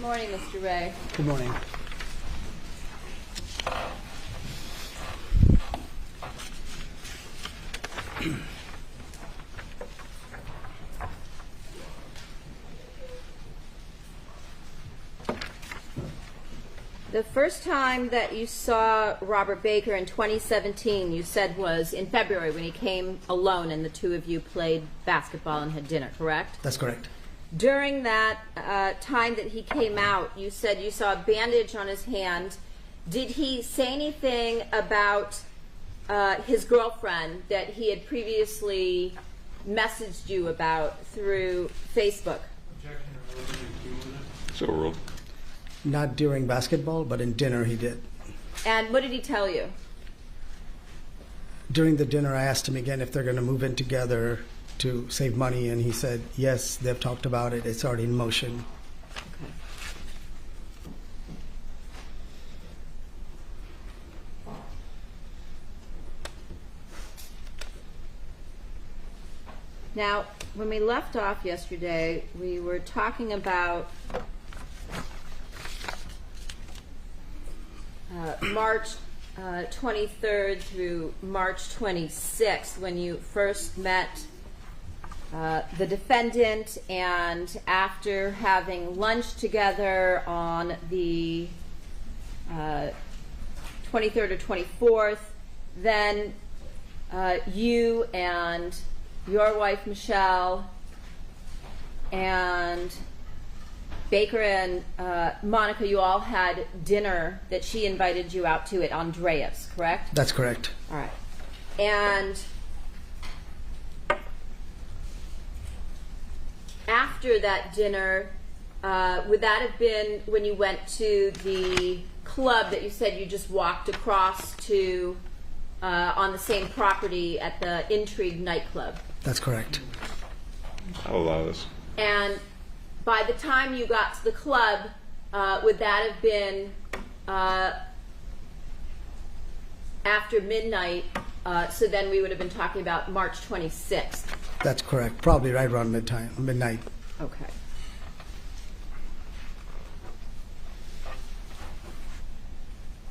Good morning, Mr. Ray. Good morning. The first time that you saw Robert Baker in 2017, you said was in February when he came alone and the two of you played basketball and had dinner, correct? That's correct. During that time that he came out, you said you saw a bandage on his hand. Did he say anything about his girlfriend that he had previously messaged you about through Facebook? So ruled. Not during basketball, but in dinner he did. And what did he tell you? During the dinner, I asked him again if they're going to move in together to save money, and he said, yes, they've talked about it. It's already in motion. Okay. Now, when we left off yesterday, we were talking about March 23rd through March 26th, when you first met the defendant, and after having lunch together on the 23rd or 24th, then you and your wife Michelle and Baker and Monica, you all had dinner that she invited you out to at Andrea's, correct? That's correct. All right. And after that dinner, would that have been when you went to the club that you said you just walked across to on the same property at the Intrigue nightclub? That's correct. I'll allow this. And by the time you got to the club, would that have been after midnight? So then we would have been talking about March 26th. That's correct. Probably right around midnight. Okay.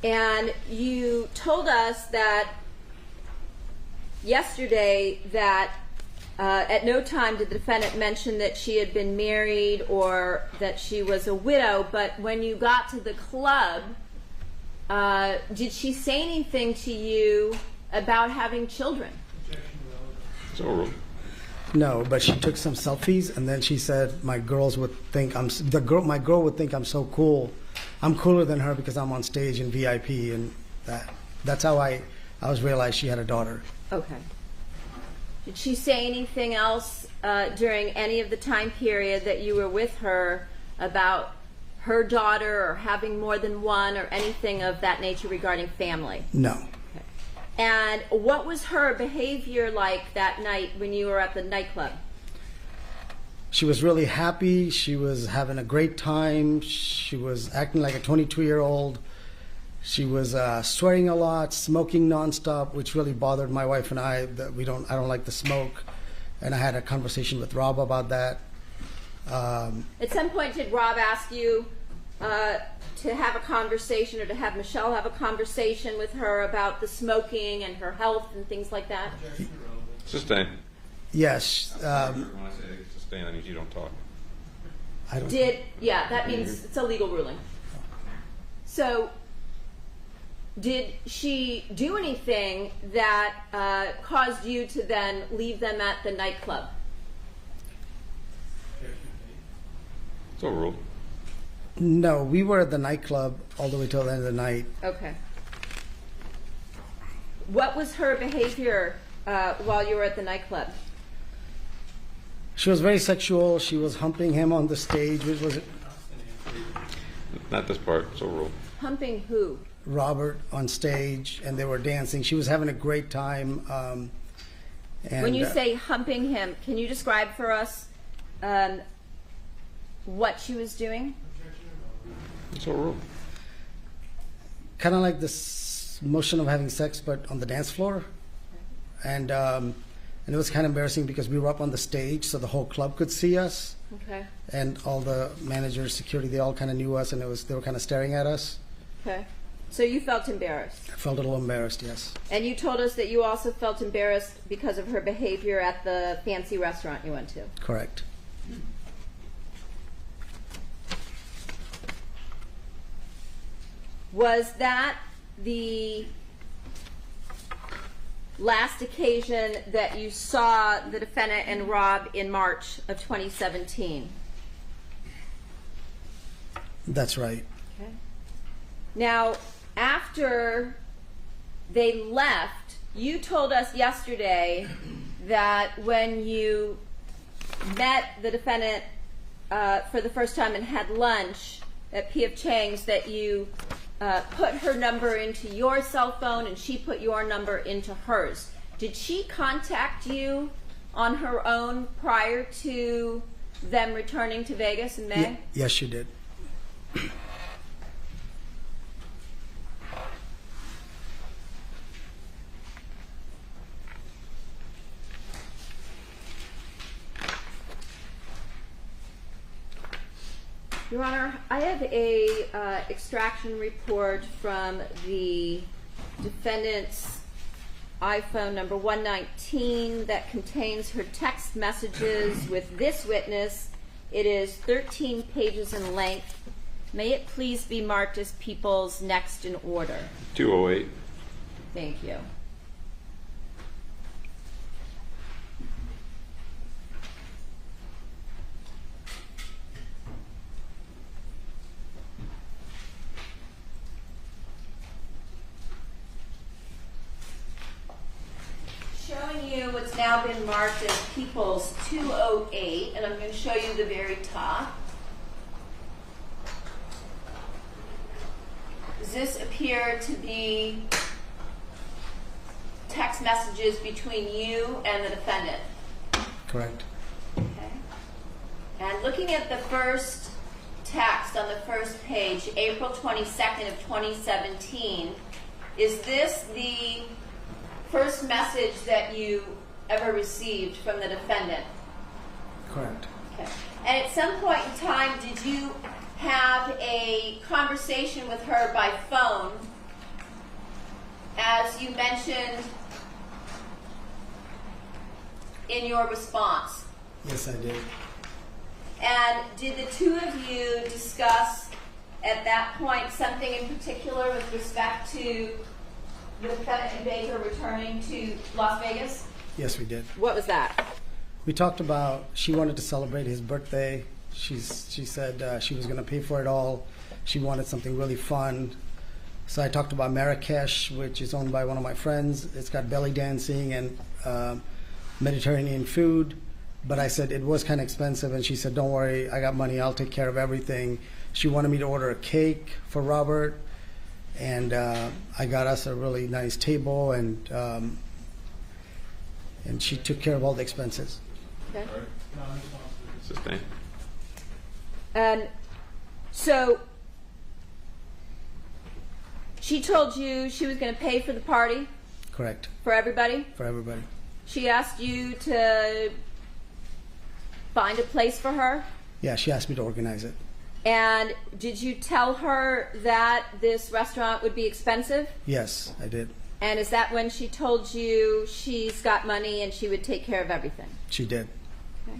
And you told us that yesterday that at no time did the defendant mention that she had been married or that she was a widow, but when you got to the club, did she say anything to you about having children? So ruled. No, but she took some selfies, and then she said, my girls would think my girl would think I'm so cool. I'm cooler than her because I'm on stage in VIP, and that's how I realized she had a daughter. Okay. Did she say anything else during any of the time period that you were with her about her daughter or having more than one or anything of that nature regarding family? No. Okay. And what was her behavior like that night when you were at the nightclub? She was really happy. She was having a great time. She was acting like a 22-year-old. She was swearing a lot, smoking nonstop, which really bothered my wife and I. That I don't like the smoke, and I had a conversation with Rob about that. At some point, did Rob ask you to have a conversation, or to have Michelle have a conversation with her about the smoking and her health and things like that? Sustain. Yes. When I say sustain, that means you don't talk. Yeah, that means it's a legal ruling. So, did she do anything that caused you to then leave them at the nightclub? So ruled. No, we were at the nightclub all the way till the end of the night. Okay. What was her behavior while you were at the nightclub? She was very sexual. She was humping him on the stage, which was Not this part. So ruled. Humping who? Robert on stage, and they were dancing. She was having a great time. And When you say humping him, can you describe for us what she was doing? So ruled. kind of like this motion of having sex, but on the dance floor. And And it was kind of embarrassing because we were up on the stage, so the whole club could see us. Okay. And all the managers, security, they all kind of knew us, and they were kind of staring at us. Okay. So you felt embarrassed. I felt a little embarrassed, yes. And you told us that you also felt embarrassed because of her behavior at the fancy restaurant you went to. Correct. Was that the last occasion that you saw the defendant and Rob in March of 2017? That's right. Okay. Now, after they left, you told us yesterday that when you met the defendant for the first time and had lunch at P.F. Chang's, that you put her number into your cell phone and she put your number into hers. Did she contact you on her own prior to them returning to Vegas in May? Yes, she did. Your Honor, I have a extraction report from the defendant's iPhone number 119 that contains her text messages with this witness. It is 13 pages in length. May it please be marked as people's next in order. 208. Thank you. Showing you what's now been marked as People's 208, and I'm going to show you the very top. Does this appear to be text messages between you and the defendant? Correct. Okay. And looking at the first text on the first page, April 22nd of 2017, is this the first message that you ever received from the defendant? Correct. Okay. And at some point in time, did you have a conversation with her by phone, as you mentioned in your response? Yes, I did. And did the two of you discuss at that point something in particular with respect to the defendant and Baker returning to Las Vegas? Yes, we did. What was that? We talked about she wanted to celebrate his birthday. She said she was going to pay for it all. She wanted something really fun. So I talked about Marrakesh, which is owned by one of my friends. It's got belly dancing and Mediterranean food. But I said it was kind of expensive, and she said, don't worry, I got money, I'll take care of everything. She wanted me to order a cake for Robert, and I got us a really nice table, and she took care of all the expenses. Okay. Sustain. And so she told you she was going to pay for the party Correct. for everybody? For everybody. She asked you to find a place for her? Yeah, she asked me to organize it. And did you tell her that this restaurant would be expensive? Yes, I did. And is that when she told you she's got money and she would take care of everything? She did. Okay.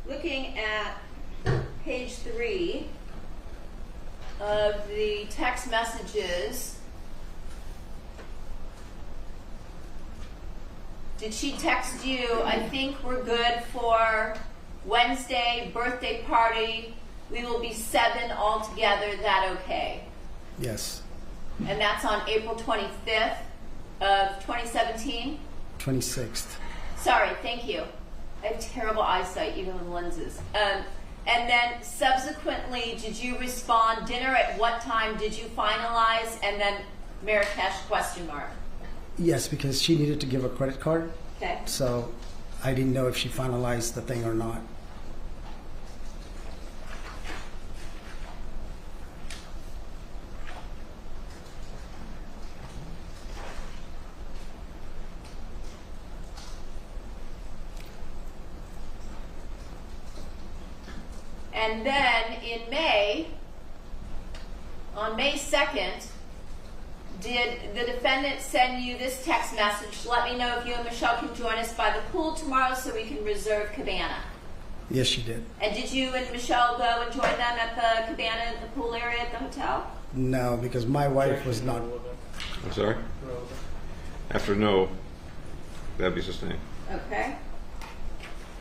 Looking at page 3 of the text messages, did she text you, I think we're good for Wednesday, birthday party, we will be 7 altogether, that okay? Yes. And that's on April 25th of 2017? 26th. Sorry, thank you. I have terrible eyesight, even with lenses. And then subsequently, did you respond, dinner at what time did you finalize? And then Marrakesh question mark. Yes, because she needed to give a credit card, Okay. so I didn't know if she finalized the thing or not. And then in May, on May 2nd, did the defendant send you this text message? Let me know if you and Michelle can join us by the pool tomorrow so we can reserve cabana. Yes, she did. And did you and Michelle go and join them at the cabana at the pool area at the hotel? No, because my wife was not. I'm sorry? After no, that'd be sustained. Okay.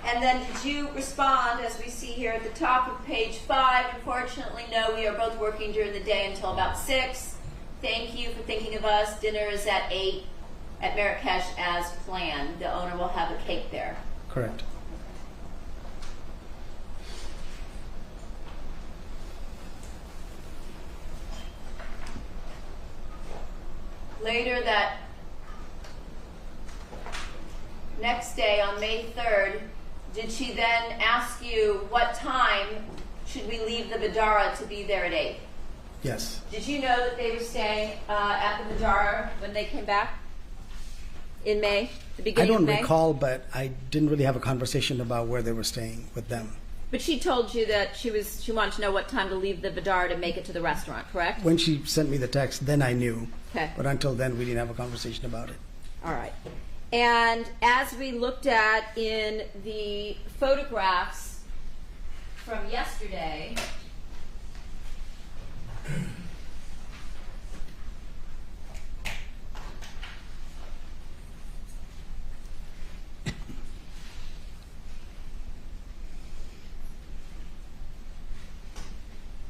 And then did you respond, as we see here at the top of page 5? Unfortunately, no, we are both working during the day until about 6. Thank you for thinking of us. Dinner is at 8 at Marrakesh as planned. The owner will have a cake there. Correct. Later that next day, on May 3rd, did she then ask you what time should we leave the Badara to be there at 8? Yes. Did you know that they were staying at the Badara when they came back in May, the I beginning don't of May? recall, but I didn't really have a conversation about where they were staying with them. But she told you that she wanted to know what time to leave the Badara to make it to the restaurant, correct? When she sent me the text, then I knew. Okay. But until then, we didn't have a conversation about it. All right. And as we looked at in the photographs from yesterday,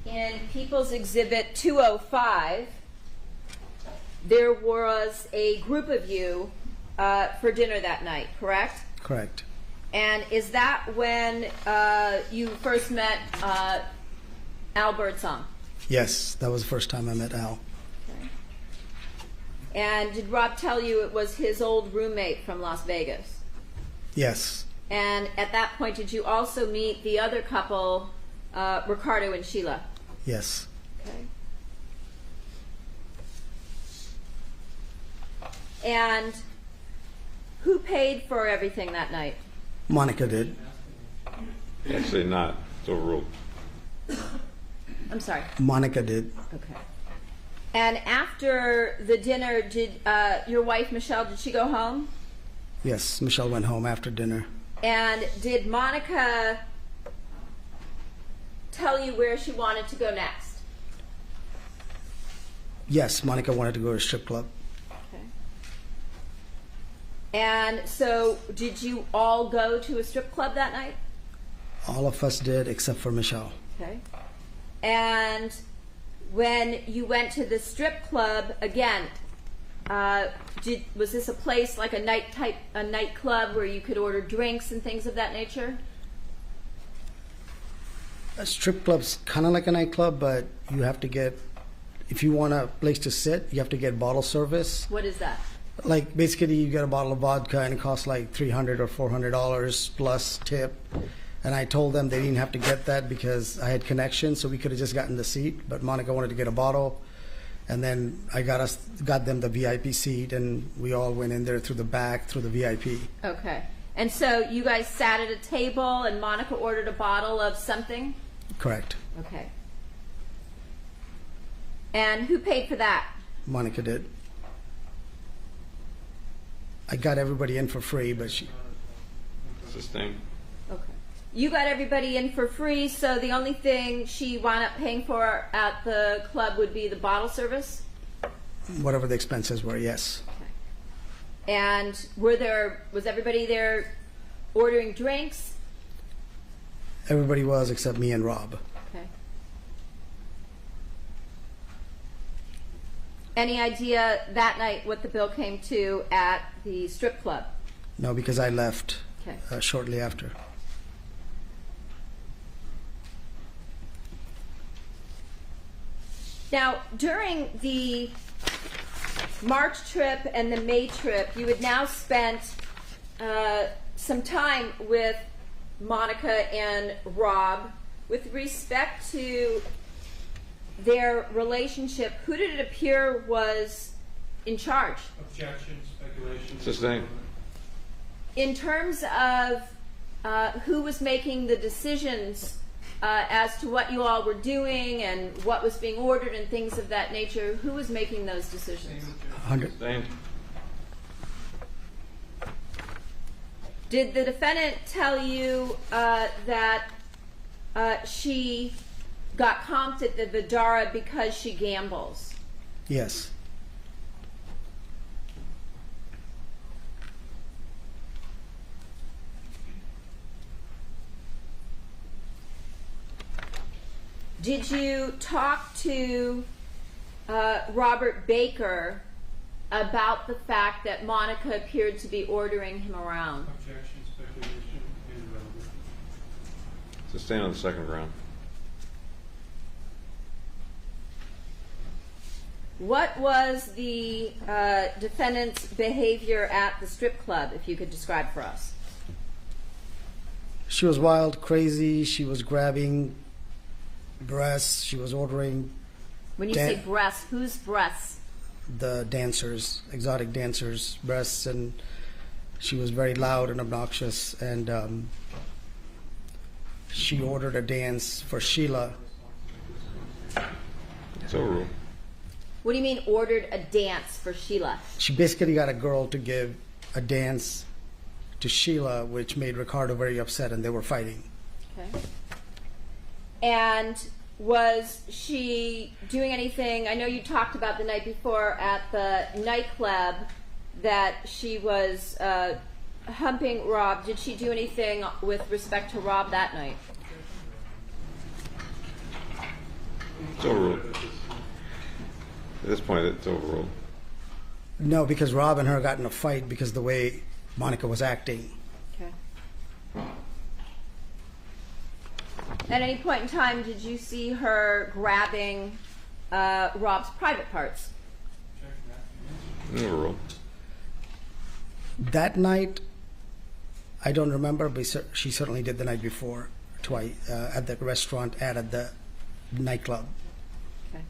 in People's Exhibit 205, there was a group of you for dinner that night, correct? Correct. And is that when you first met Al Birdsong? Yes, that was the first time I met Al. Okay. And did Rob tell you it was his old roommate from Las Vegas? Yes. And at that point, did you also meet the other couple, Ricardo and Sheila? Yes. Okay. And who paid for everything that night? Monica did. Actually not. It's overruled. I'm sorry. Monica did. Okay. And after the dinner, did your wife, Michelle, did she go home? Yes, Michelle went home after dinner. And did Monica tell you where she wanted to go next? Yes, Monica wanted to go to a strip club. Okay. And so did you all go to a strip club that night? All of us did except for Michelle. Okay. And when you went to the strip club again, was this a place like a nightclub where you could order drinks and things of that nature? A strip club's kind of like a nightclub, but you have to get, if you want a place to sit, you have to get bottle service. What is that? Like basically you get a bottle of vodka and it costs like $300 or $400 plus tip. And I told them they didn't have to get that because I had connections, so we could have just gotten the seat. But Monica wanted to get a bottle, and then I got them the VIP seat, and we all went in there through the back through the VIP. Okay. And so you guys sat at a table, and Monica ordered a bottle of something? Correct. Okay. And who paid for that? Monica did. I got everybody in for free, but she. Sustained. Okay. You got everybody in for free, so the only thing she wound up paying for at the club would be the bottle service? Whatever the expenses were, yes. Okay. And was everybody there ordering drinks? Everybody was except me and Rob. Okay. Any idea that night what the bill came to at the strip club? No, because I left Okay. shortly after. Now, during the March trip and the May trip, you had now spent some time with Monica and Rob. With respect to their relationship, who did it appear was in charge? Objection, speculation. Sustained. In terms of who was making the decisions as to what you all were doing and what was being ordered and things of that nature, who was making those decisions? 100. Sustained. Did the defendant tell you that she got comped at the Vidara because she gambles? Yes. Did you talk to Robert Baker about the fact that Monica appeared to be ordering him around? Objection, speculation, irrelevant. Sustained on the second ground. What was the defendant's behavior at the strip club, if you could describe for us? She was wild, crazy. She was grabbing breasts. She was ordering When you say breasts, whose breasts? the dancers, exotic dancers' breasts, and she was very loud and obnoxious. And she ordered a dance for Sheila. It's overruled. What do you mean ordered a dance for Sheila? She basically got a girl to give a dance to Sheila, which made Ricardo very upset, and they were fighting. Okay. And was she doing anything? I know you talked about the night before at the nightclub that she was humping Rob. Did she do anything with respect to Rob that night? It's overruled. At this point, it's overruled. No, because Rob and her got in a fight because of the way Monica was acting. Okay. At any point in time, did you see her grabbing Rob's private parts? Overruled. That night, I don't remember, but she certainly did the night before, twice, at the restaurant and at the nightclub. Okay.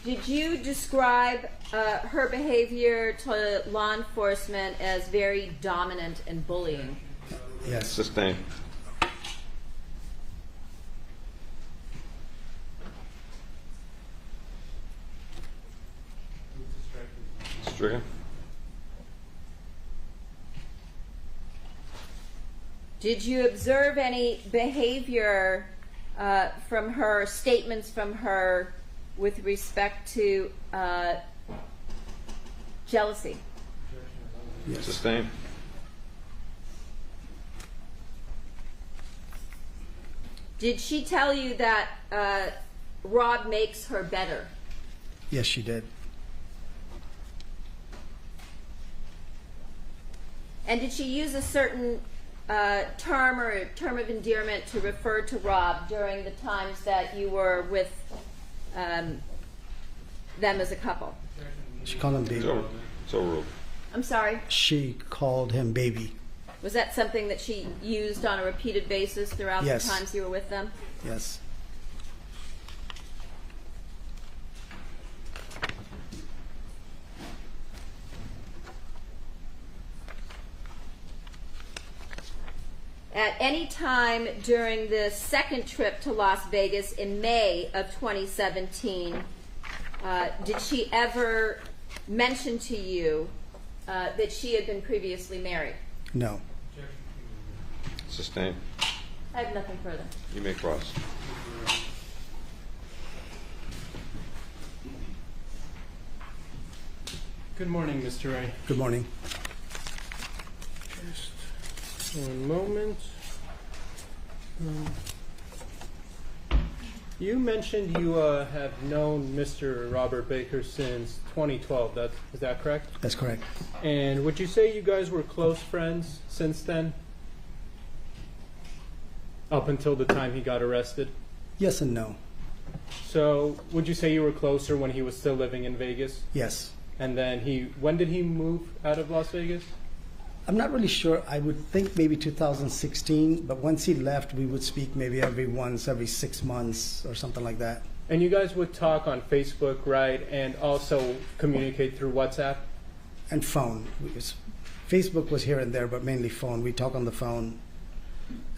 Did you describe her behavior to law enforcement as very dominant and bullying? Yes. Sustained. Stricken. Did you observe any behavior from her, statements from her, with respect to jealousy? Yes. Sustained. Did she tell you that Rob makes her better? Yes, she did. And did she use a certain term or a term of endearment to refer to Rob during the times that you were with them as a couple? She called him It's baby. over. It's overruled. I'm sorry? She called him baby. Was that something that she used on a repeated basis throughout Yes. the times you were with them? Yes. At any time during the second trip to Las Vegas in May of 2017, did she ever mention to you that she had been previously married? No. Sustained. I have nothing further. You may cross. Good morning, Mr. Ray. Good morning. Just one moment. You mentioned you have known Mr. Robert Baker since 2012. Is that correct? That's correct. And would you say you guys were close friends since then? Up until the time he got arrested? Yes and no. So would you say you were closer when he was still living in Vegas? Yes. And then when did he move out of Las Vegas? I'm not really sure. I would think maybe 2016, but once he left, we would speak maybe every 6 months or something like that. And you guys would talk on Facebook, right? And also communicate through WhatsApp? And phone. Facebook was here and there, but mainly phone. We talk on the phone.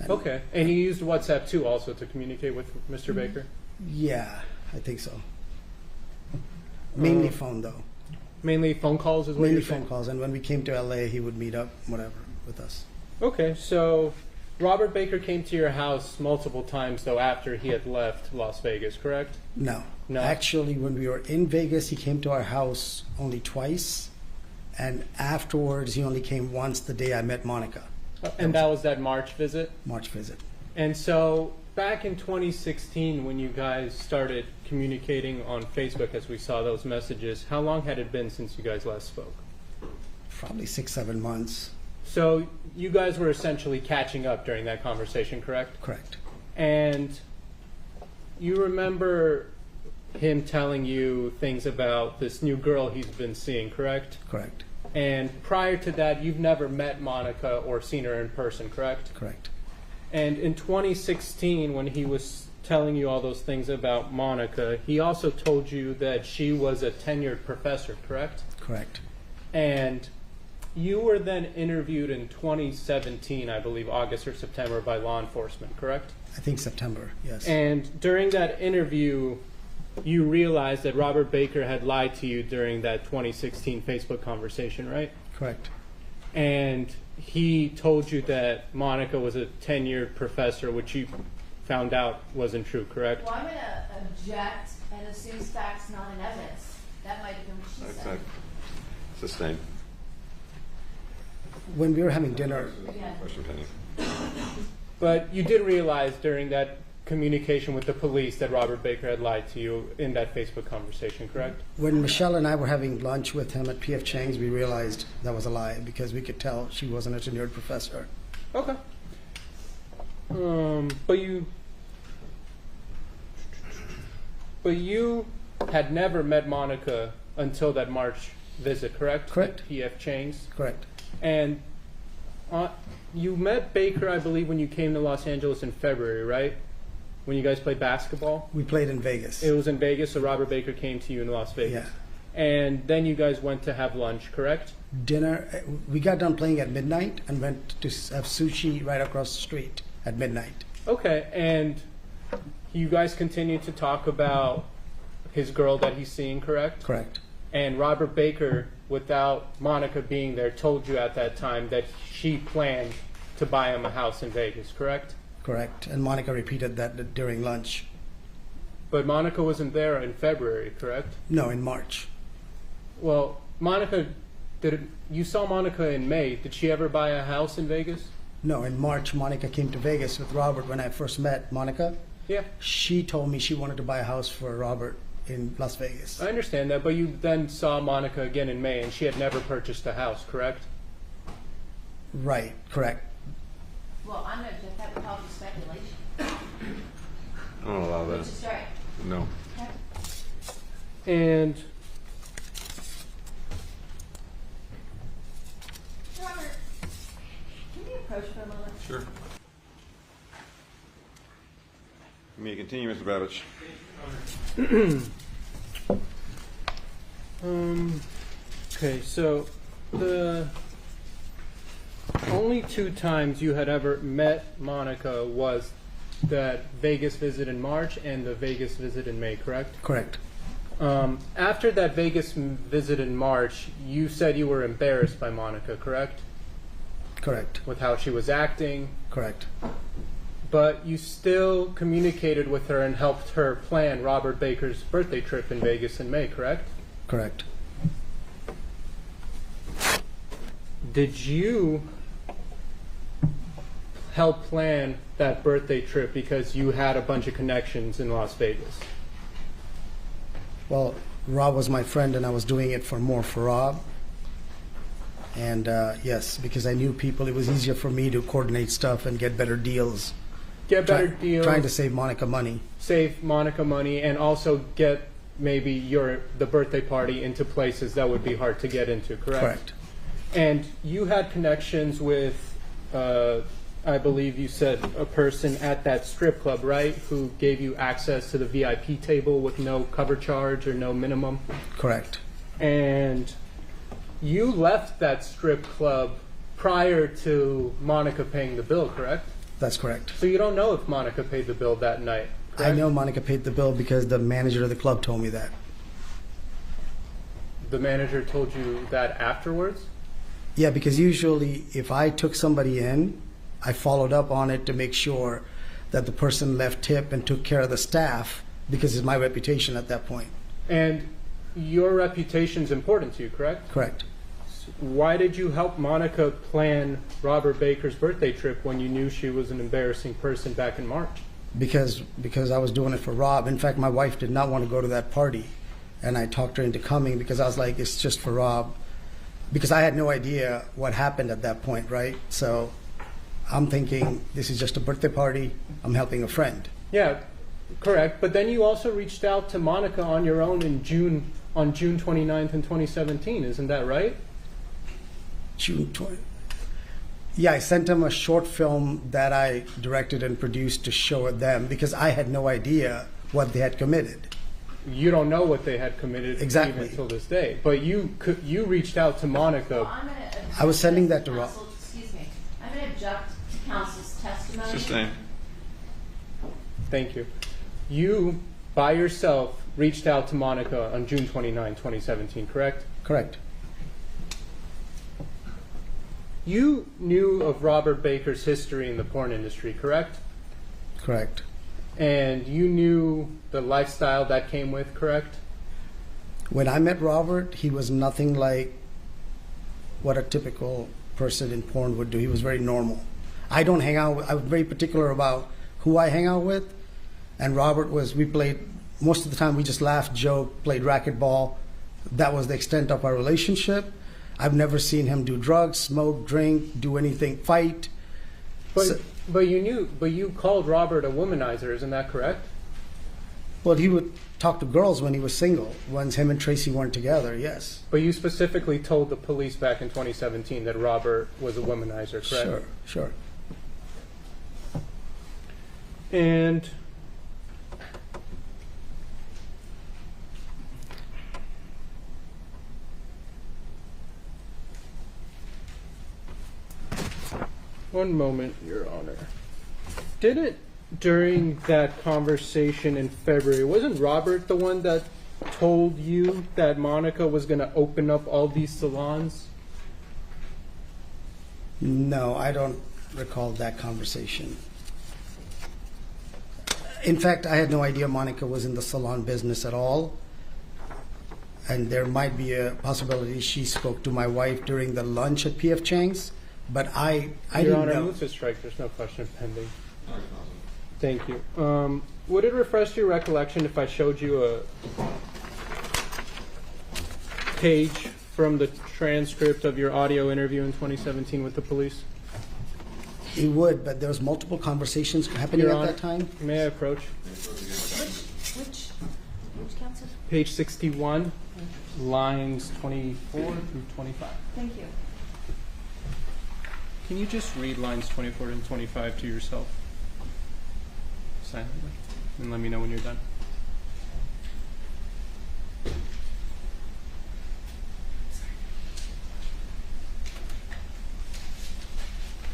And Okay. And you used WhatsApp too also to communicate with Mr. Baker? yeah, I think so. Mainly phone, though. Mainly phone calls is what Mainly you're phone saying? calls. And when we came to LA, he would meet up, whatever, with us. Okay, so Robert Baker came to your house multiple times, though, after he had left Las Vegas, correct? No. No. Actually, when we were in Vegas, he came to our house only twice. And afterwards, he only came once the day I met Monica. And that was that March visit? March visit. And so back in 2016, when you guys started communicating on Facebook, as we saw those messages, how long had it been since you guys last spoke? Probably 6, 7 months. So you guys were essentially catching up during that conversation, correct? Correct. And you remember him telling you things about this new girl he's been seeing, correct? Correct. And prior to that, you've never met Monica or seen her in person, correct? Correct. And in 2016, when he was telling you all those things about Monica, he also told you that she was a tenured professor, correct? Correct. And you were then interviewed in 2017, I believe, August or September, by law enforcement, correct? I think September, yes. And during that interview, you realized that Robert Baker had lied to you during that 2016 Facebook conversation, right? Correct. And he told you that Monica was a tenured professor, which you found out wasn't true, correct? Well, I'm going to object and assumes facts not in evidence. That might have been what she That's said. Sustained. When we were having dinner, Yeah. Question pending. But you did realize during that communication with the police that Robert Baker had lied to you in that Facebook conversation, correct? when Michelle and I were having lunch with him at P.F. Chang's, we realized that was a lie because we could tell she wasn't a tenured professor. Okay. But you had never met Monica until that March visit, correct? Correct. At P.F. Chang's. Correct. And you met Baker, I believe, when you came to Los Angeles in February, right? When you guys played basketball? We played in Vegas. It was in Vegas, so Robert Baker came to you in Las Vegas. Yeah. And then you guys went to have lunch, correct? Dinner, we got done playing at midnight and went to have sushi right across the street at midnight. Okay, and you guys continued to talk about his girl that he's seeing, correct? Correct. And Robert Baker, without Monica being there, told you at that time that she planned to buy him a house in Vegas, correct? Correct. And Monica repeated that during lunch. But Monica wasn't there in February, correct? No, in March. Well, you saw Monica in May. Did she ever buy a house in Vegas? No, in March, Monica came to Vegas with Robert when I first met Monica. Yeah. She told me she wanted to buy a house for Robert in Las Vegas. I understand that, but you then saw Monica again in May, and she had never purchased a house, correct? Right, correct. Well, I'm going to object. That would call for speculation. I don't allow Which that. is right. No. And Robert, can you approach for a moment? Sure. You may continue, Mr. Babich. okay, so the only 2 times you had ever met Monica was that Vegas visit in March and the Vegas visit in May, correct? Correct. After that Vegas visit in March, you said you were embarrassed by Monica, correct? Correct. With how she was acting, Correct. but you still communicated with her and helped her plan Robert Baker's birthday trip in Vegas in May, correct? Correct. Did you help plan that birthday trip because you had a bunch of connections in Las Vegas? Well, Rob was my friend, and I was doing it for Rob. And yes, because I knew people, it was easier for me to coordinate stuff and get better deals. Get better deals. Trying to save Monica money. Save Monica money, and also get maybe the birthday party into places that would be hard to get into, correct? Correct. And you had connections with, I believe you said, a person at that strip club, right, who gave you access to the VIP table with no cover charge or no minimum? Correct. And you left that strip club prior to Monica paying the bill, correct? That's correct. So you don't know if Monica paid the bill that night, correct? I know Monica paid the bill because the manager of the club told me that. The manager told you that afterwards? Yeah, because usually if I took somebody in, I followed up on it to make sure that the person left tip and took care of the staff because it's my reputation at that point. And your reputation's important to you, correct? Correct. Why did you help Monica plan Robert Baker's birthday trip when you knew she was an embarrassing person back in March? Because I was doing it for Rob. In fact, my wife did not want to go to that party, and I talked her into coming because I was like, it's just for Rob. Because I had no idea what happened at that point, right? So I'm thinking, this is just a birthday party. I'm helping a friend. Yeah, correct. But then you also reached out to Monica on your own on June 29th in 2017. Isn't that right? June 20. Yeah, I sent them a short film that I directed and produced to show them because I had no idea what they had committed. You don't know what they had committed Exactly. even until this day. But you reached out to Monica. Well, I'm gonna object I was sending that to Rob. counsel- Excuse me. I'm going to object to counsel's testimony. Sustained. Thank you. You, by yourself, reached out to Monica on June 29, 2017, correct? Correct. You knew of Robert Baker's history in the porn industry, correct? Correct. And you knew the lifestyle that came with, correct? When I met Robert, he was nothing like what a typical person in porn would do. He was very normal. I don't hang out with, I'm very particular about who I hang out with. And Robert we played, most of the time we just laughed, joked, played racquetball. That was the extent of our relationship. I've never seen him do drugs, smoke, drink, do anything, fight. But you called Robert a womanizer, isn't that correct? Well, he would talk to girls when he was single, once him and Tracy weren't together, yes. But you specifically told the police back in 2017 that Robert was a womanizer, correct? Sure. And one moment, Your Honor. Didn't during that conversation in February, wasn't Robert the one that told you that Monica was going to open up all these salons? No, I don't recall that conversation. In fact, I had no idea Monica was in the salon business at all. And there might be a possibility she spoke to my wife during the lunch at P.F. Chang's, but I Your didn't Honor, know. move to strike. There's no question pending. Thank you. Would it refresh your recollection if I showed you a page from the transcript of your audio interview in 2017 with the police? It would, but there was multiple conversations happening Your at Honor, that time. may I approach? Which counsel? Page 61, lines 24 through 25. Thank you. Can you just read lines 24 and 25 to yourself silently, and let me know when you're done?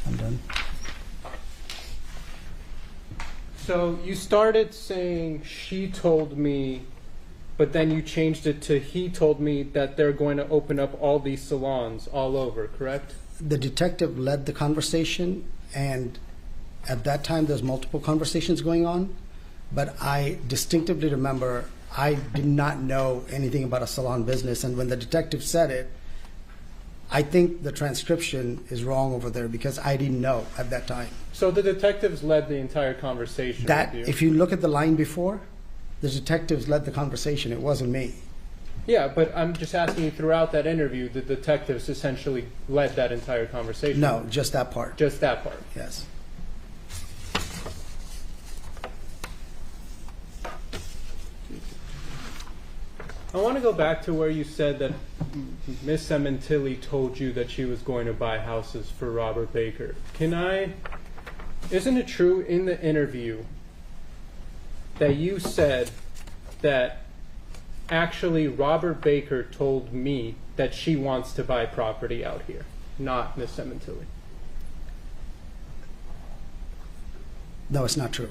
I'm done. So you started saying she told me, but then you changed it to he told me that they're going to open up all these salons all over, correct? The detective led the conversation, and at that time there's multiple conversations going on, but I distinctively remember I did not know anything about a salon business, and when the detective said it, I think the transcription is wrong over there because I didn't know at that time. So the detectives led the entire conversation That, with you? if you look at the line before, the detectives led the conversation. It wasn't me. Yeah, but I'm just asking you, throughout that interview, the detectives essentially led that entire conversation? No, just that part. Just that part? Yes. I want to go back to where you said that Miss Sementilli told you that she was going to buy houses for Robert Baker. Isn't it true in the interview that you said that actually Robert Baker told me that she wants to buy property out here, not Miss Sementilli? No, it's not true.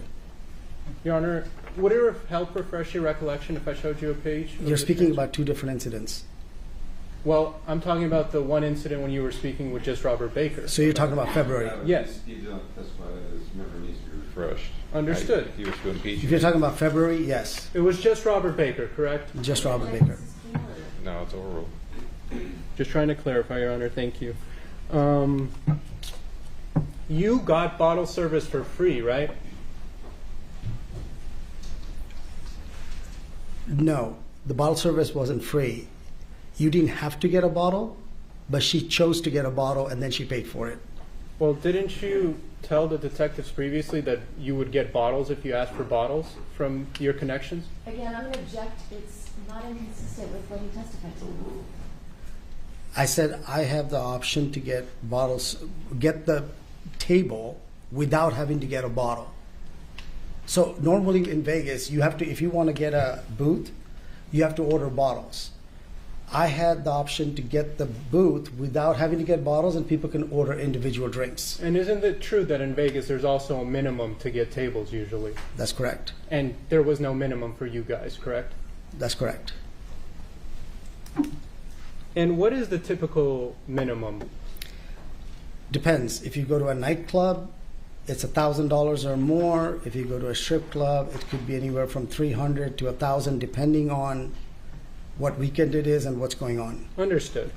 Your Honor, would it help refresh your recollection if I showed you a page? You're speaking about two different incidents. Well, I'm talking about the one incident when you were speaking with just Robert Baker. So you're talking about February. Yes. He did not testify that his memory needs to be refreshed. Understood. He was to impeach If you're him. talking about February, yes, It was just Robert Baker, correct? just Robert Baker. No, it's overruled. Just trying to clarify, Your Honor. Thank you. You got bottle service for free, right? No, the bottle service wasn't free. You didn't have to get a bottle, but she chose to get a bottle and then she paid for it. Well, didn't you tell the detectives previously that you would get bottles if you asked for bottles from your connections? Again, I'm going to object. It's not inconsistent with what he testified to. I said I have the option to get bottles, get the table without having to get a bottle. So normally in Vegas, you have to, if you want to get a booth, you have to order bottles. I had the option to get the booth without having to get bottles, and people can order individual drinks. And isn't it true that in Vegas there's also a minimum to get tables usually? That's correct. And there was no minimum for you guys, correct? That's correct. And what is the typical minimum? Depends. If you go to a nightclub, it's $1,000 or more. If you go to a strip club, it could be anywhere from $300 to $1,000, depending on what weekend it is and what's going on. Understood.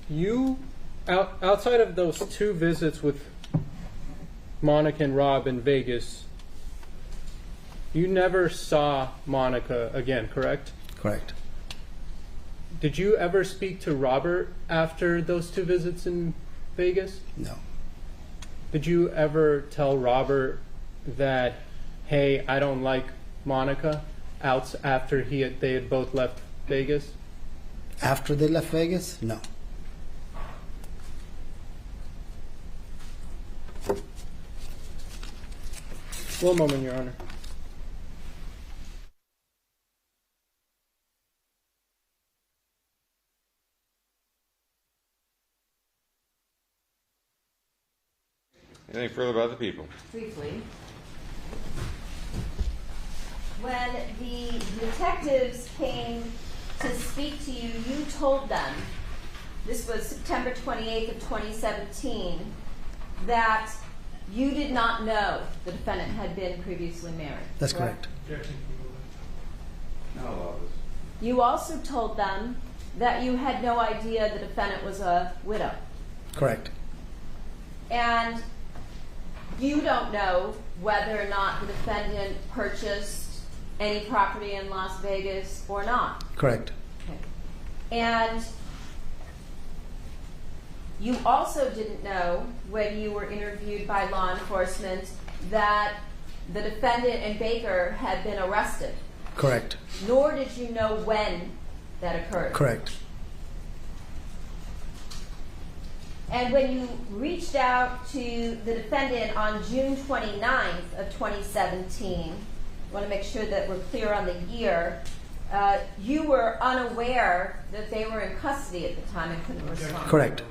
You, outside of those two visits with Monica and Rob in Vegas, you never saw Monica again, correct? Correct. Did you ever speak to Robert after those two visits in Vegas? No. Did you ever tell Robert that, hey, I don't like Monica, out after they had both left Vegas? After they left Vegas? No. One moment, Your Honor. Anything further about the people? Briefly. When the detectives came to speak to you, you told them, this was September 28th of 2017, that you did not know the defendant had been previously married. That's correct. Not a lot of this. You also told them that you had no idea the defendant was a widow. Correct. And you don't know whether or not the defendant purchased any property in Las Vegas or not. Correct. Okay. And you also didn't know when you were interviewed by law enforcement that the defendant and Baker had been arrested. Correct. Nor did you know when that occurred. Correct. And when you reached out to the defendant on June 29th of 2017, I want to make sure that we're clear on the year, you were unaware that they were in custody at the time and couldn't respond. Correct.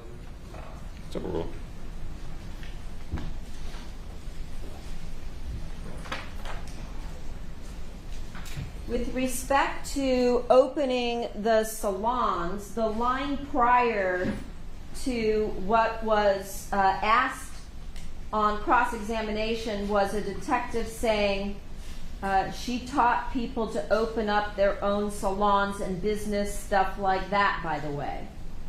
It's overruled. With respect to opening the salons, the line prior to what was asked on cross-examination was a detective saying she taught people to open up their own salons and business, stuff like that, by the way.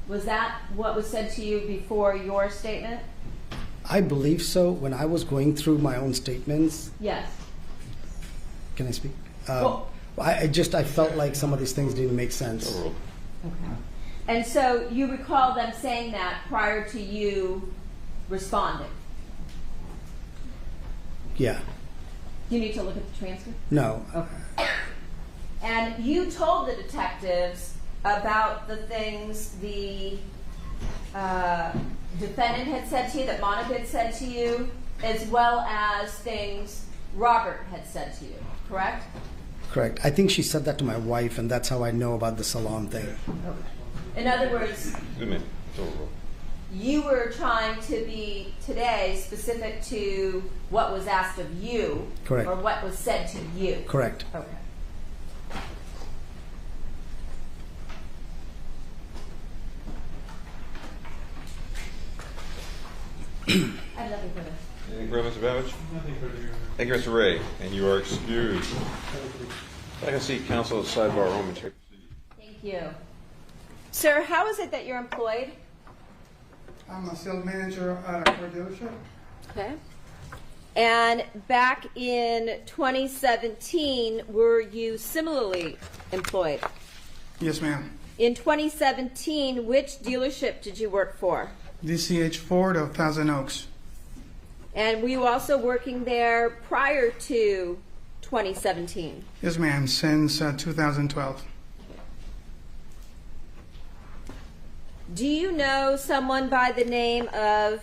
Was that what was said to you before your statement? I believe so. When I was going through my own statements, Yes. can I speak? Well- I felt like some of these things didn't make sense. Overruled. Okay. And so you recall them saying that prior to you responding? Yeah. You need to look at the transcript? No. Okay. And you told the detectives about the things the defendant had said to you, that Monica had said to you, as well as things Robert had said to you, correct? Correct. I think she said that to my wife, and that's how I know about the salon thing. Okay. In other words, Zoom in. It's overruled. you were trying to be today specific to what was asked of you, Correct. or what was said to you. Correct. Okay. I'd love to hear this. Anything further, Mr. Babbage? Nothing further. Thank you, Mr. Ray, and you are excused. I can see counsel at sidebar room and check. Thank you. Sir, how is it that you're employed? I'm a sales manager at a car dealership. Okay. And back in 2017, were you similarly employed? Yes, ma'am. In 2017, which dealership did you work for? DCH Ford of Thousand Oaks. And were you also working there prior to 2017? Yes, ma'am, since 2012. Do you know someone by the name of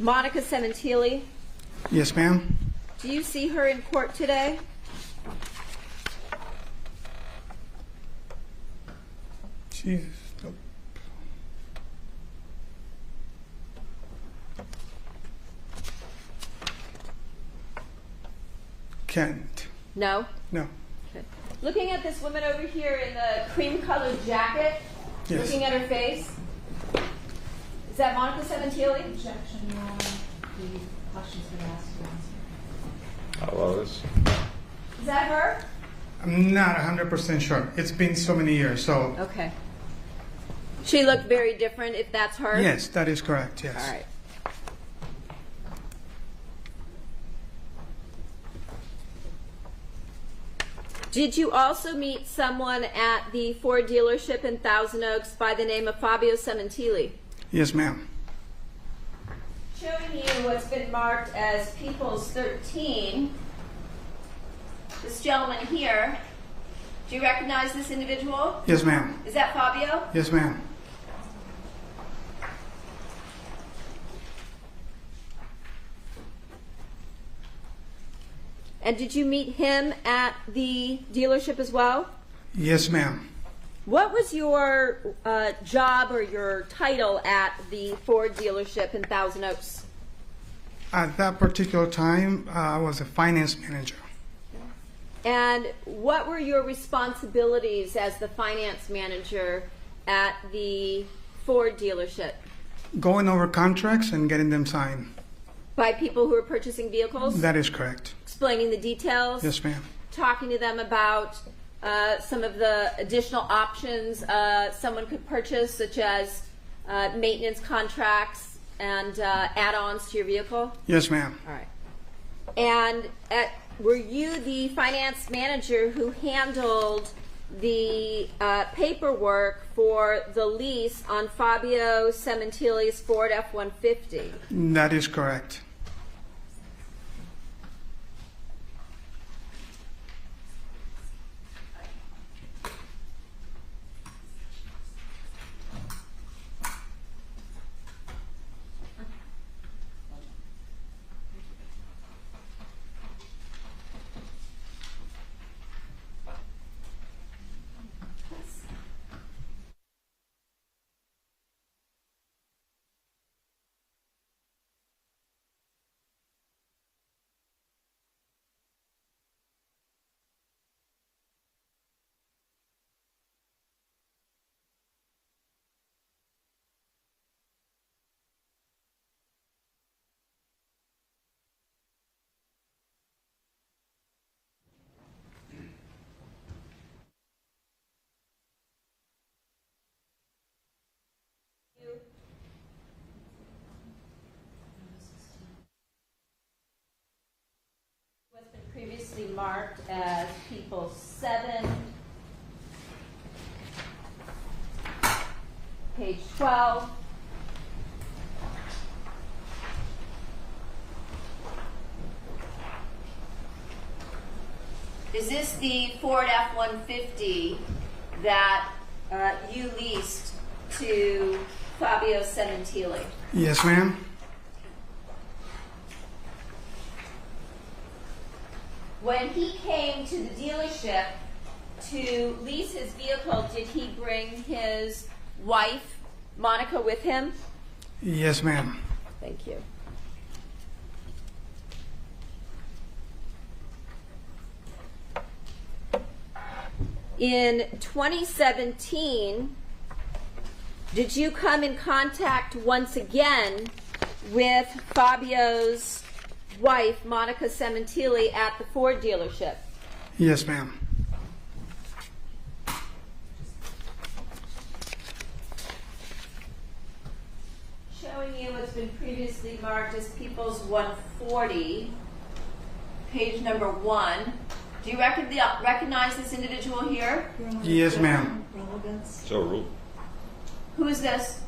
Monica Sementilli? Yes, ma'am. Do you see her in court today? Jeez. Can't. No? No. Okay. Looking at this woman over here in the cream-colored jacket, Yes. looking at her face, is that Monica Sementilli? Objection, Your Honor. The question's been asked and answered. I love this. Is that her? I'm not 100% sure. It's been so many years, so. Okay. She looked very different, if that's her? Yes, that is correct, yes. All right. Did you also meet someone at the Ford dealership in Thousand Oaks by the name of Fabio Sementilli? Yes, ma'am. Showing you what's been marked as People's 13, this gentleman here, do you recognize this individual? Yes, ma'am. Is that Fabio? Yes, ma'am. And did you meet him at the dealership as well? Yes, ma'am. What was your job or your title at the Ford dealership in Thousand Oaks? At that particular time, I was a finance manager. And what were your responsibilities as the finance manager at the Ford dealership? Going over contracts and getting them signed. By people who were purchasing vehicles? That is correct. Explaining the details? Yes, ma'am. Talking to them about some of the additional options someone could purchase, such as maintenance contracts and add-ons to your vehicle? Yes, ma'am. All right. And were you the finance manager who handled the paperwork for the lease on Fabio Sementilli's Ford F-150? That is correct. previously marked as people 7, page 12. Is this the Ford F-150 that you leased to Fabio Sementilli? Yes, ma'am. When he came to the dealership to lease his vehicle, did he bring his wife, Monica, with him? Yes, ma'am. Thank you. In 2017, did you come in contact once again with Fabio's wife, Monica Sementilli, at the Ford dealership? Yes, ma'am. Showing you what's been previously marked as People's 140, page number 1. Do you recognize this individual here? Yes, ma'am. So rule. Who is this?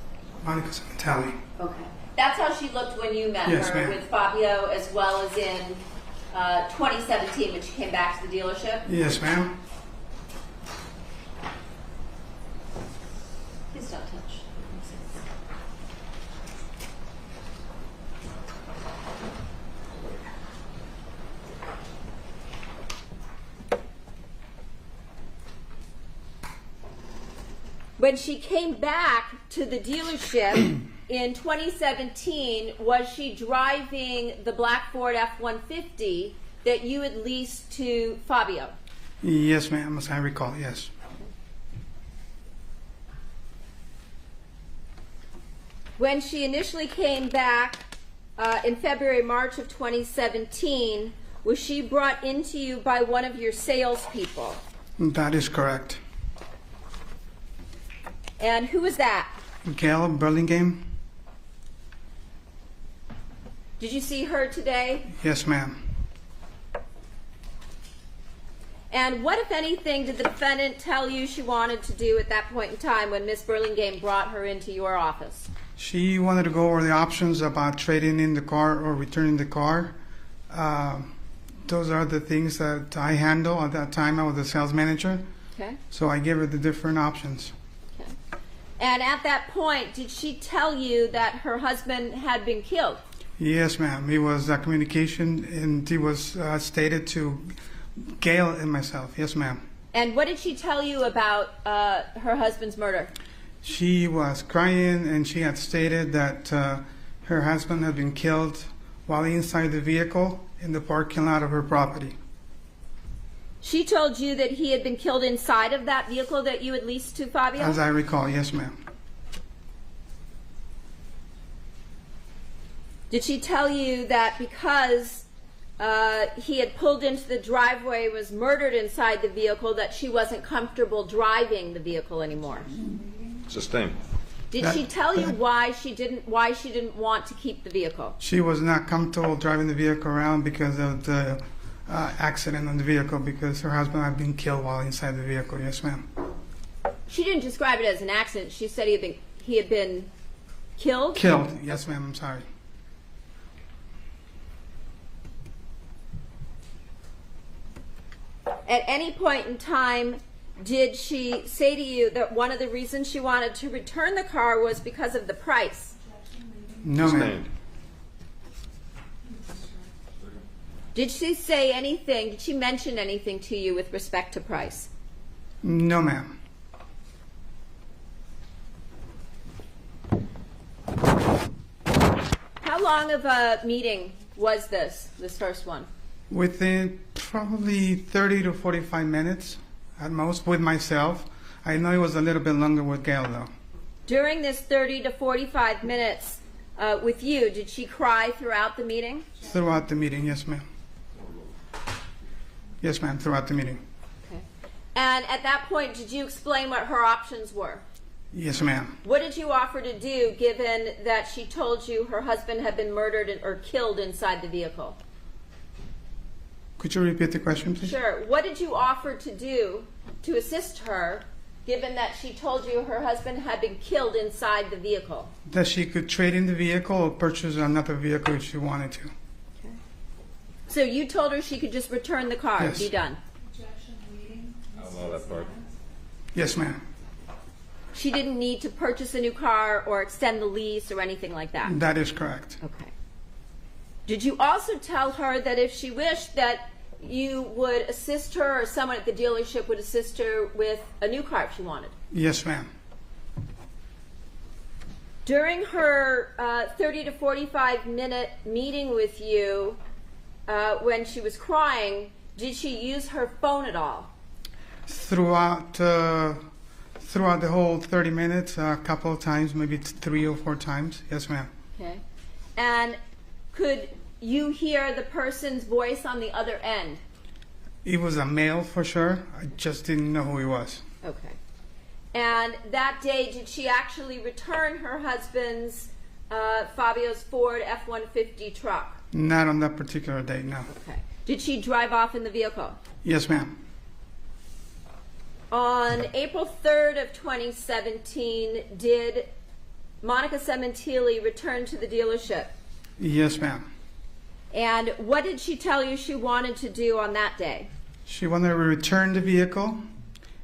Monica Sementilli. Okay. That's how she looked when you met Yes, her ma'am. with Fabio, as well as in 2017 when she came back to the dealership? Yes, ma'am. Please don't touch. When she came back to the dealership in 2017, was she driving the black Ford F-150 that you had leased to Fabio? Yes, ma'am. As I recall, yes. When she initially came back in February, March of 2017, was she brought into you by one of your salespeople? That is correct. And who was that? Gail Burlingame? Did you see her today? Yes, ma'am. And what, if anything, did the defendant tell you she wanted to do at that point in time when Miss Burlingame brought her into your office? She wanted to go over the options about trading in the car or returning the car. Those are the things that I handle. At that time, I was the sales manager. Okay. So I gave her the different options. Okay. And at that point, did she tell you that her husband had been killed? Yes, ma'am. It was communication, and it was stated to Gail and myself. Yes, ma'am. And what did she tell you about her husband's murder? She was crying, and she had stated that her husband had been killed while inside the vehicle in the parking lot of her property. She told you that he had been killed inside of that vehicle that you had leased to Fabio? As I recall, yes, ma'am. Did she tell you that because he had pulled into the driveway, was murdered inside the vehicle, that she wasn't comfortable driving the vehicle anymore? Sustained. Did she tell you why she didn't want to keep the vehicle? She was not comfortable driving the vehicle around because of the accident on the vehicle, because her husband had been killed while inside the vehicle. Yes, ma'am. She didn't describe it as an accident. She said he had been killed? Killed. Yes, ma'am. I'm sorry. At any point in time, did she say to you that one of the reasons she wanted to return the car was because of the price? No, ma'am. Sustained. Did she say anything, did she mention anything to you with respect to price? No, ma'am. How long of a meeting was this first one? Within probably 30 to 45 minutes at most with myself. I know it was a little bit longer with Gail, though. During this 30 to 45 minutes with you, did she cry throughout the meeting? Throughout the meeting, yes, ma'am. Yes, ma'am, throughout the meeting. Okay. And at that point, did you explain what her options were? Yes, ma'am. What did you offer to do, given that she told you her husband had been murdered or killed inside the vehicle? Could you repeat the question, please? Sure. What did you offer to do to assist her, given that she told you her husband had been killed inside the vehicle? That she could trade in the vehicle or purchase another vehicle if she wanted to. Okay. So you told her she could just return the car and Yes. be done? Objection, reading. I love that part. Yes, ma'am. She didn't need to purchase a new car or extend the lease or anything like that? That is correct. Okay. Did you also tell her that if she wished that you would assist her or someone at the dealership would assist her with a new car if she wanted? Yes, ma'am. During her 30 to 45 minute meeting with you, when she was crying, did she use her phone at all? Throughout the whole 30 minutes, a couple of times, maybe 3 or 4 times. Yes, ma'am. Okay. And could you hear the person's voice on the other end? It was a male for sure. I just didn't know who he was. Okay. And that day, did she actually return her husband's Fabio's Ford F-150 truck? Not on that particular day, no. Okay. Did she drive off in the vehicle? Yes, ma'am. On April 3rd of 2017, did Monica Sementilli return to the dealership? Yes, ma'am. And what did she tell you she wanted to do on that day? She wanted to return the vehicle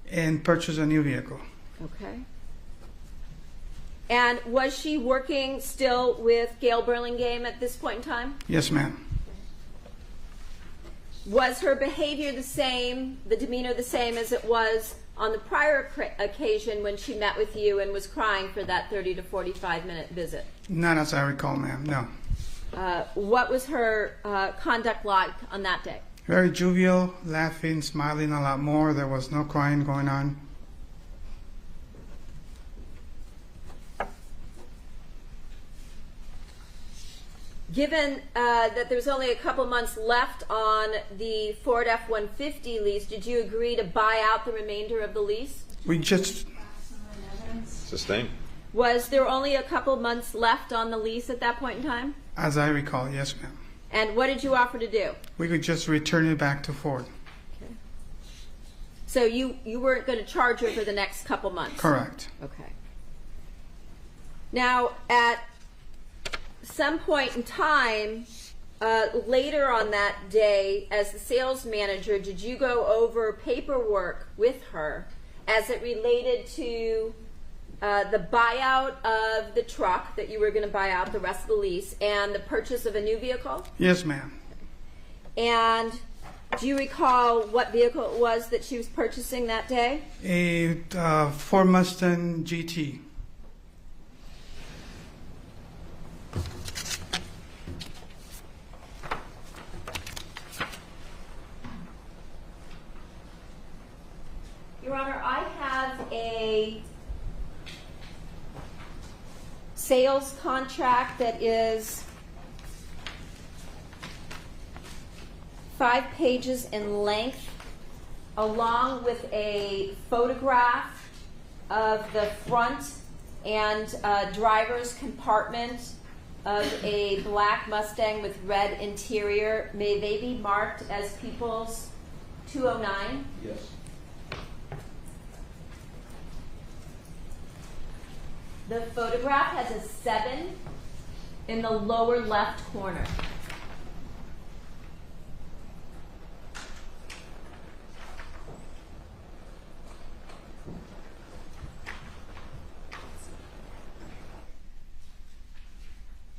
and purchase a new vehicle. Okay. And was she working still with Gail Burlingame at this point in time? Yes, ma'am. Was her behavior the same, the demeanor the same as it was on the prior occasion when she met with you and was crying for that 30 to 45 minute visit? Not as I recall, ma'am, no. What was her conduct like on that day? Very jovial, laughing, smiling a lot more. There was no crying going on. Given that there's only a couple months left on the Ford F-150 lease, did you agree to buy out the remainder of the lease? We just, Sustain. Was there only a couple months left on the lease at that point in time? as I recall, yes, ma'am. And what did you offer to do? We could just return it back to Ford. So you weren't going to charge her for the next couple months? Correct. Okay. Now, at some point in time, later on that day, as the sales manager, did you go over paperwork with her as it related to the buyout of the truck that you were going to buy out the rest of the lease and the purchase of a new vehicle? Yes, ma'am. And do you recall what vehicle it was that she was purchasing that day? A Ford Mustang GT. Your Honor, I have a sales contract that is 5 pages in length, along with a photograph of the front and driver's compartment of a black Mustang with red interior. May they be marked as People's 209? Yes. The photograph has a 7 in the lower left corner.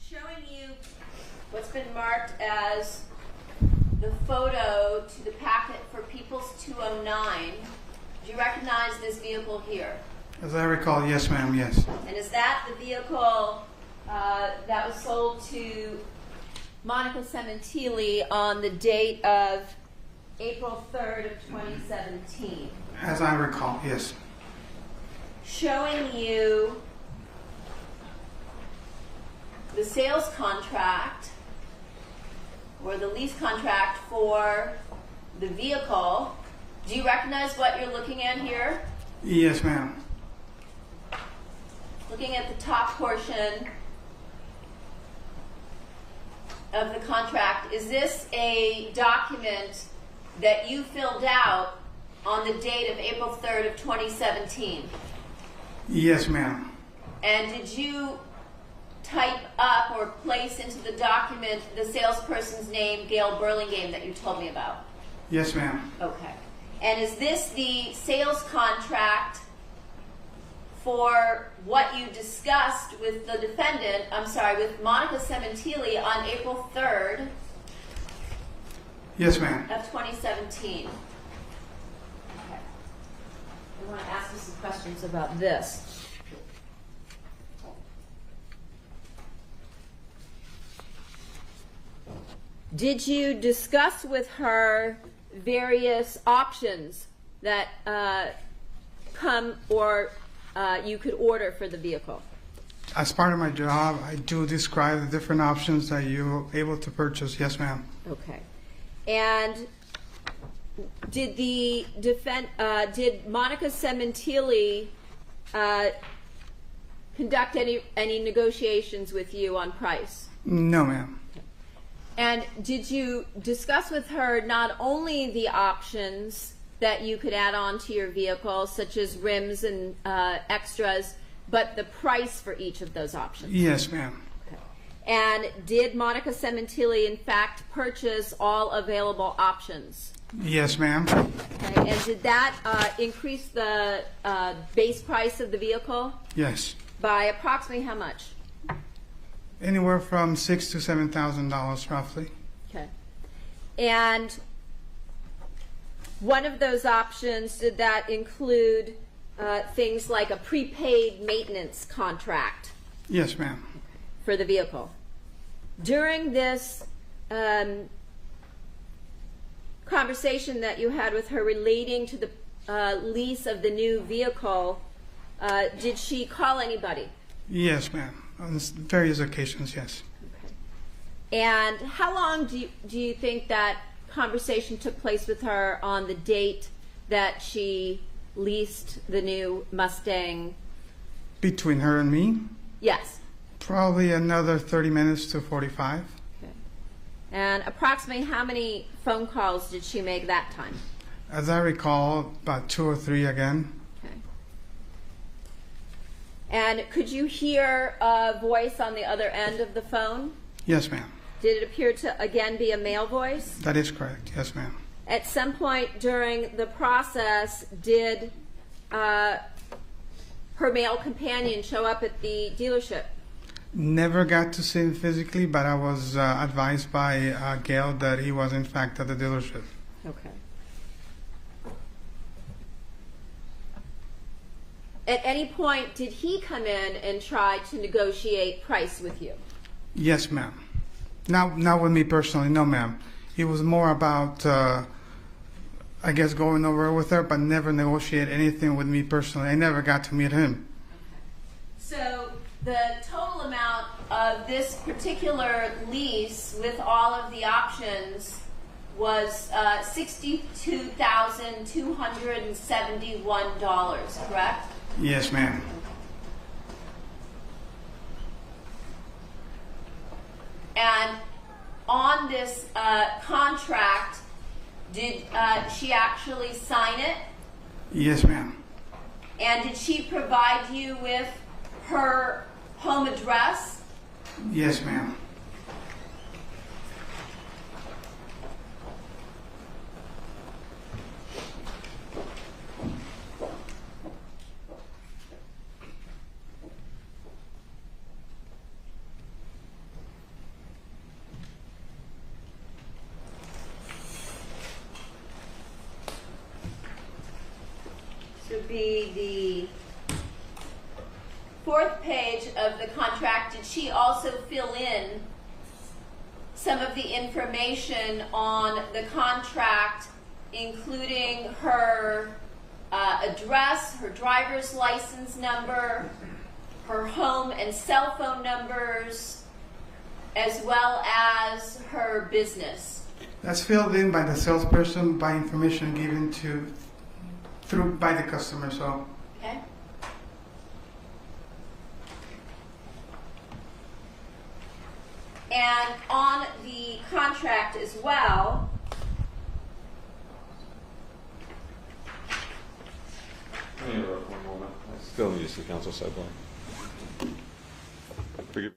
Showing you what's been marked as the photo to the packet for People's 209. Do you recognize this vehicle here? As I recall, yes, ma'am, yes. And is that the vehicle that was sold to Monica Sementilli on the date of April 3rd of 2017? As I recall, yes. Showing you the sales contract or the lease contract for the vehicle. Do you recognize what you're looking at here? Yes, ma'am. Looking at the top portion, of the contract, is this a document that you filled out on the date of April 3rd of 2017? Yes, ma'am. And did you type up or place into the document the salesperson's name, Gail Burlingame, that you told me about? Yes, ma'am. Okay. And is this the sales contract for what you discussed with the defendant, with Monica Sementilli on April 3rd Yes, ma'am. of 2017? Okay. I want to ask you some questions about this. Did you discuss with her various options that come or you could order for the vehicle? As part of my job, I do describe the different options that you're able to purchase. Yes, ma'am. Okay. And did did Monica Sementilli conduct any negotiations with you on price? No, ma'am. And did you discuss with her not only the options that you could add on to your vehicle, such as rims and extras, but the price for each of those options? Yes, ma'am. Okay. And did Monica Sementilli, in fact, purchase all available options? Yes, ma'am. Okay. And did that increase the base price of the vehicle? Yes. By approximately how much? Anywhere from $6,000 to $7,000, roughly. Okay. And one of those options, did that include things like a prepaid maintenance contract Yes, ma'am. for the vehicle? During this conversation that you had with her relating to the lease of the new vehicle, did she call anybody? Yes, ma'am. On various occasions, yes. Okay. And how long do you think that conversation took place with her on the date that she leased the new Mustang? Between her and me, Yes. probably another 30 minutes to 45. Okay. And approximately how many phone calls did she make that time? As I recall, about 2 or 3 again. Okay. And could you hear a voice on the other end of the phone? Yes, ma'am. Did it appear to again be a male voice? That is correct. Yes, ma'am. At some point during the process, did her male companion show up at the dealership? Never got to see him physically, but I was advised by Gail that he was in fact at the dealership. Okay. At any point, did he come in and try to negotiate price with you? Yes, ma'am. Not with me personally, no, ma'am. It was more about, I guess, going over with her, but never negotiate anything with me personally. I never got to meet him. So the total amount of this particular lease with all of the options was $62,271, correct? Yes, ma'am. And on this contract, did she actually sign it? Yes, ma'am. And did she provide you with her home address? Yes, ma'am. This would be the fourth page of the contract. Did she also fill in some of the information on the contract, including her address, her driver's license number, her home and cell phone numbers, as well as her business? That's filled in by the salesperson by information given by the customer. So Okay. And on the contract as well, Let me interrupt one moment. I still need to see council sidebar. Forgive.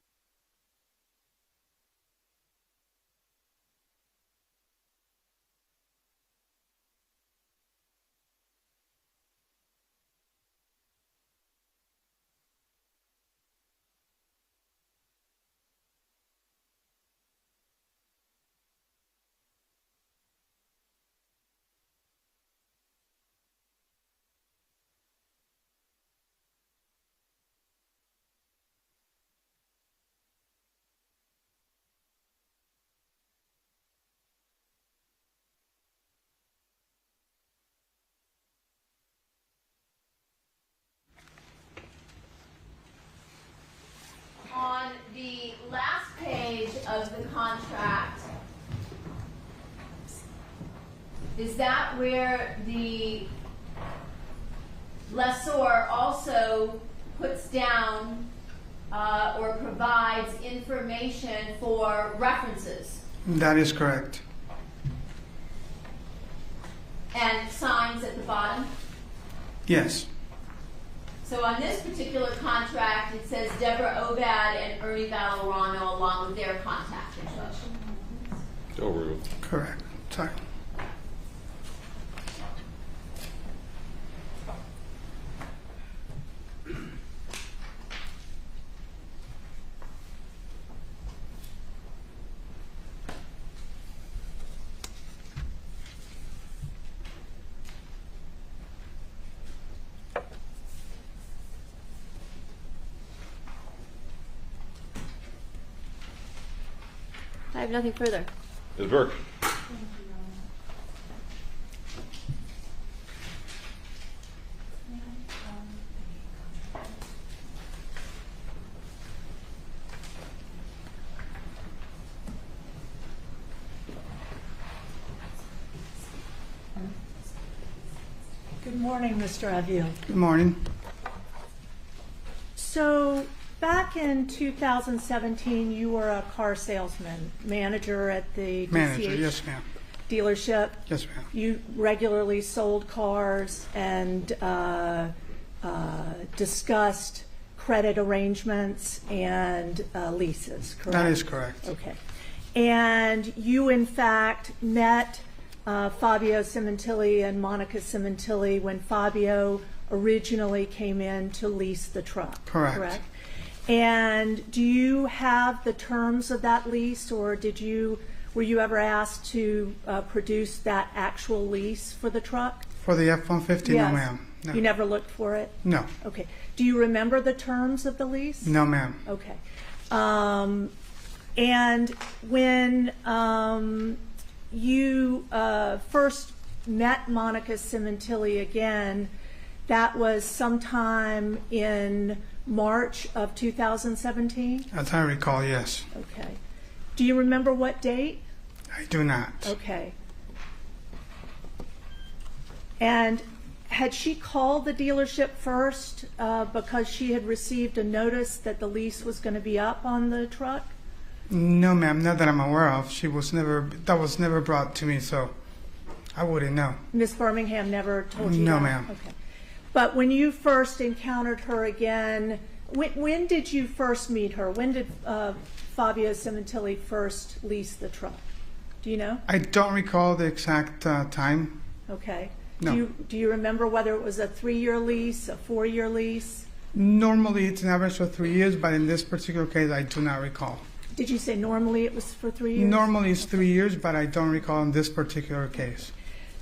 On the last page of the contract, is that where the lessor also puts down or provides information for references That is correct. and signs at the bottom? Yes. So on this particular contract, it says Deborah Obad and Ernie Valorano along with their contact information. Overruled. Correct. Sorry. I have nothing further. Ms. Burke. Good morning, Mr. Avil. Good morning. So back in 2017, you were a car salesman, manager at the Manager. DCH Yes, ma'am. dealership. Yes, ma'am. You regularly sold cars and discussed credit arrangements and leases, correct? That is correct. Okay. And you, in fact, met Fabio Sementilli and Monica Sementilli when Fabio originally came in to lease the truck. Correct. And do you have the terms of that lease, or were you ever asked to produce that actual lease for the truck? For the F-150, no, Yes. ma'am. No. You never looked for it? No. Okay. Do you remember the terms of the lease? No, ma'am. Okay. And when you first met Monica Sementilli again, that was sometime in March of 2017? As I recall, yes. Okay. Do you remember what date? I do not. Okay. And had she called the dealership first because she had received a notice that the lease was going to be up on the truck? No, ma'am. Not that I'm aware of. That was never brought to me, so I wouldn't know. Miss Birmingham never told you No, that? ma'am. Okay. But when you first encountered her again, when did you first meet her? When did Fabio Sementilli first lease the truck? Do you know? I don't recall the exact time. Okay. No. Do you remember whether it was a 3-year lease, a 4-year lease? Normally, it's an average of 3 years, but in this particular case, I do not recall. Did you say normally it was for 3 years? Normally, it's 3 years, but I don't recall in this particular case.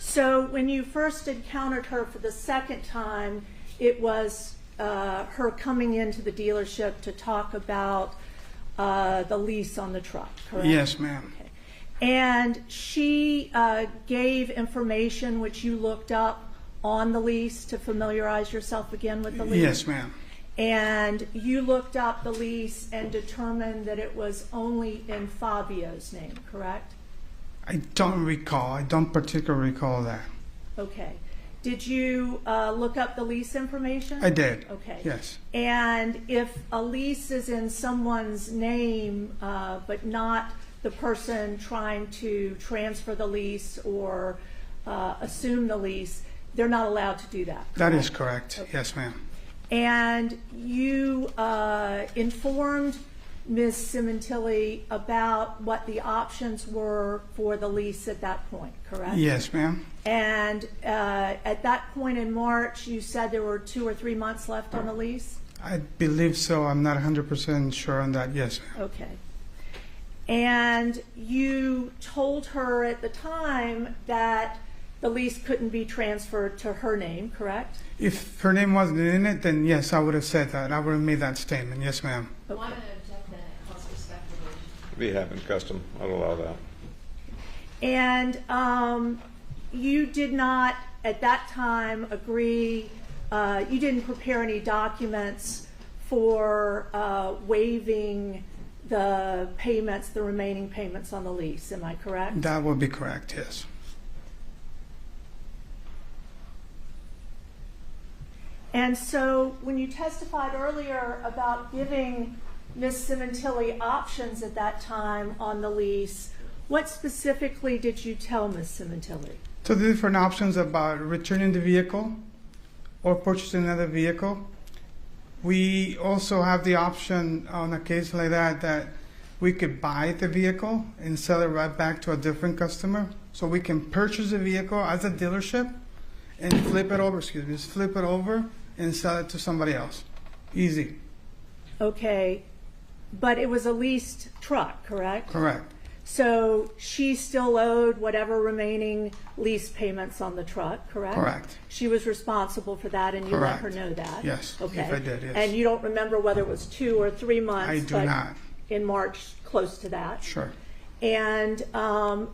So when you first encountered her for the second time, it was her coming into the dealership to talk about the lease on the truck, correct? Yes, ma'am. Okay. And she gave information which you looked up on the lease to familiarize yourself again with the lease? Yes, ma'am. And you looked up the lease and determined that it was only in Fabio's name, correct? I don't recall. I don't particularly recall that. Okay. Did you look up the lease information? I did. Okay. Yes. And if a lease is in someone's name, but not the person trying to transfer the lease or assume the lease, they're not allowed to do that. That is correct. Okay. Yes, ma'am. And you informed Ms. Sementilli about what the options were for the lease at that point, correct? Yes, ma'am. And at that point in March, you said there were 2 or 3 months left on the lease? I believe so. I'm not 100% sure on that. Yes, ma'am. Okay. And you told her at the time that the lease couldn't be transferred to her name, correct? If her name wasn't in it, then yes, I would have said that. I would have made that statement. Yes, ma'am. Well, I'm going to object that it causes respect for Be happen custom. I'd allow that. And you did not, at that time, agree, you didn't prepare any documents for waiving the payments, the remaining payments on the lease, am I correct? That would be correct, yes. And so when you testified earlier about giving Ms. Sementilli options at that time on the lease, what specifically did you tell Ms. Sementilli? So the different options about returning the vehicle or purchasing another vehicle. We also have the option on a case like that we could buy the vehicle and sell it right back to a different customer. So we can purchase a vehicle as a dealership and flip it over and sell it to somebody else. Easy. Okay, but it was a leased truck, correct? Correct. So she still owed whatever remaining lease payments on the truck, correct? Correct. She was responsible for that, and you let her know that? Yes, Okay. if I did, yes. And you don't remember whether it was 2 or 3 months? I do but not. In March, close to that? Sure. And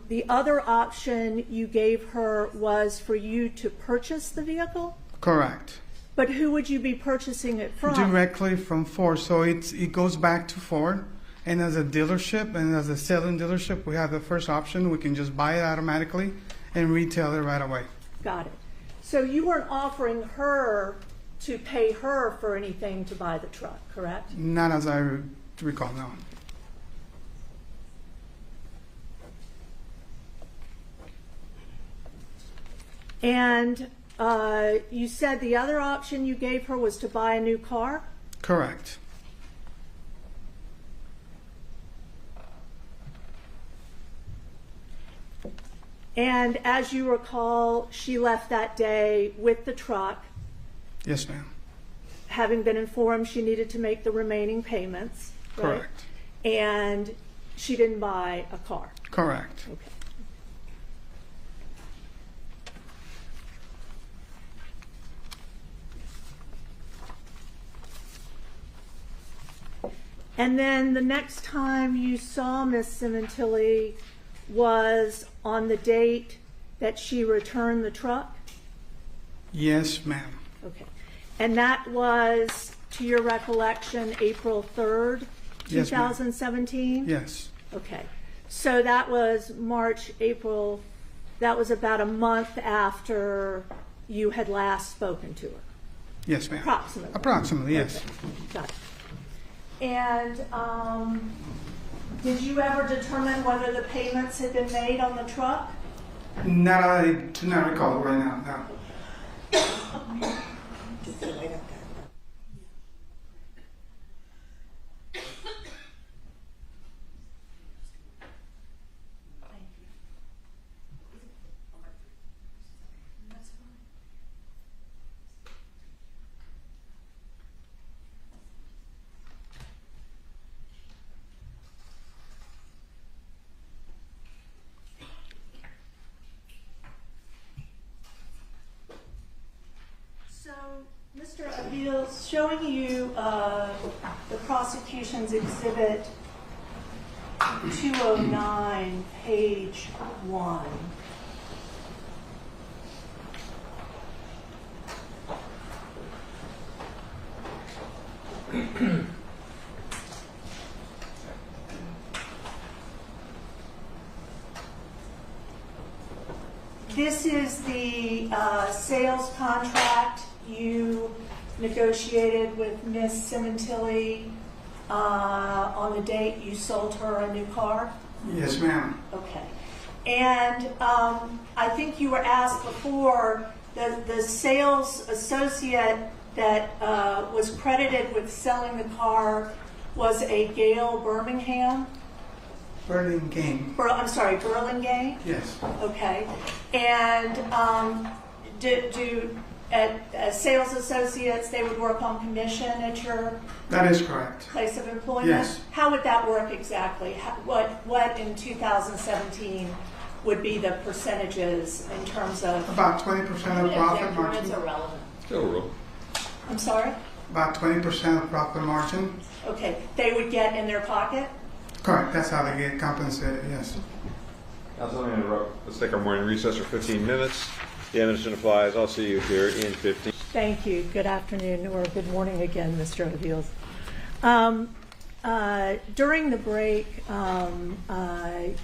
the other option you gave her was for you to purchase the vehicle? Correct. But who would you be purchasing it from? Directly from Ford. So it goes back to Ford. And as a dealership and as a selling dealership, we have the first option. We can just buy it automatically and retail it right away. Got it. So you weren't offering her to pay her for anything to buy the truck, correct? Not as I recall, no. And you said the other option you gave her was to buy a new car? Correct. And as you recall, she left that day with the truck, Yes, ma'am. having been informed she needed to make the remaining payments, right? Correct. And she didn't buy a car. Correct. Okay. And then the next time you saw Miss Sementilli was on the date that she returned the truck? Yes, ma'am. Okay. And that was, to your recollection, April 3rd, Yes, ma'am. 2017? Yes. Okay. So that was March, April, that was about a month after you had last spoken to her? Yes, ma'am. Approximately? Approximately, yes. Okay. Got it. And did you ever determine whether the payments had been made on the truck? Not, I do not recall right now, no. So, Mr. Abil, showing you the prosecution's exhibit 209, page 1. This is the sales contract you negotiated with Miss Sementilli on the date you sold her a new car? Yes, ma'am. Okay. And I think you were asked before, the sales associate that was credited with selling the car was a Gail Birmingham? Burlingame. Burlingame? Yes. Okay. And at sales associates, they would work on commission at your That is correct. place of employment? Yes. How would that work exactly? What in 2017 would be the percentages in terms of? About 20% of profit margin. irrelevant. Still roll. I'm sorry? About 20% of profit margin. Okay, they would get in their pocket? Correct. That's how they get compensated. Yes. Council, let me interrupt. Let's take our morning recess for 15 minutes. The evidence applies. I'll see you here in 15. Thank you. Good afternoon, or good morning again, Mr. Aviles. During the break,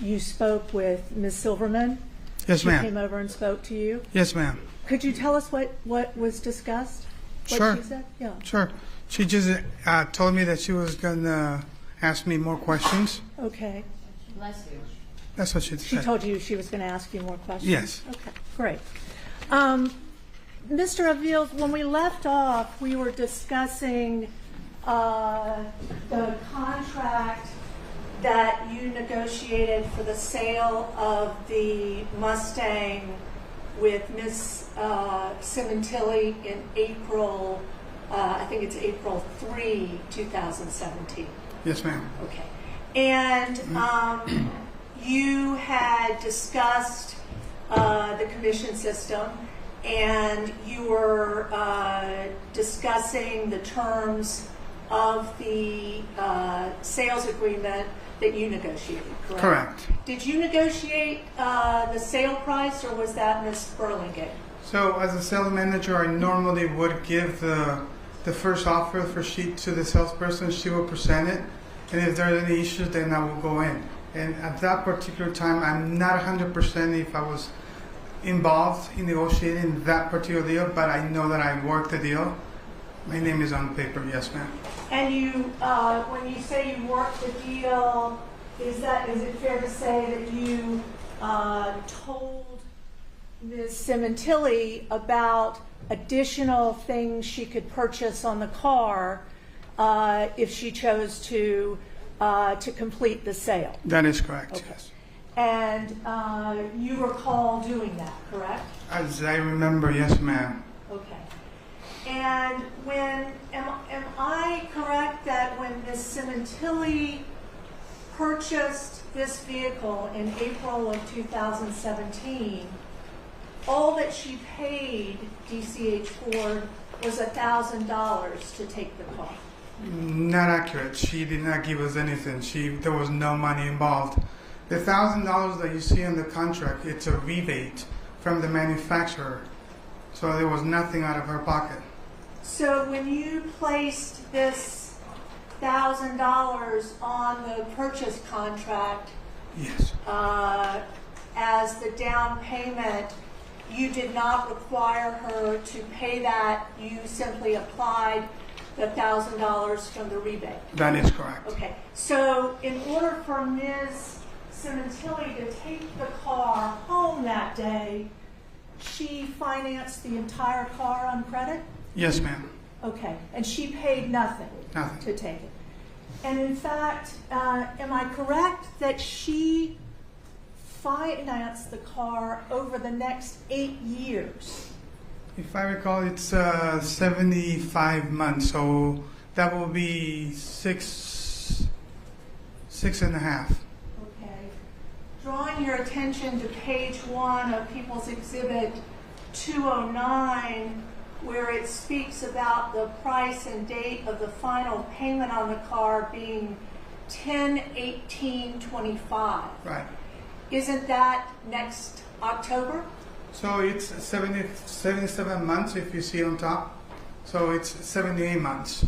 you spoke with Ms. Silverman. Yes, She ma'am. came over and spoke to you. Yes, ma'am. Could you tell us what was discussed? What Sure. she said? Yeah. Sure. She just told me that she was going to ask me more questions. Okay. Bless you. That's what she She said. told you she was going to ask you more questions? Yes. Okay, great. Mr. Aviles, when we left off, we were discussing the contract that you negotiated for the sale of the Mustang with Ms. Sementilli in April, I think it's April 3, 2017. Yes, ma'am. Okay. And you had discussed the commission system, and you were discussing the terms of the sales agreement that you negotiated, correct? Correct. Did you negotiate the sale price, or was that Ms. Burlingame? So as a sales manager, I normally would give the first offer for sheet to the salesperson. She will present it, and if there are any issues, then I will go in. And at that particular time, I'm not 100% if I was involved in negotiating that particular deal, but I know that I worked the deal. My name is on paper, yes, ma'am. And you, when you say you worked the deal, is it fair to say that you told Ms. Sementilli about additional things she could purchase on the car if she chose to complete the sale? That is correct, Okay. yes. And you recall doing that, correct? As I remember, yes, ma'am. Okay. And am I correct that when Ms. Sementilli purchased this vehicle in April of 2017, all that she paid DCH Ford was $1,000 to take the car? Not accurate. She did not give us anything. There was no money involved. The $1,000 that you see in the contract, it's a rebate from the manufacturer. So there was nothing out of her pocket. So when you placed this $1,000 on the purchase contract Yes. as the down payment, you did not require her to pay that. You simply applied the $1,000 from the rebate. That is correct. Okay. So in order for Ms. Sementilli to take the car home that day, she financed the entire car on credit? Yes, ma'am. Okay. And she paid nothing Nothing. to take it. And in fact, am I correct that she financed the car over the next 8 years? If I recall, it's 75 months, so that will be six and a half. Okay. Drawing your attention to page 1 of People's Exhibit 209, where it speaks about the price and date of the final payment on the car being 10/18/25. Right. Isn't that next October? So it's 77 months if you see on top. So it's 78 months.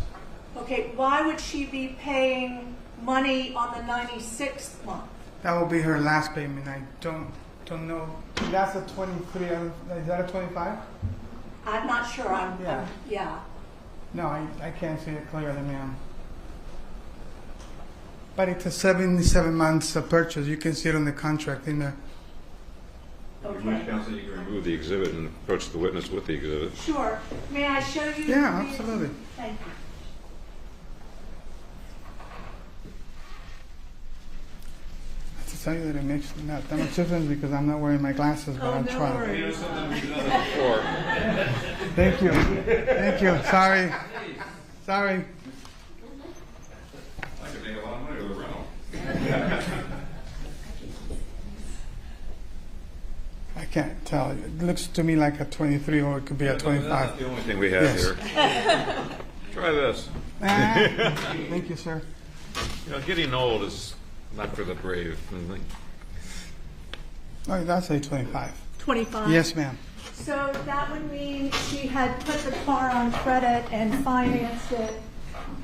Okay, why would she be paying money on the 96th month? That will be her last payment. I don't know. That's a 23. Is that a 25? I'm not sure. Yeah. No, I can't see it clearly, ma'am. But it's a 77 months purchase. You can see it on the contract in there. If you wish, counsel, you can remove the exhibit and approach the witness with the exhibit. Sure. May I show you? Yeah, the- absolutely. Thank you. I have to tell you that it makes not that much difference because I'm not wearing my glasses, but Oh, I'll no try. worries. Before. Thank you. Thank you. Sorry. Sorry. I could make a lot of money with a rental. I can't tell. It looks to me like a 23 or it could be a 25. That's the only thing we have Yes. here. Try this. Thank you, sir. You know, getting old is not for the brave. Oh, that's a 25. 25. Yes, ma'am. So that would mean she had put the car on credit and financed it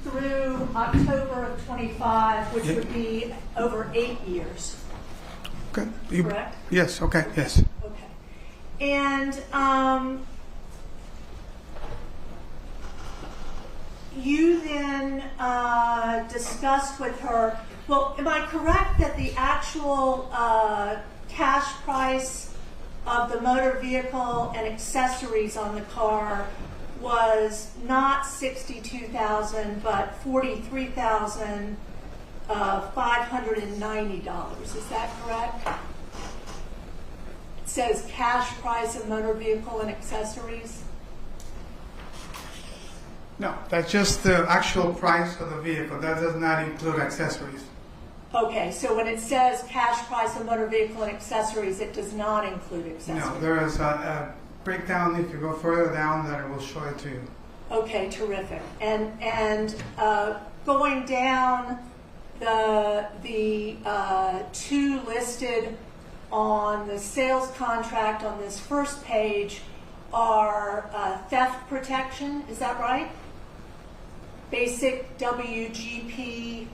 through October of 25, which would be over 8 years. Okay. Correct? Yes. Okay. Yes. Okay. And you then discussed with her, well, am I correct that the actual cash price of the motor vehicle and accessories on the car was not $62,000 but $43,590? Is that correct? It says cash price of motor vehicle and accessories. No, that's just the actual price of the vehicle. That does not include accessories. Okay, so when it says cash price of motor vehicle and accessories, it does not include accessories. No, there is a breakdown. If you go further down, that it will show it to you. Okay, terrific. And going down, the two listed on the sales contract on this first page are theft protection. Is that right? Basic WGP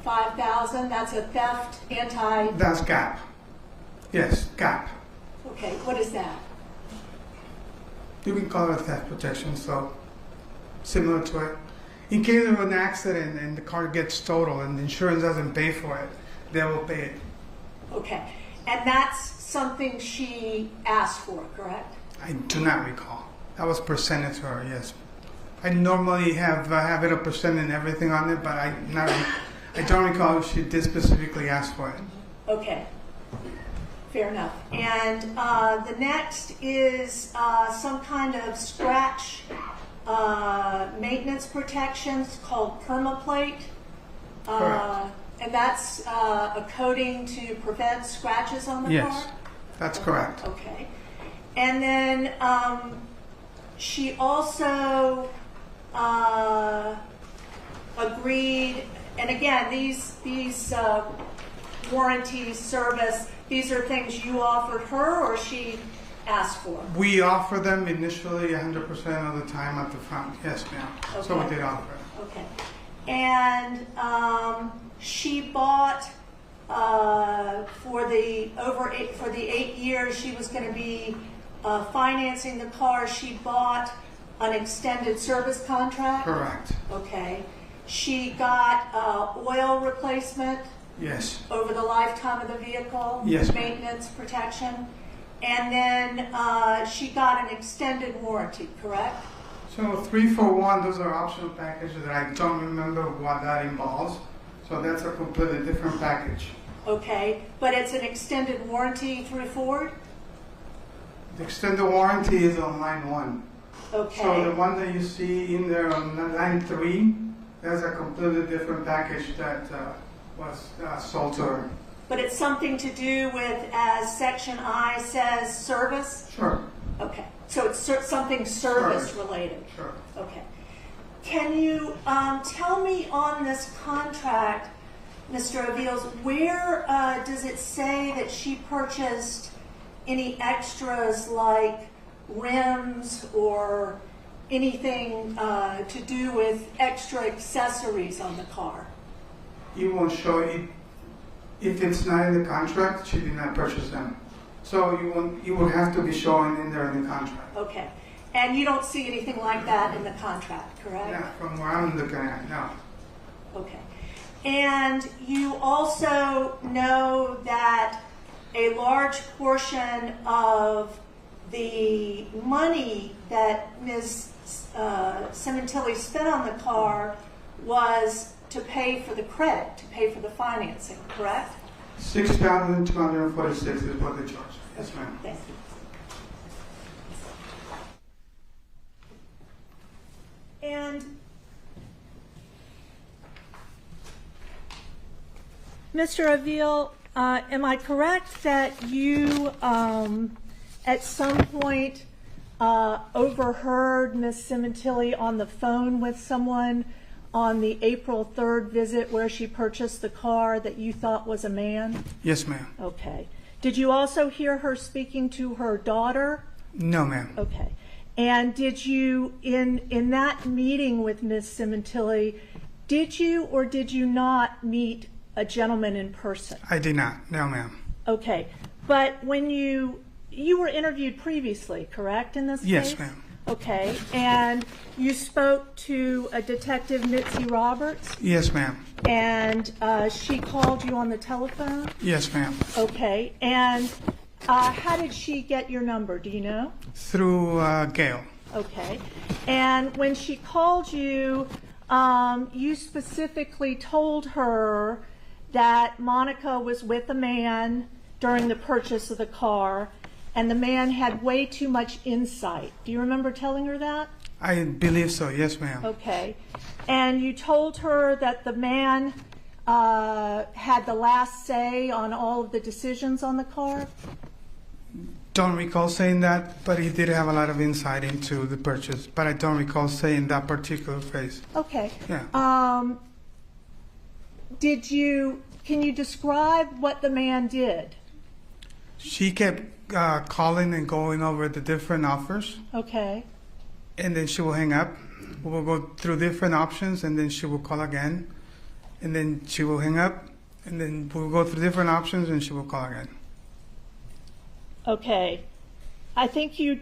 5,000. That's a theft anti. That's GAP. Yes, GAP. Okay, what is that? You can call it theft protection, so similar to it. In case of an accident and the car gets totaled and the insurance doesn't pay for it, they will pay it. Okay, and that's something she asked for, correct? I do not recall. That was presented to her, yes. I normally have it a percent and everything on it, but I don't recall if she did specifically ask for it. Okay, fair enough. And the next is some kind of scratch maintenance protections called permaplate. Correct. And that's a coating to prevent scratches on the car? Yes, that's correct. Okay. And then she also agreed, and again, these warranties, service, these are things you offered her or she asked for? We offer them initially 100% of the time at the front. Yes, ma'am. So we Okay. did offer it. Okay. And she bought for the 8 years she was going to be financing the car. She bought an extended service contract. Correct. Okay. She got oil replacement Yes. over the lifetime of the vehicle. Yes, ma'am. Maintenance protection, and then she got an extended warranty. Correct. So 3 for 1, those are optional packages that I don't remember what that involves. So that's a completely different package. Okay, but it's an extended warranty through Ford? The extended warranty is on line 1. Okay. So the one that you see in there on line 3, that's a completely different package that was sold to her. But it's something to do with, as section I says, service? Sure. Okay, so it's something service related? Sure. Okay. Can you tell me on this contract, Mr. Aviles, where does it say that she purchased any extras like rims or anything to do with extra accessories on the car? It won't show it. If it's not in the contract, she did not purchase them. So you would have to be showing in there in the contract. Okay. And you don't see anything like that in the contract, correct? Yeah, from where I'm looking at, no. Okay. And you also know that a large portion of the money that Ms. Sementilli spent on the car was to pay for the credit, to pay for the financing, correct? $6,246 is what they charge. Yes, ma'am. Thank you. And Mr. Avil, am I correct that you at some point overheard Ms. Sementilli on the phone with someone on the April 3rd visit where she purchased the car that you thought was a man? Yes, ma'am. Okay. Did you also hear her speaking to her daughter? No, ma'am. Okay. And did you, in that meeting with Ms. Sementilli, did you or did you not meet a gentleman in person? I did not. No, ma'am. Okay. But when you were interviewed previously, correct, in this case? Yes, ma'am. Okay. And you spoke to a Detective Mitzi Roberts? Yes, ma'am. And she called you on the telephone? Yes, ma'am. Okay. And how did she get your number? Do you know? Through Gail. Okay. And when she called you, you specifically told her that Monica was with a man during the purchase of the car, and the man had way too much insight. Do you remember telling her that? I believe so. Yes, ma'am. Okay. And you told her that the man had the last say on all of the decisions on the car? Don't recall saying that, but he did have a lot of insight into the purchase. But I don't recall saying that particular phrase. Okay. Yeah. Can you describe what the man did? She kept calling and going over the different offers, Okay. and then she will hang up. We will go through different options, and then she will call again, and then she will hang up, and then we'll go through different options, and she will call again. Okay. I think you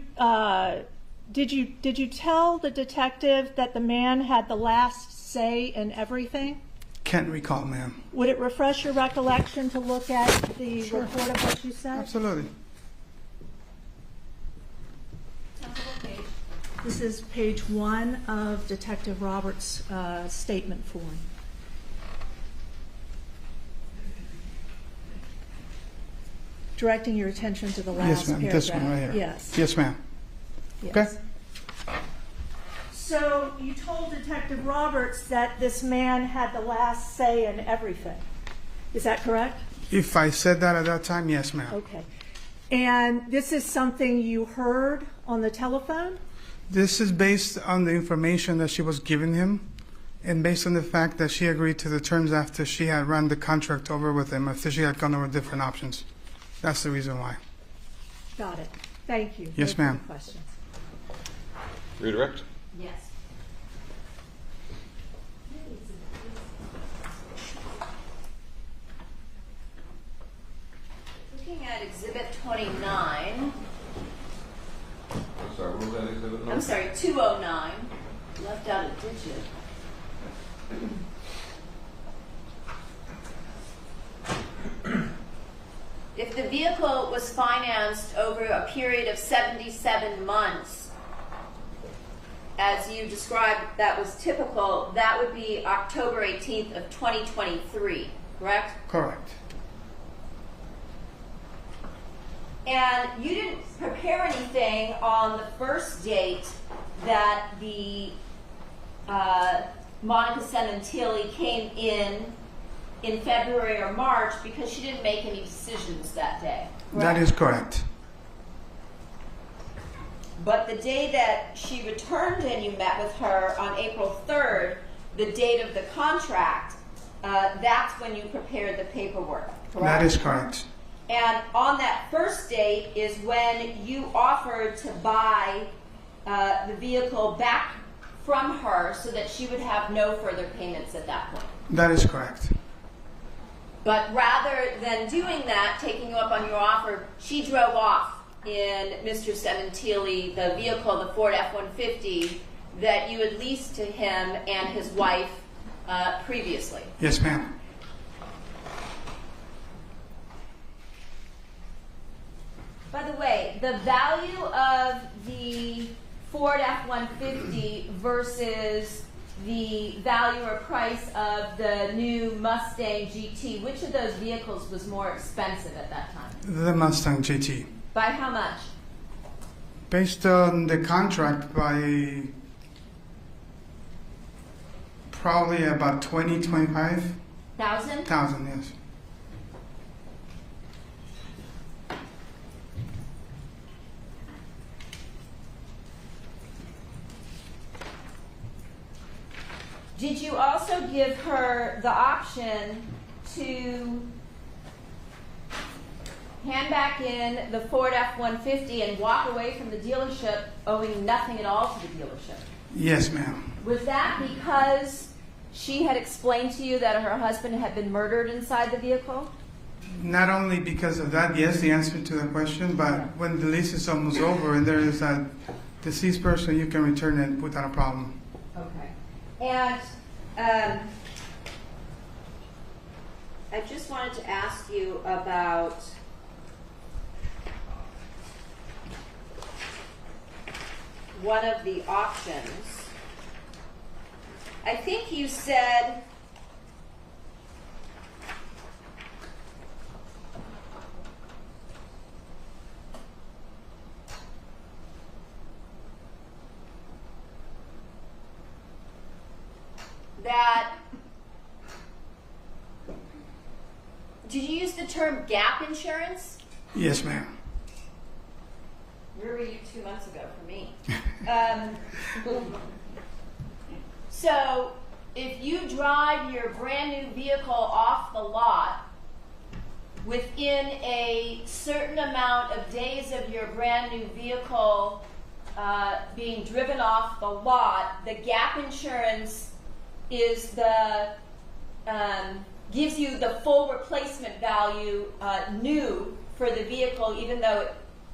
did you tell the detective that the man had the last say in everything? Can't recall, ma'am. Would it refresh your recollection to look at the Sure. report of what you said? Absolutely. This is page 1 of Detective Roberts' statement form. Directing your attention to the last Yes, ma'am. paragraph. This one right here. Yes. Yes, ma'am. Yes. Okay. So you told Detective Roberts that this man had the last say in everything. Is that correct? If I said that at that time, yes, ma'am. Okay. And this is something you heard on the telephone? This is based on the information that she was giving him, and based on the fact that she agreed to the terms after she had run the contract over with him, after she had gone over different options. That's the reason why. Got it. Thank you. Yes, No further ma'am. Questions? Redirect? Yes. Looking at Exhibit 29, Sorry, what was that exhibit number? I'm sorry, 209, left out a digit. If the vehicle was financed over a period of 77 months, as you described that was typical, that would be October 18th of 2023, correct? Correct. And you didn't prepare anything on the first date that the Monica Sementilli came in February or March because she didn't make any decisions that day. That is correct. But the day that she returned and you met with her on April 3rd, the date of the contract, that's when you prepared the paperwork, correct? That is correct. And on that first date is when you offered to buy the vehicle back from her so that she would have no further payments at that point. That is correct. But rather than doing that, taking you up on your offer, she drove off in Mr. Sementilli, the vehicle, the Ford F-150, that you had leased to him and his wife previously. Yes, ma'am. By the way, the value of the Ford F-150 versus the value or price of the new Mustang GT, which of those vehicles was more expensive at that time? The Mustang GT. By how much? Based on the contract, by probably about 25,000, yes. Did you also give her the option to hand back in the Ford F-150 and walk away from the dealership owing nothing at all to the dealership? Yes, ma'am. Was that because she had explained to you that her husband had been murdered inside the vehicle? Not only because of that, yes, the answer to the question, but when the lease is almost over and there is a deceased person, you can return it without a problem. Okay. And I just wanted to ask you about one of the options. I think you said that, did you use the term gap insurance? Yes, ma'am. Where were you 2 months ago for me? So if you drive your brand new vehicle off the lot within a certain amount of days of your brand new vehicle being driven off the lot, the gap insurance is the gives you the full replacement value new for the vehicle, even though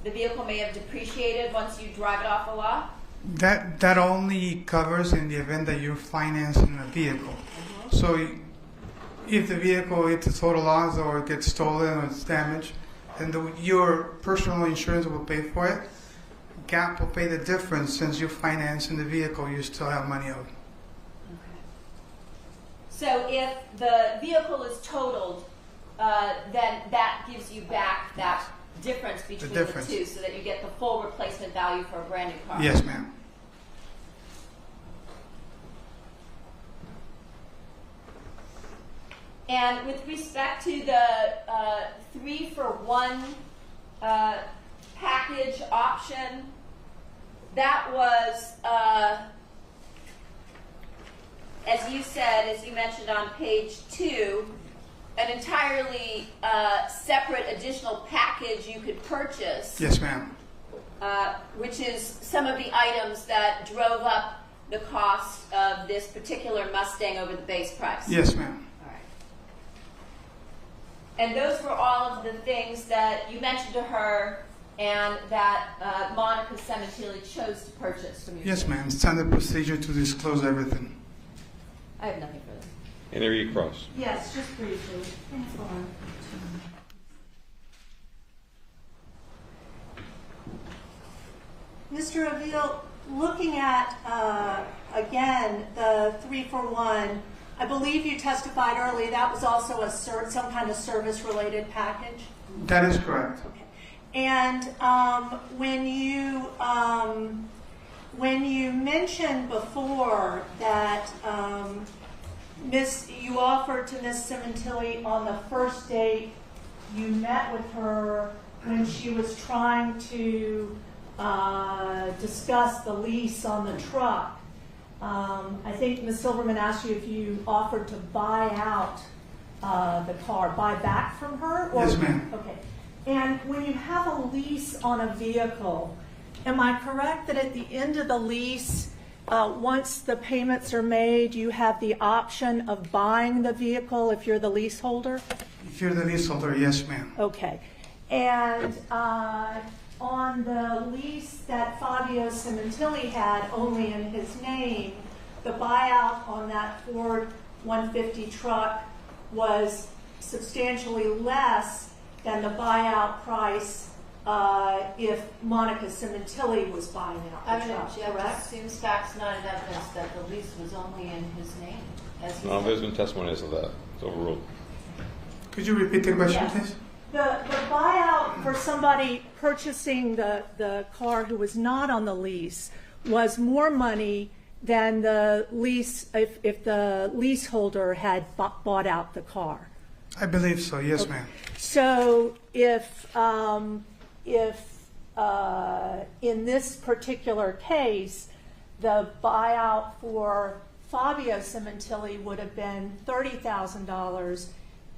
the vehicle may have depreciated once you drive it off the lot? That only covers in the event that you're financing a vehicle. So if the vehicle hits a total loss or it gets stolen or it's damaged, then your personal insurance will pay for it. GAP will pay the difference. Since you're financing the vehicle, you still have money owed. So if the vehicle is totaled, then that gives you back that difference between the two, so that you get the full replacement value for a brand new car. Yes, ma'am. And with respect to the 3-for-1 package option, that was, as you said, as you mentioned on page 2, an entirely separate additional package you could purchase. Yes, ma'am. Which is some of the items that drove up the cost of this particular Mustang over the base price. Yes, ma'am. All right. And those were all of the things that you mentioned to her and that Monica Sementilli chose to purchase from you. Yes, ma'am. Standard procedure to disclose everything. I have nothing further. And there you cross. Yes, just briefly. Hold on. Mr. Avil, looking at, again, the 3-for-1, I believe you testified earlier that was also some kind of service-related package? That is correct. Okay. And when you mentioned before that you offered to Miss Sementilli on the first date you met with her when she was trying to discuss the lease on the truck. I think Ms. Silverman asked you if you offered to buy out the car, buy back from her? Or, yes, ma'am. Okay. And when you have a lease on a vehicle, am I correct that at the end of the lease, once the payments are made, you have the option of buying the vehicle if you're the leaseholder? If you're the leaseholder, yes, ma'am. Okay. And on the lease that Fabio Sementilli had only in his name, the buyout on that Ford 150 truck was substantially less than the buyout price if Monica Sementilli was buying out the truck, Evidence, correct? assumes facts not in evidence that the lease was only in his name. As he No, said. there's been testimony as to that. It's overruled. Could you repeat the question, Yes. please? The buyout for somebody purchasing the car who was not on the lease was more money than the lease if the leaseholder had bought out the car. I believe so, yes, ma'am. So if in this particular case, the buyout for Fabio Sementilli would have been $30,000.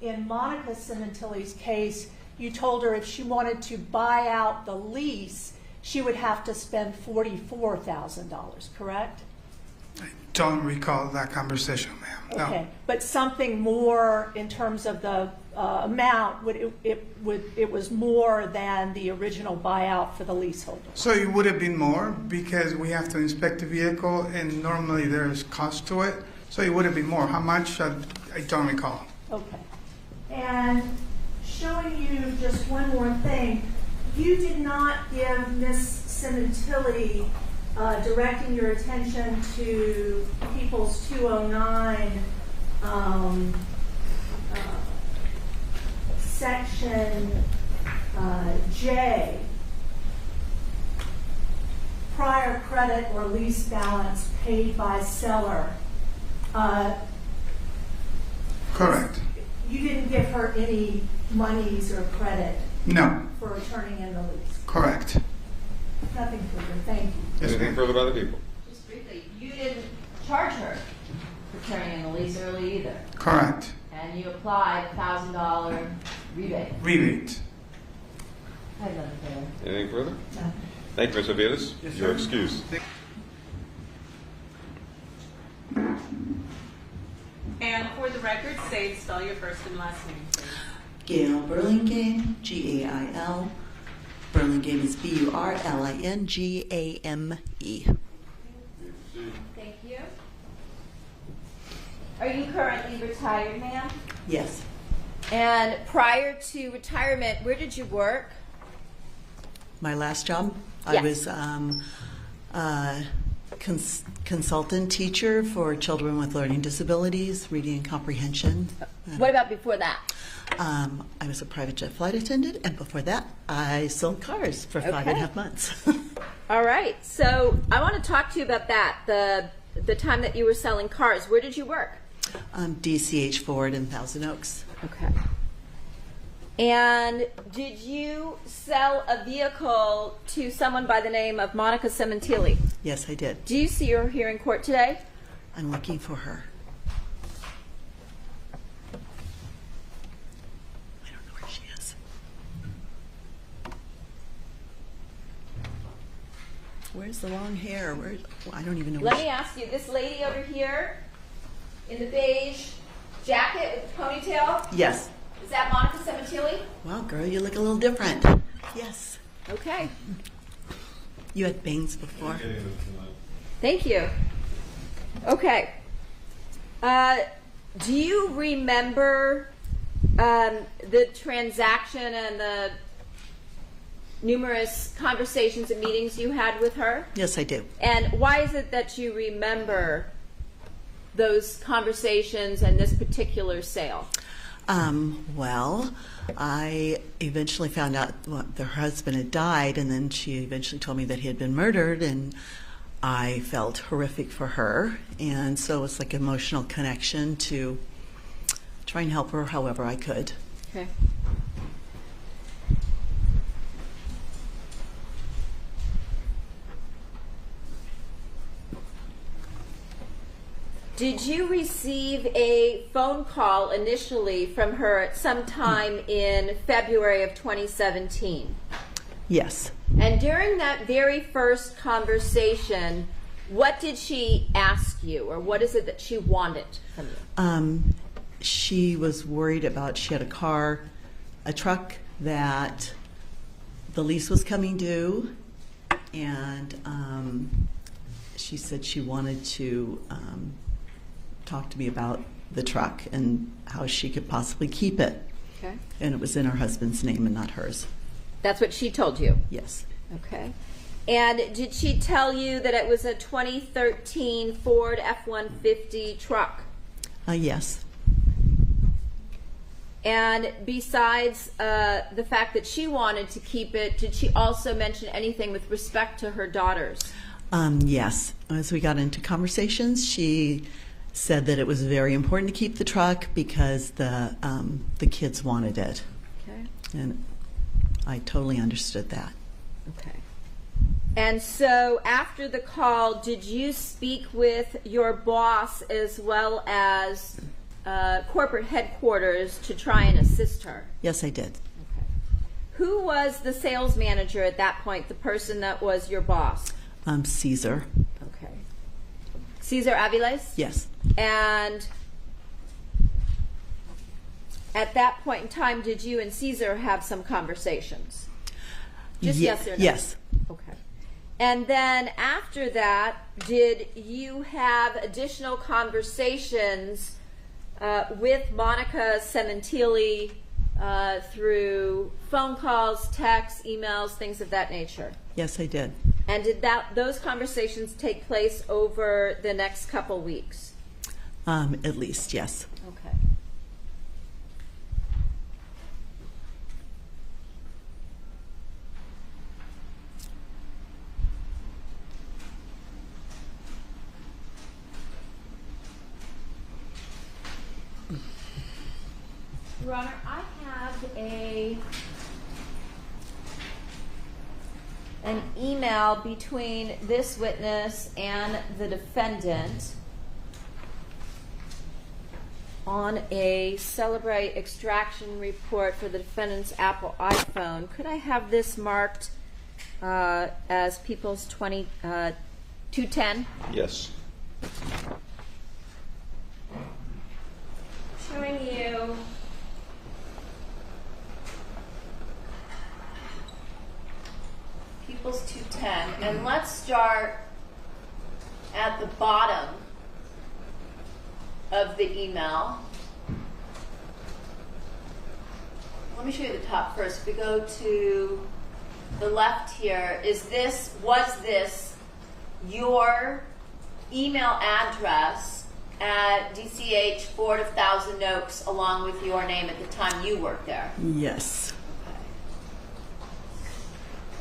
In Monica Sementilli's case, you told her if she wanted to buy out the lease, she would have to spend $44,000, correct? I don't recall that conversation, ma'am. No. Okay, but something more in terms of the amount, it was more than the original buyout for the leaseholder. So it would have been more because we have to inspect the vehicle and normally there's cost to it. So it would have been more. How much? I don't recall. Okay. And showing you just one more thing, you did not give Miss Sementilli directing your attention to People's 209 section J, prior credit or lease balance paid by seller. Correct. You didn't give her any monies or credit No. for turning in the lease. Correct. Nothing further. Thank you. Yes, Anything ma'am. further by the people? Just briefly, you didn't charge her for turning in the lease early either, Correct. and you applied a $1,000 rebate. Rebate. I have nothing further. Anything further? No. Thank you, Mr. Vietas. Yes, You're sir. excused. And for the record, say and spell your first and last name, please. Gail Burlingame, G-A-I-L. Burlingame is B-U-R-L-I-N-G-A-M-E. Thank you. Are you currently retired, ma'am? Yes. And prior to retirement, where did you work? My last job, Yes. I was consultant teacher for children with learning disabilities, reading and comprehension. What about before that? I was a private jet flight attendant, and before that, I sold cars for 5.5 months. All right. So I want to talk to you about that. The time that you were selling cars. Where did you work? DCH Ford in Thousand Oaks. Okay. And did you sell a vehicle to someone by the name of Monica Sementilli? Yes, I did. Do you see her here in court today? I'm looking for her. I don't know where she is. Where's the long hair? I don't even know Let where me ask you, this lady over here in the beige jacket with the ponytail, Yes. is that Monica Sementilli? Wow, girl, you look a little different. Yes. Okay. You had bangs before. Thank you. Okay. Do you remember the transaction and the numerous conversations and meetings you had with her? Yes, I do. And why is it that you remember those conversations and this particular sale? Well, I eventually found out her husband had died, and then she eventually told me that he had been murdered, and I felt horrific for her, and so it's like an emotional connection to try and help her however I could. Okay. Did you receive a phone call initially from her at some time in February of 2017? Yes. And during that very first conversation, what did she ask you, or what is it that she wanted from you? she was worried about, she had a truck that the lease was coming due, and she said she wanted to talk to me about the truck and how she could possibly keep it. Okay. And it was in her husband's name and not hers. That's what she told you? Yes. Okay. And did she tell you that it was a 2013 Ford F-150 truck? Yes. And besides the fact that she wanted to keep it, did she also mention anything with respect to her daughters? Yes. As we got into conversations, she said that it was very important to keep the truck because the kids wanted it. Okay. And I totally understood that. Okay. And so after the call, did you speak with your boss as well as corporate headquarters to try and assist her? Yes, I did. Okay. Who was the sales manager at that point, the person that was your boss? Caesar. Okay. Cesar Aviles? Yes. And at that point in time, did you and Caesar have some conversations? Just yes or no? Yes. Okay. And then after that, did you have additional conversations with Monica Sementilli through phone calls, texts, emails, things of that nature? Yes, I did. And did those conversations take place over the next couple weeks? At least, yes. Okay. Your Honor, I have an email between this witness and the defendant on a Celebrate extraction report for the defendant's Apple iPhone. Could I have this marked as People's 210? Yes. Showing you People's 210, and let's start at the bottom of the email. Let me show you the top first. If we go to the left here, was this your email address at DCH Ford of Thousand Oaks along with your name at the time you worked there? Yes.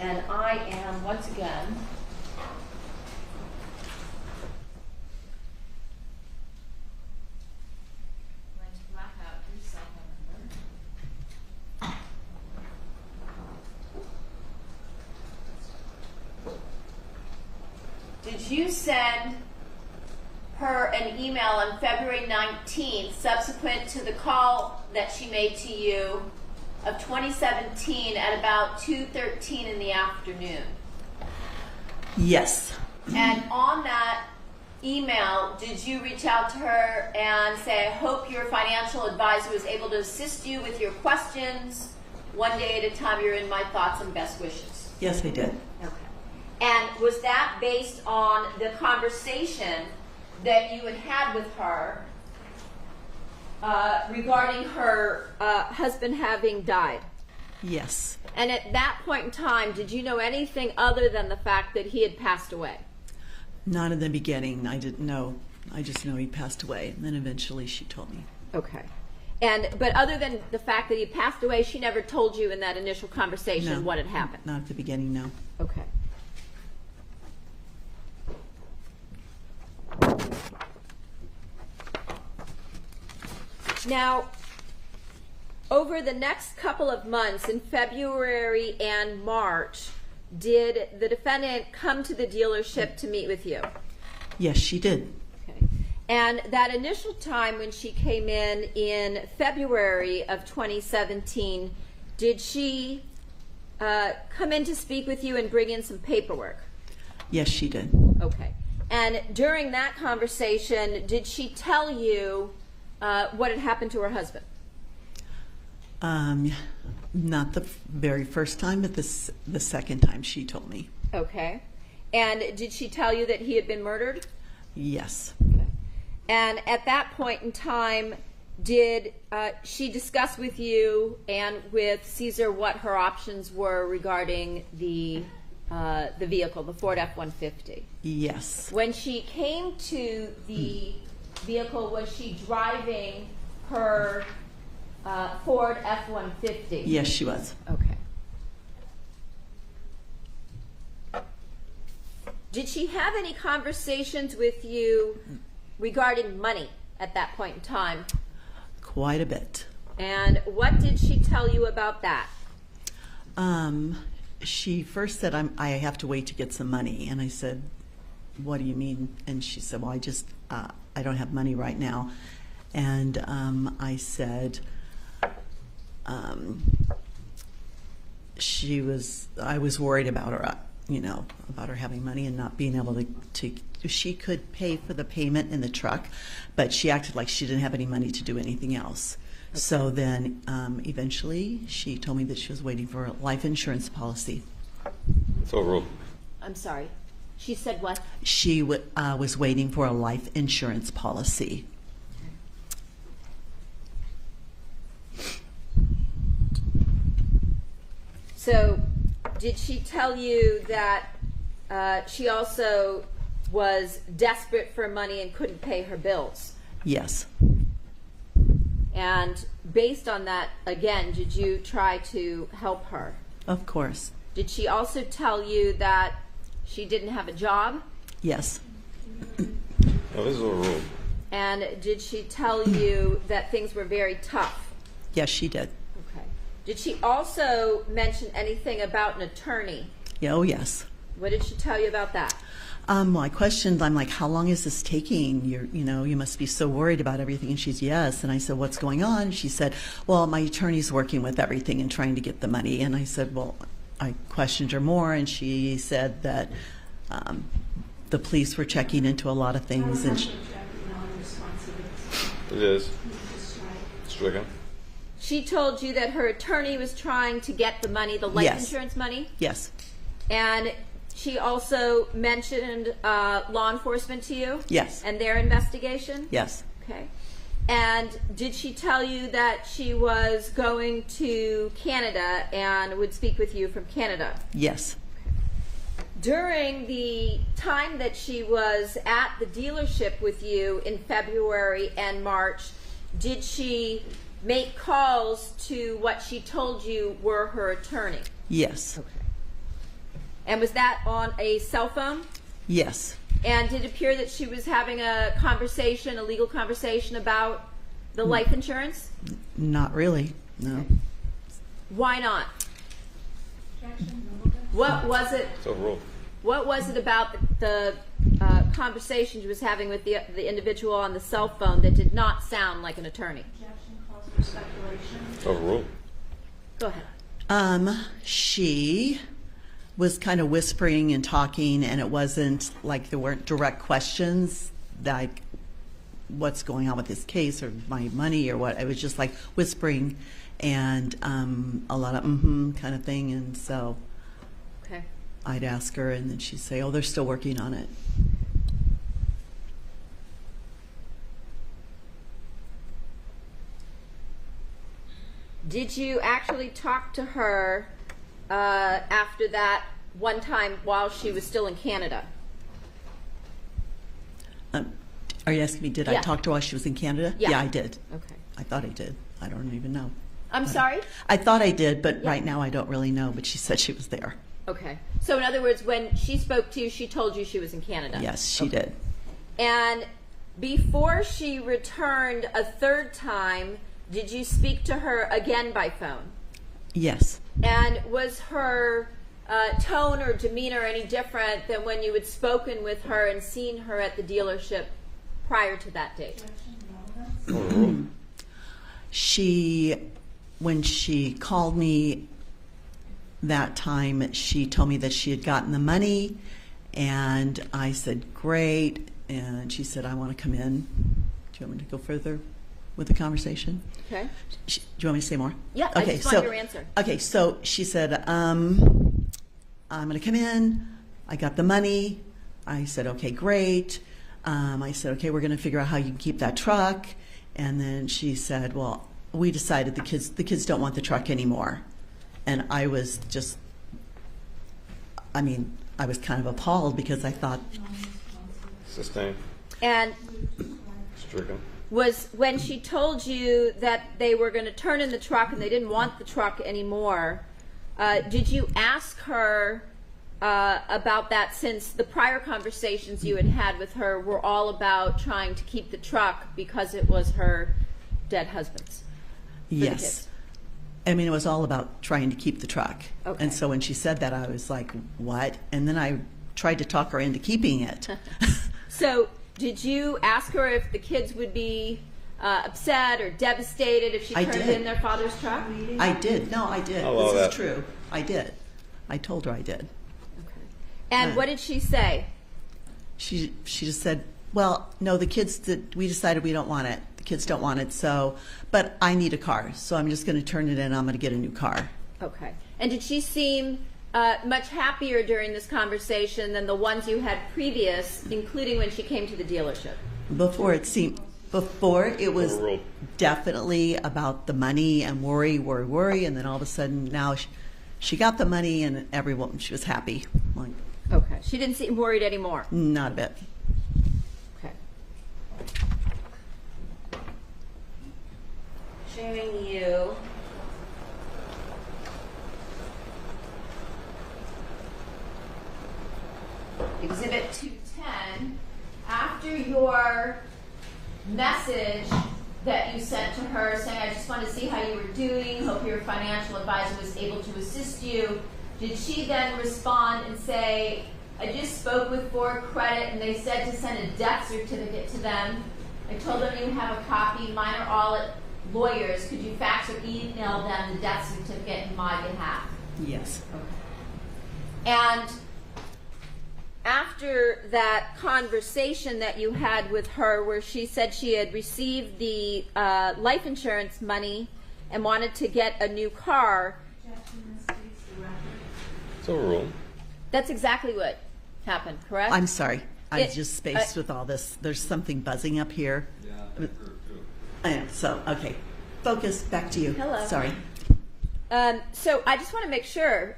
And I am, once again, going to black out your cell phone number. Did you send her an email on February 19th, subsequent to the call that she made to you of 2017 at about 2:13 in the afternoon? Yes. And on that email, did you reach out to her and say, I hope your financial advisor was able to assist you with your questions one day at a time? You're in my thoughts and best wishes. Yes, I did. Okay. And was that based on the conversation that you had had with her regarding her husband having died? Yes. And at that point in time, did you know anything other than the fact that he had passed away? Not in the beginning. I didn't know. I just know he passed away. And then eventually she told me. Okay. But other than the fact that he passed away, she never told you in that initial conversation what had happened? Not at the beginning, no. Okay. Now, over the next couple of months, in February and March, did the defendant come to the dealership to meet with you? Yes, she did. Okay. And that initial time when she came in February of 2017, did she come in to speak with you and bring in some paperwork? Yes, she did. Okay. And during that conversation, did she tell you what had happened to her husband? Not the very first time, but the second time she told me. Okay. And did she tell you that he had been murdered? Yes. Okay. And at that point in time, did she discuss with you and with Caesar what her options were regarding the vehicle, the Ford F-150? Yes. When she came to the vehicle, was she driving her Ford F-150? Yes, she was. Okay. Did she have any conversations with you regarding money at that point in time? Quite a bit. And what did she tell you about that? She first said, I have to wait to get some money. And I said, what do you mean? And she said, well, I don't have money right now. And I said, I was worried about her, about her having money and not being able to she could pay for the payment in the truck, but she acted like she didn't have any money to do anything else. Okay. So then eventually she told me that she was waiting for a life insurance policy. So rule. I'm sorry. She said what? She was waiting for a life insurance policy. So did she tell you that she also was desperate for money and couldn't pay her bills? Yes. And based on that, again, did you try to help her? Of course. Did she also tell you that she didn't have a job? Yes. No, this is a rule. And did she tell you that things were very tough? Yes, she did. Okay. Did she also mention anything about an attorney? Yeah, oh, yes. What did she tell you about that? Well, I questioned, I'm like, how long is this taking? You must be so worried about everything. And she's, yes. And I said, what's going on? She said, well, my attorney's working with everything and trying to get the money. And I said, well, I questioned her more, and she said that the police were checking into a lot of things. And it is. Stricken. She told you that her attorney was trying to get the money, the life insurance money? Yes. And she also mentioned law enforcement to you? Yes. And their investigation? Yes. Okay. And did she tell you that she was going to Canada and would speak with you from Canada? Yes. During the time that she was at the dealership with you in February and March, did she make calls to what she told you were her attorney? Yes. Okay. And was that on a cell phone? Yes. And did it appear that she was having a conversation, a legal conversation about the life insurance? Not really, no. Okay. Why not? What was it? It's overruled. What was it about the conversation she was having with the individual on the cell phone that did not sound like an attorney? Objection calls for speculation. It's overruled. Go ahead. She was kind of whispering and talking, and it wasn't like there weren't direct questions like what's going on with this case or my money or what. It was just like whispering and a lot of kind of thing. And so Okay. I'd ask her, and then she'd say, oh, they're still working on it. Did you actually talk to her after that one time while she was still in Canada? Are you asking me, did I talk to her while she was in Canada? Yeah. Yeah, I did. Okay. I thought I did. I don't even know. I'm sorry? I thought I did, but right now I don't really know, but she said she was there. Okay. So in other words, when she spoke to you, she told you she was in Canada? Yes, she did. And before she returned a third time, did you speak to her again by phone? Yes. And was her tone or demeanor any different than when you had spoken with her and seen her at the dealership prior to that date? When she called me that time, she told me that she had gotten the money, and I said, great. And she said, I want to come in. Do you want me to go further? with the conversation. Okay. Do you want me to say more? Yeah, I just want your answer. Okay, so she said, I'm going to come in. I got the money. I said, okay, great. I said, okay, we're going to figure out how you can keep that truck. And then she said, well, we decided the kids don't want the truck anymore. And I was just, I mean, I was kind of appalled because I thought. Sustained. And Stricken. was when she told you that they were going to turn in the truck and they didn't want the truck anymore, did you ask her about that, since the prior conversations you had had with her were all about trying to keep the truck because it was her dead husband's? Yes. I mean, it was all about trying to keep the truck. Okay. And so when she said that, I was like, what? And then I tried to talk her into keeping it. So did you ask her if the kids would be upset or devastated if she turned in their father's truck? I did. No, I did. This is true. I did. I told her I did. Okay. And what did she say? She just said, well, no, the kids, we decided we don't want it. The kids don't want it, so, but I need a car, so I'm just going to turn it in. I'm going to get a new car. Okay. And did she seem much happier during this conversation than the ones you had previous, including when she came to the dealership? Before it was definitely about the money and worry, and then all of a sudden now she got the money and she was happy. Like, okay. She didn't seem worried anymore? Not a bit. Okay. Showing you Exhibit 210. After your message that you sent to her saying, I just want to see how you were doing, hope your financial advisor was able to assist you, did she then respond and say, I just spoke with Ford Credit and they said to send a death certificate to them. I told them you have a copy. Mine are all at lawyers. Could you fax or email them the death certificate in my behalf? Yes. Okay. And after that conversation that you had with her where she said she had received the life insurance money and wanted to get a new car. It's overruled. That's exactly what happened, correct? I'm sorry. I just spaced with all this. There's something buzzing up here. Yeah, I heard too. I am. So, okay. Focus. Back to you. Hello. Sorry. So I just want to make sure.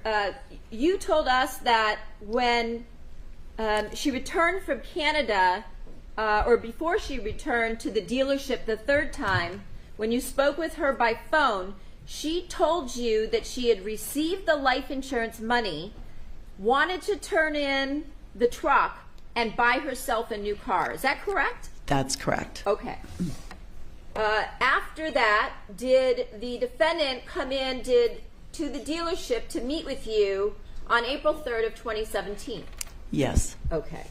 You told us that when she returned from Canada, or before she returned to the dealership the third time, when you spoke with her by phone, she told you that she had received the life insurance money, wanted to turn in the truck, and buy herself a new car. Is that correct? That's correct. Okay. After that, did the defendant come in to the dealership to meet with you on April 3rd of 2017? Yes. Okay.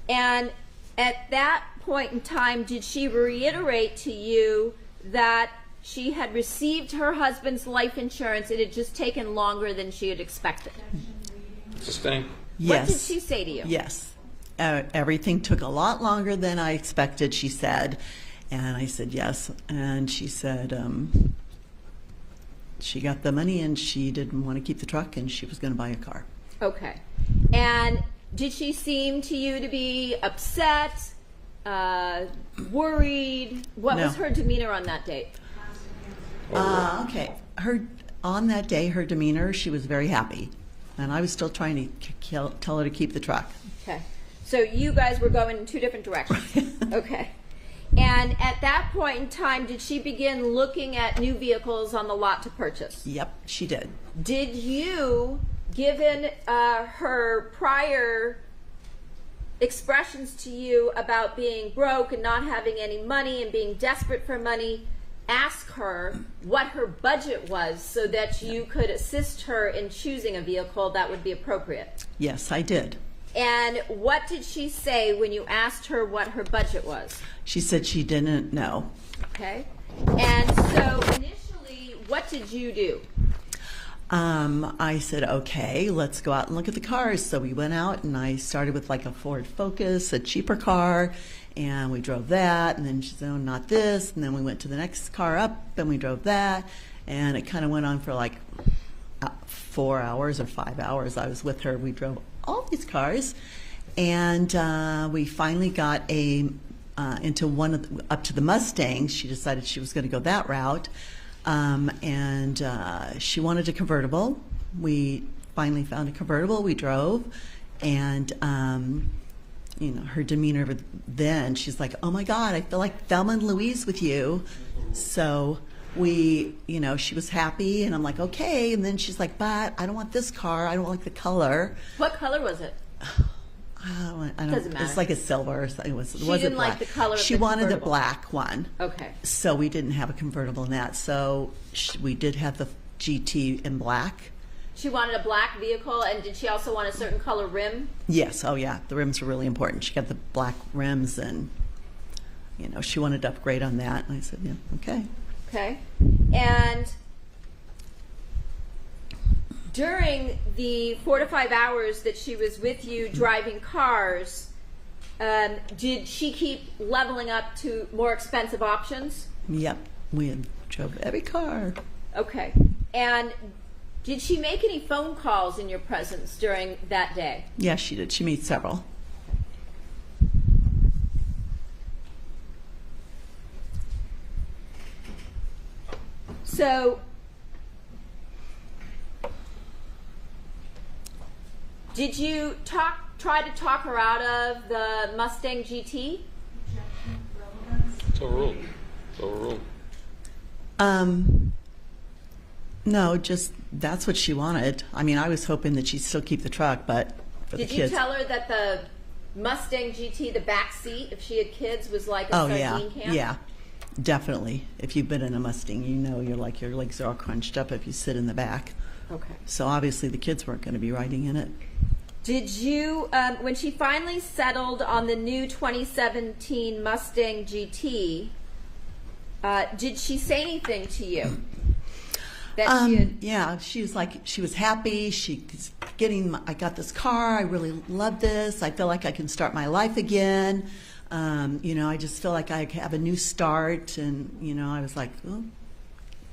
And at that point in time, did she reiterate to you that she had received her husband's life insurance, it had just taken longer than she had expected? Sustained. Yes. What did she say to you? Yes. Everything took a lot longer than I expected, she said. And I said yes. And she said she got the money and she didn't want to keep the truck and she was going to buy a car. Okay. And did she seem to you to be upset, worried? What was her demeanor on that date? Okay. On that day, her demeanor, she was very happy. And I was still trying to tell her to keep the truck. Okay. So you guys were going in two different directions. Okay. And at that point in time, did she begin looking at new vehicles on the lot to purchase? Yep, she did. Did you, given her prior expressions to you about being broke and not having any money and being desperate for money, ask her what her budget was so that you could assist her in choosing a vehicle that would be appropriate? Yes, I did. And what did she say when you asked her what her budget was? She said she didn't know. Okay. And so initially, what did you do? I said, okay, let's go out and look at the cars. So we went out and I started with like a Ford Focus, a cheaper car. And we drove that, and then she said, oh, not this. And then we went to the next car up, and we drove that. And it kind of went on for like 4 hours or 5 hours. I was with her. We drove all these cars. And we finally got into up to the Mustang. She decided she was going to go that route. And she wanted a convertible. We finally found a convertible. We drove. And you know, her demeanor then, she's like, oh my God, I feel like Thelma and Louise with you. So we, you know, she was happy, and I'm like, okay. And then she's like, but I don't want this car. I don't like the color. What color was it? I don't, Doesn't matter. It's like a silver. It wasn't didn't black. like the color of She the wanted a convertible. black one. Okay. So we didn't have a convertible in that. So we did have the GT in black. She wanted a black vehicle, and did she also want a certain color rim? Yes. Oh, yeah. The rims were really important. She got the black rims, and you know, she wanted to upgrade on that. And I said, yeah, okay. Okay. And during the 4 to 5 hours that she was with you driving cars, did she keep leveling up to more expensive options? Yep. We drove every car. Okay. And did she make any phone calls in your presence during that day? Yes, she did. She made several. So, did you try to talk her out of the Mustang GT? It's overruled. It's overruled. No, just that's what she wanted. I mean, I was hoping that she'd still keep the truck, but for the Did you kids. tell her that the Mustang GT, the back seat, if she had kids, was like a Oh sardine yeah, can? yeah, definitely. If you've been in a Mustang, you know your legs are all crunched up if you sit in the back. Okay. So obviously the kids weren't going to be riding in it. Did you, when she finally settled on the new 2017 Mustang GT, did she say anything to you? That she had, Yeah, she was like, she was happy. She's I got this car. I really love this. I feel like I can start my life again. You know, I just feel like I have a new start. And, you know, I was like, oh,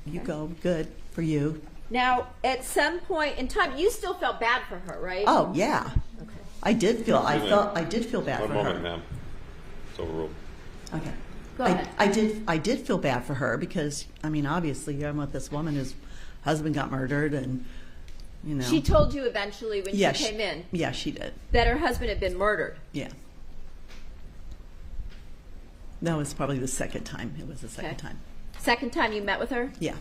you go, good for you. now, at some point in time, you still felt bad for her, right? Oh, yeah. Okay. I did feel bad One for moment, her. ma'am. It's overruled. Okay. Go ahead. I did feel bad for her because, I mean, obviously, I'm with this woman whose husband got murdered, and, you know. She told you eventually when Yeah, she came in Yeah, she did. that her husband had been murdered. Yeah. That was probably the second time. It was the second Okay. time. Second time you met with her? Yeah.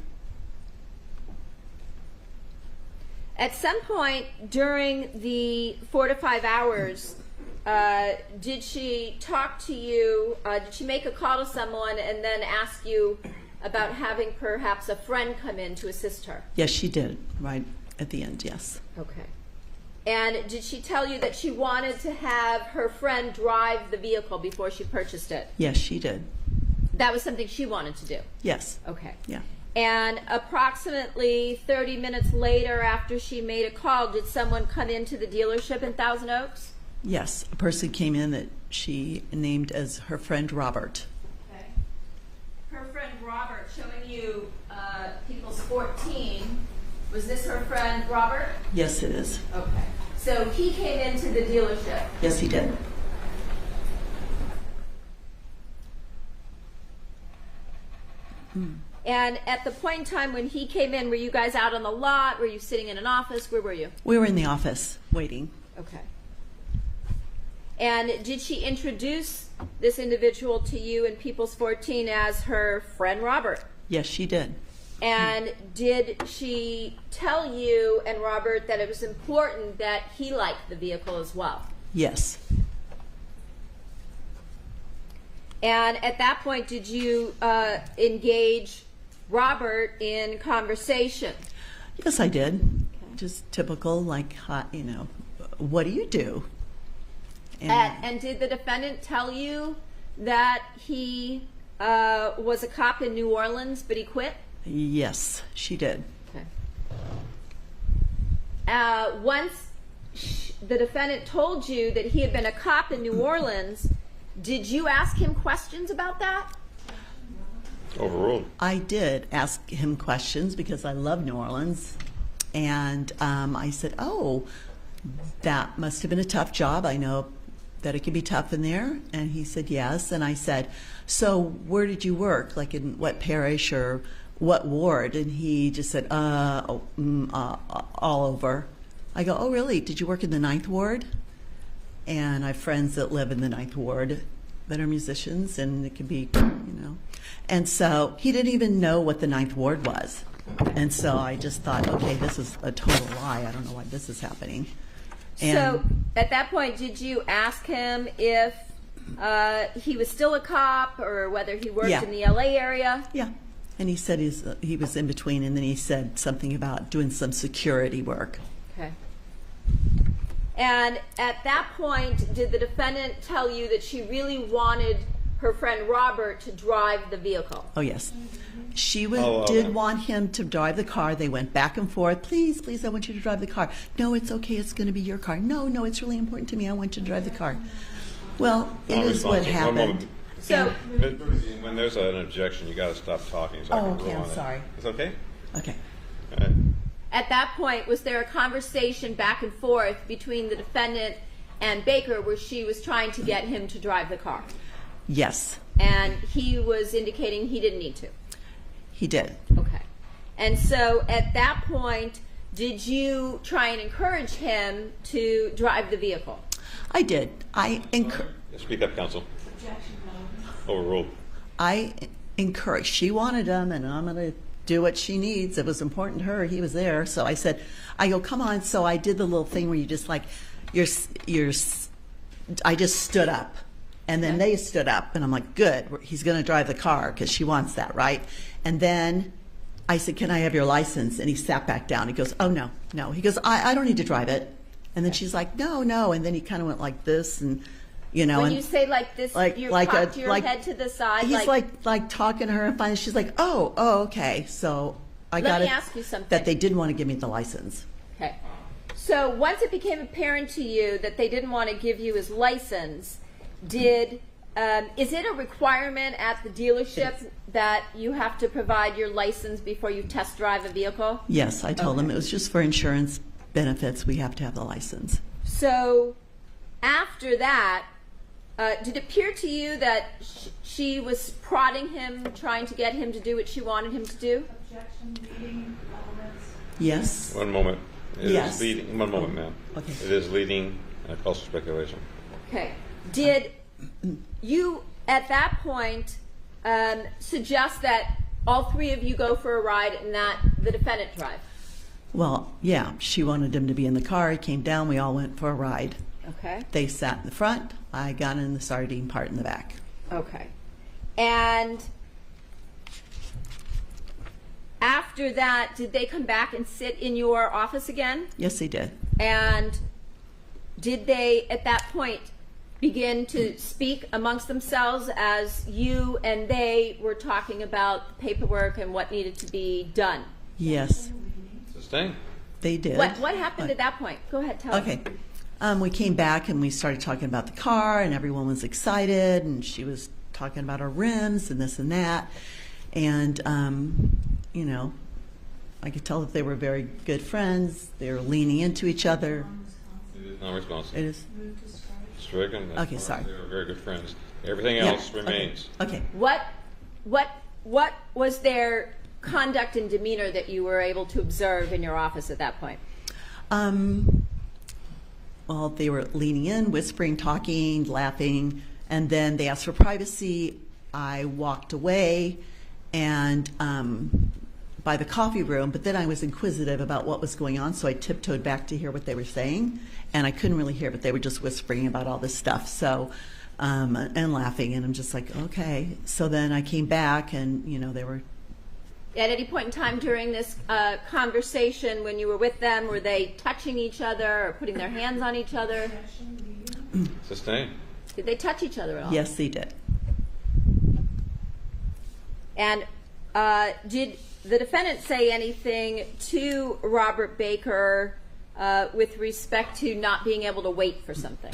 At some point during the 4 to 5 hours, did she talk to you? Did she make a call to someone and then ask you about having perhaps a friend come in to assist her? Yes, she did. Right at the end, yes. Okay. And did she tell you that she wanted to have her friend drive the vehicle before she purchased it? Yes, she did. That was something she wanted to do? Yes. Okay. Yeah. And approximately 30 minutes later, after she made a call, did someone come into the dealership in Thousand Oaks? Yes. A person came in that she named as her friend Robert. Okay. Her friend Robert, showing you People's 14. Was this her friend Robert? Yes, it is. Okay. So he came into the dealership. Yes, he did. And at the point in time when he came in, were you guys out on the lot? Were you sitting in an office? Where were you? We were in the office waiting. Okay. And did she introduce this individual to you in People's 14 as her friend Robert? Yes, she did. And did she tell you and Robert that it was important that he liked the vehicle as well? Yes. And at that point, did you engage Robert in conversation? Yes, I did. Just typical, like, you know, what do you do? And did the defendant tell you that he was a cop in New Orleans, but he quit? Yes, she did. Okay. Once the defendant told you that he had been a cop in New Orleans, Did you ask him questions about that? Overruled. I did ask him questions because I love New Orleans. And I said, oh, that must have been a tough job. I know that it can be tough in there. And he said, yes. And I said, so where did you work? Like in what parish or what ward? And he just said, all over. I go, oh, really? Did you work in the 9th Ward? And I have friends that live in the 9th Ward that are musicians, and it can be, you know. And so he didn't even know what the 9th Ward was. And so I just thought, okay, this is a total lie. I don't know why this is happening. And So at that point, did you ask him if he was still a cop or whether he worked Yeah. in the LA area? yeah. And he said he was in between, and then he said something about doing some security work. Okay. And at that point, did the defendant tell you that she really wanted her friend Robert to drive the vehicle? Oh, yes. She Oh, did okay. want him to drive the car. They went back and forth. Please, please, I want you to drive the car. No, it's okay. It's going to be your car. No, no, it's really important to me. I want you to drive the car. Well, it is what Non-responsive. One happened. moment. So, When there's an objection, you got to stop talking. So I Oh, can okay, rule I'm on it. sorry. It's okay? Okay. All right. at that point, was there a conversation back and forth between the defendant and Baker where she was trying to get him to drive the car? Yes, And he was indicating he didn't need to. he did. Okay. And so at that point, did you try and encourage him to drive the vehicle? I did. I Speak up, counsel. Overruled. encouraged. She wanted him, and I'm going to do what she needs. It was important to her. He was there. So I said, I go, come on. So I did the little thing where you just like, I just stood up. And then they stood up, and I'm like, good, he's going to drive the car because she wants that, right? And then I said, can I have your license? And he sat back down. He goes, oh, no, no. He goes, I don't need to drive it. And then she's like, no, no. And then he kind of went like this, and, you know. When and you say like this, you cocked your head to the side. He's like talking to her, and finally she's like, oh, okay. So I Let got me it. ask you something. That they didn't want to give me the license. Okay. So once it became apparent to you that they didn't want to give you his license, is it a requirement at the dealership that you have to provide your license before you test drive a vehicle? Yes, I told him it was just for insurance benefits. We have to have the license. So after that, did it appear to you that she was prodding him, trying to get him to do what she wanted him to do? Objection, leading elements. Yes. One moment. It is Yes. leading. One moment, ma'am. Okay. It is leading false speculation. Okay. Did you, at that point, suggest that all three of you go for a ride and that the defendant drive? Well, yeah, she wanted him to be in the car. He came down. We all went for a ride. Okay. They sat in the front. I got in the sardine part in the back. Okay. And after that, did they come back and sit in your office again? Yes, he did. And did they, at that point, begin to speak amongst themselves as you and they were talking about the paperwork and what needed to be done? Yes, Sustain. they did. What happened at that point? Go ahead, tell Okay. We came back and we started talking about the car, and everyone was excited, and she was talking about her rims and this and that. And, you know, I could tell that they were very good friends. They were leaning into each other. It is non-responsive. It is. Stricken. That's Okay, fine. sorry. They were very good friends. Everything Yeah, else remains. Okay. What was their conduct and demeanor that you were able to observe in your office at that point? Well, they were leaning in, whispering, talking, laughing, and then they asked for privacy. I walked away and by the coffee room, but then I was inquisitive about what was going on, so I tiptoed back to hear what they were saying, and I couldn't really hear, but they were just whispering about all this stuff. So, and laughing, and I'm just like, okay. So then I came back, and you know, they were. At any point in time during this conversation, when you were with them, were they touching each other or putting their hands on each other? Sustain. Did they touch each other at all? Yes, they did. And did the defendant say anything to Robert Baker with respect to not being able to wait for something?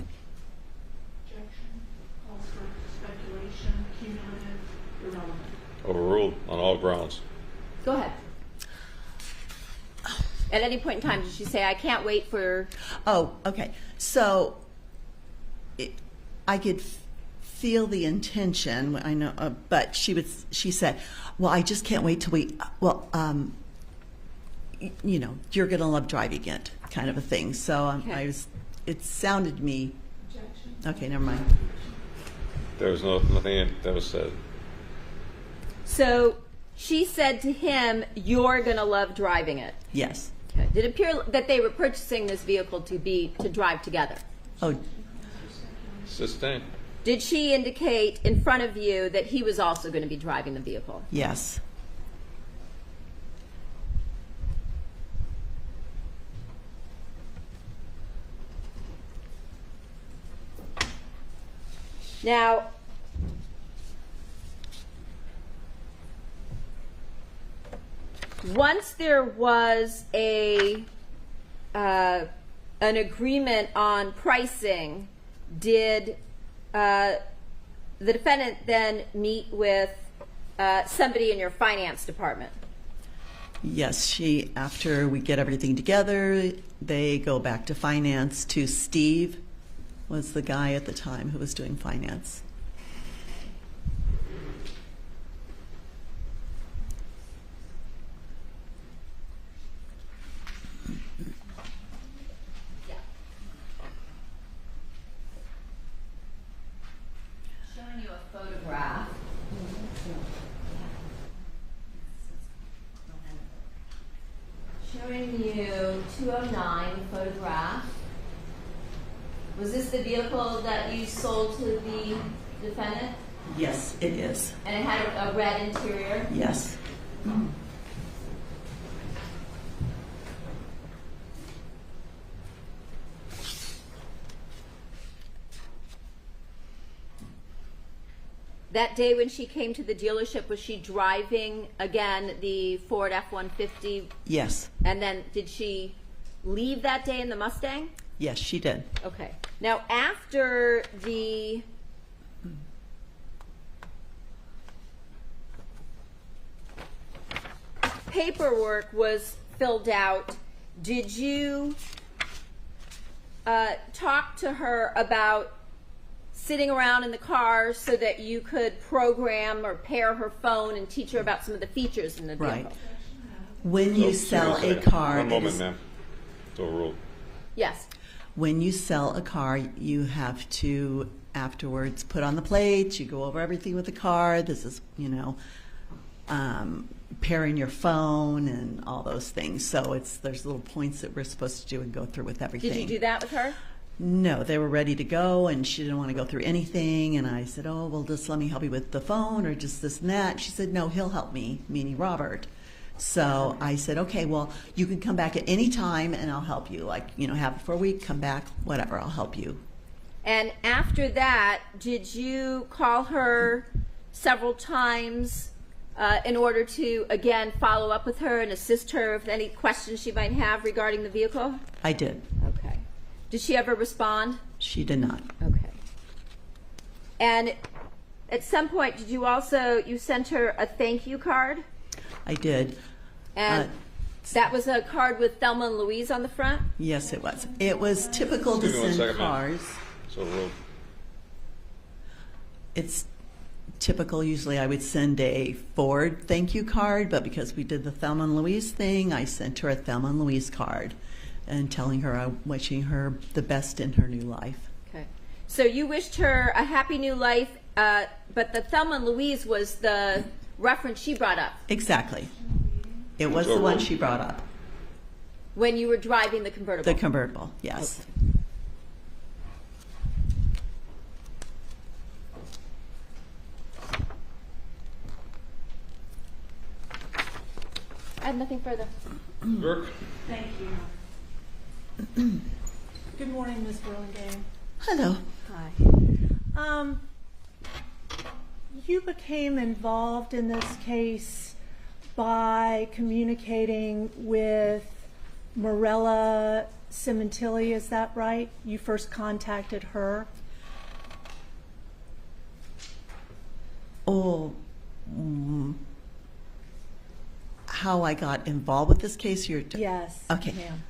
Objection. Calls for Overruled on all grounds. Go ahead. At any point in time, did she say, I can't wait for... Oh, okay. So I could feel the intention. I know, but she said, "Well, I just can't wait till we. Well, you know, you're gonna love driving it," kind of a thing. So Okay. It sounded to me. Okay, never mind. There was nothing that was said. So she said to him, you're going to love driving it. Yes. Okay. Did it appear that they were purchasing this vehicle to drive together? Oh, Sustained. Did she indicate in front of you that he was also going to be driving the vehicle? yes. Now, once there was an agreement on pricing, did the defendant then meet with somebody in your finance department? Yes, after we get everything together, they go back to finance to Steve, was the guy at the time who was doing finance. Showing you a photograph. Showing you 209 photograph. Was this the vehicle that you sold to the defendant? Yes, it is. And it had a red interior? Yes. That day when she came to the dealership, was she driving again the Ford F-150? Yes. And then did she leave that day in the Mustang? Yes, she did. Okay. Now, after the paperwork was filled out, did you talk to her about sitting around in the car so that you could program or pair her phone and teach her about some of the features in the vehicle? Right. When you sell a car, One moment, ma'am. It's overruled. Yes. when you sell a car, you have to afterwards put on the plates. You go over everything with the car. This is, pairing your phone and all those things. So there's little points that we're supposed to do and go through with everything. Did you do that with her? No, they were ready to go, and she didn't want to go through anything. And I said, "Oh, well, just let me help you with the phone, or just this and that." She said, "No, he'll help me," meaning Robert. So I said, "Okay, well, you can come back at any time, and I'll help you. Like, have it for a week, come back, whatever, I'll help you." And after that, did you call her several times in order to, again, follow up with her and assist her with any questions she might have regarding the vehicle? I did. Okay. Did she ever respond? She did not. Okay. And at some point, did you you sent her a thank you card? I did. And that was a card with Thelma and Louise on the front? Yes, it was. It was typical to Excuse me one send second, ma'am. cars. So we'll It's typical. Usually I would send a Ford thank you card, but because we did the Thelma and Louise thing, I sent her a Thelma and Louise card and telling her I'm wishing her the best in her new life. Okay. So you wished her a happy new life, but the Thelma and Louise was the reference she brought up Exactly. It was the one she brought up. when you were driving the convertible. The convertible, yes. I have nothing further. Burke. Thank you. Good morning, Ms. Burlingame. Hello. Hi. You became involved in this case by communicating with Morella Sementilli, is that right? You first contacted her? Oh, how I got involved with this case? Yes. Okay. Ma'am.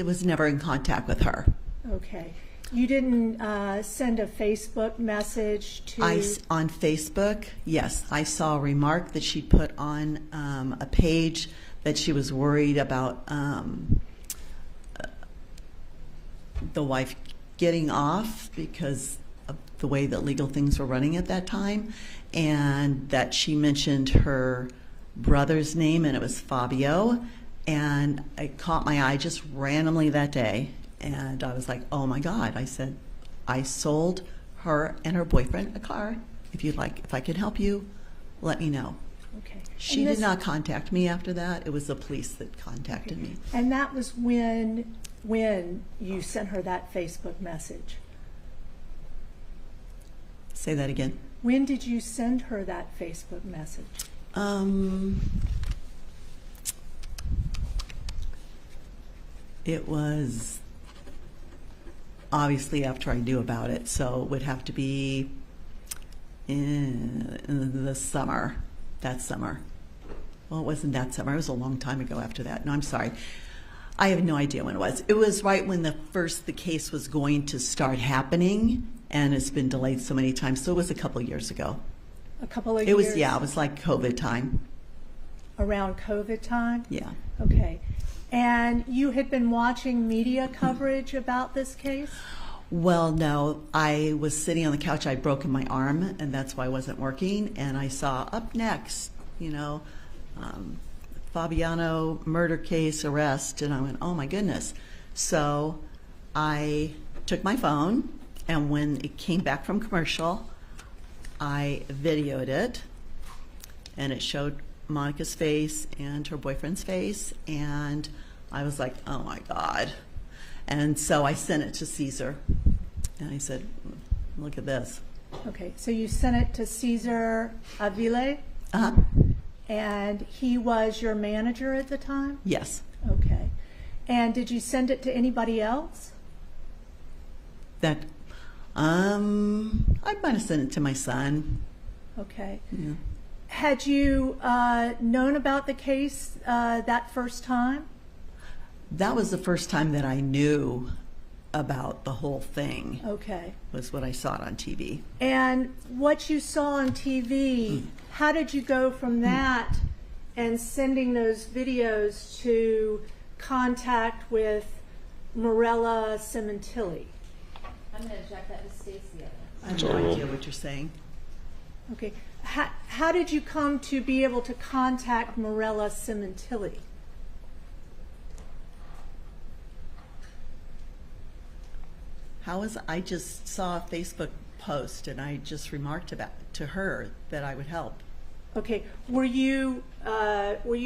Was never in contact with her. Okay. You didn't send a Facebook message to... On Facebook, yes. I saw a remark that she put on a page that she was worried about the wife getting off because of the way that legal things were running at that time, and that she mentioned her brother's name, and it was Fabio, and it caught my eye just randomly that day. And I was like, oh my God. I said, I sold her and her boyfriend a car. If you'd like, if I can help you, let me know. Okay. She did not contact me after that. It was the police that contacted me. And that was when you sent her that Facebook message. Say that again. When did you send her that Facebook message? It was obviously after I knew about it, so it would have to be in the summer, that summer. Well, it wasn't that summer. It was a long time ago after that. No, I'm sorry. I have no idea when it was. It was right when the case was going to start happening, and it's been delayed so many times. So it was a couple of years ago. A couple of years? It was, yeah, it was like COVID time. Around COVID time? Yeah. Okay. And you had been watching media coverage about this case? Well, no. I was sitting on the couch. I'd broken my arm, and that's why I wasn't working. And I saw up next, Fabiano murder case arrest, and I went, oh my goodness. So I took my phone, and when it came back from commercial, I videoed it, and it showed Monica's face and her boyfriend's face, and I was like, oh my God. And so I sent it to Caesar, and I said, look at this. Okay, so you sent it to Caesar Avile? Uh-huh. And he was your manager at the time? Yes. Okay. And did you send it to anybody else? I might have sent it to my son. Okay. Yeah. Had you known about the case that first time? That was the first time that I knew about the whole thing. Okay. Was what I saw it on TV. And what you saw on TV, how did you go from that and sending those videos to contact with Morella Sementilli? I'm going to object that to Stacy. I have no idea what you're saying. Okay. How did you come to be able to contact Morella Sementilli? I just saw a Facebook post, and I just remarked to her that I would help. Okay. Were you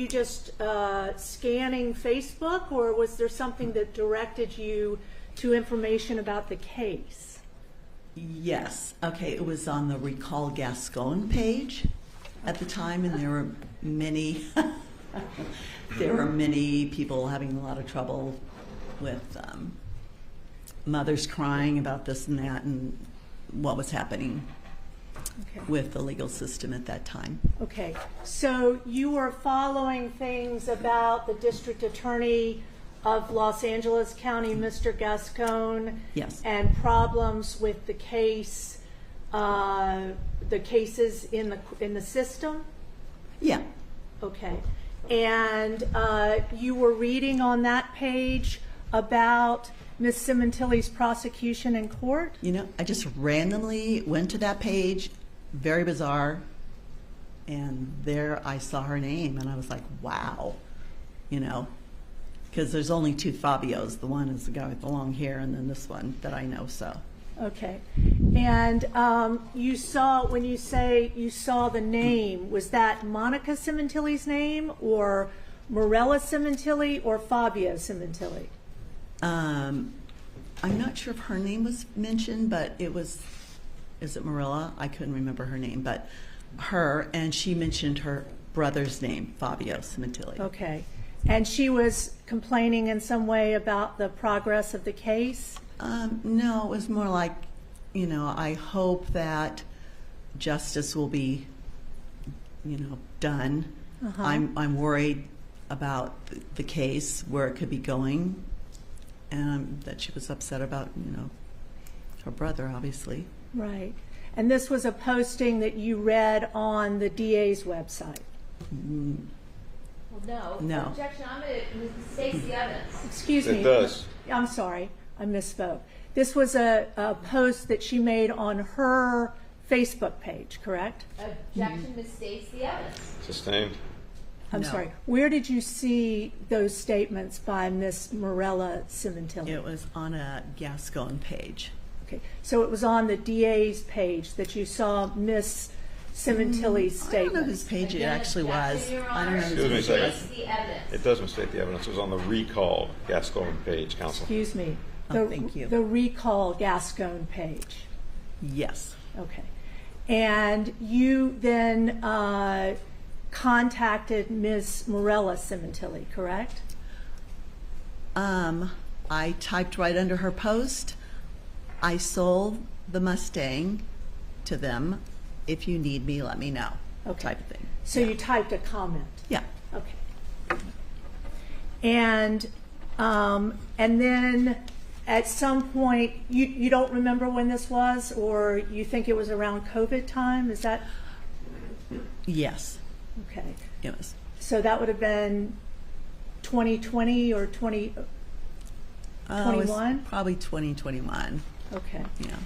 just scanning Facebook, or was there something that directed you to information about the case? Yes. Okay. It was on the Recall Gascon page at the time, and there were many people having a lot of trouble with mothers crying about this and that, and what was happening with the legal system at that time. Okay. So you were following things about the district attorney of Los Angeles County, Mr. Gascon, yes, and problems with the case, the cases in the system. Yeah. Okay. And you were reading on that page about Ms. Sementilli's prosecution in court? I just randomly went to that page, very bizarre, and there I saw her name, and I was like, wow, because there's only two Fabios. The one is the guy with the long hair, and then this one that I know, so. Okay. And you saw, when you say you saw the name, was that Monica Sementilli's name, or Morella Sementilli, or Fabio Sementilli? I'm not sure if her name was mentioned, but is it Morella? I couldn't remember her name, but her, and she mentioned her brother's name, Fabio Sementilli. Okay. And she was complaining in some way about the progress of the case? No, it was more like, I hope that justice will be done. I'm worried about the case, where it could be going, and that she was upset about, her brother, obviously. Right. And this was a posting that you read on the DA's website. Well, No. Objection. I'm going to state the evidence. Excuse me. It does. I'm sorry. I misspoke. This was a post that she made on her Facebook page, correct? Objection misstates the evidence. Sustained. I'm No. sorry. Where did you see those statements by Miss Morella Sementilli? It was on a Gascon page. Okay. So it was on the DA's page that you saw Miss Sementilli's I don't know statement. whose page it Again, actually objection, was. Your I don't know. Honor. whose Excuse me a page it second. was. Misstates the evidence. It does mistake the evidence. It was on the recalled Gascon page, counsel. Excuse me. Oh, thank you. The recall Gascon page. Yes. Okay. And you then contacted Ms. Morella Sementilli, correct? I typed right under her post, I sold the Mustang to them. If you need me, let me know. Okay. Type of thing. So you typed a comment. Yeah. Okay. And then at some point, you don't remember when this was, or you think it was around COVID time? Is that Yes. okay? It was. So that would have been 2020 or 2021? It was probably 2021. Okay. Yeah.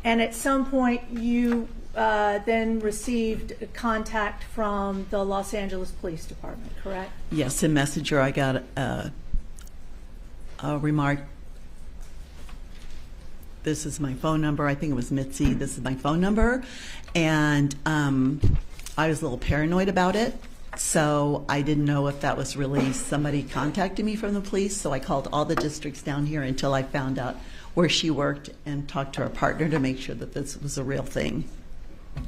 And at some point, you then received contact from the Los Angeles Police Department, correct? Yes, in Messenger, I got a remark. This is my phone number. I think it was Mitzi. This is my phone number. And I was a little paranoid about it. So I didn't know if that was really somebody contacting me from the police. So I called all the districts down here until I found out where she worked and talked to her partner to make sure that this was a real thing.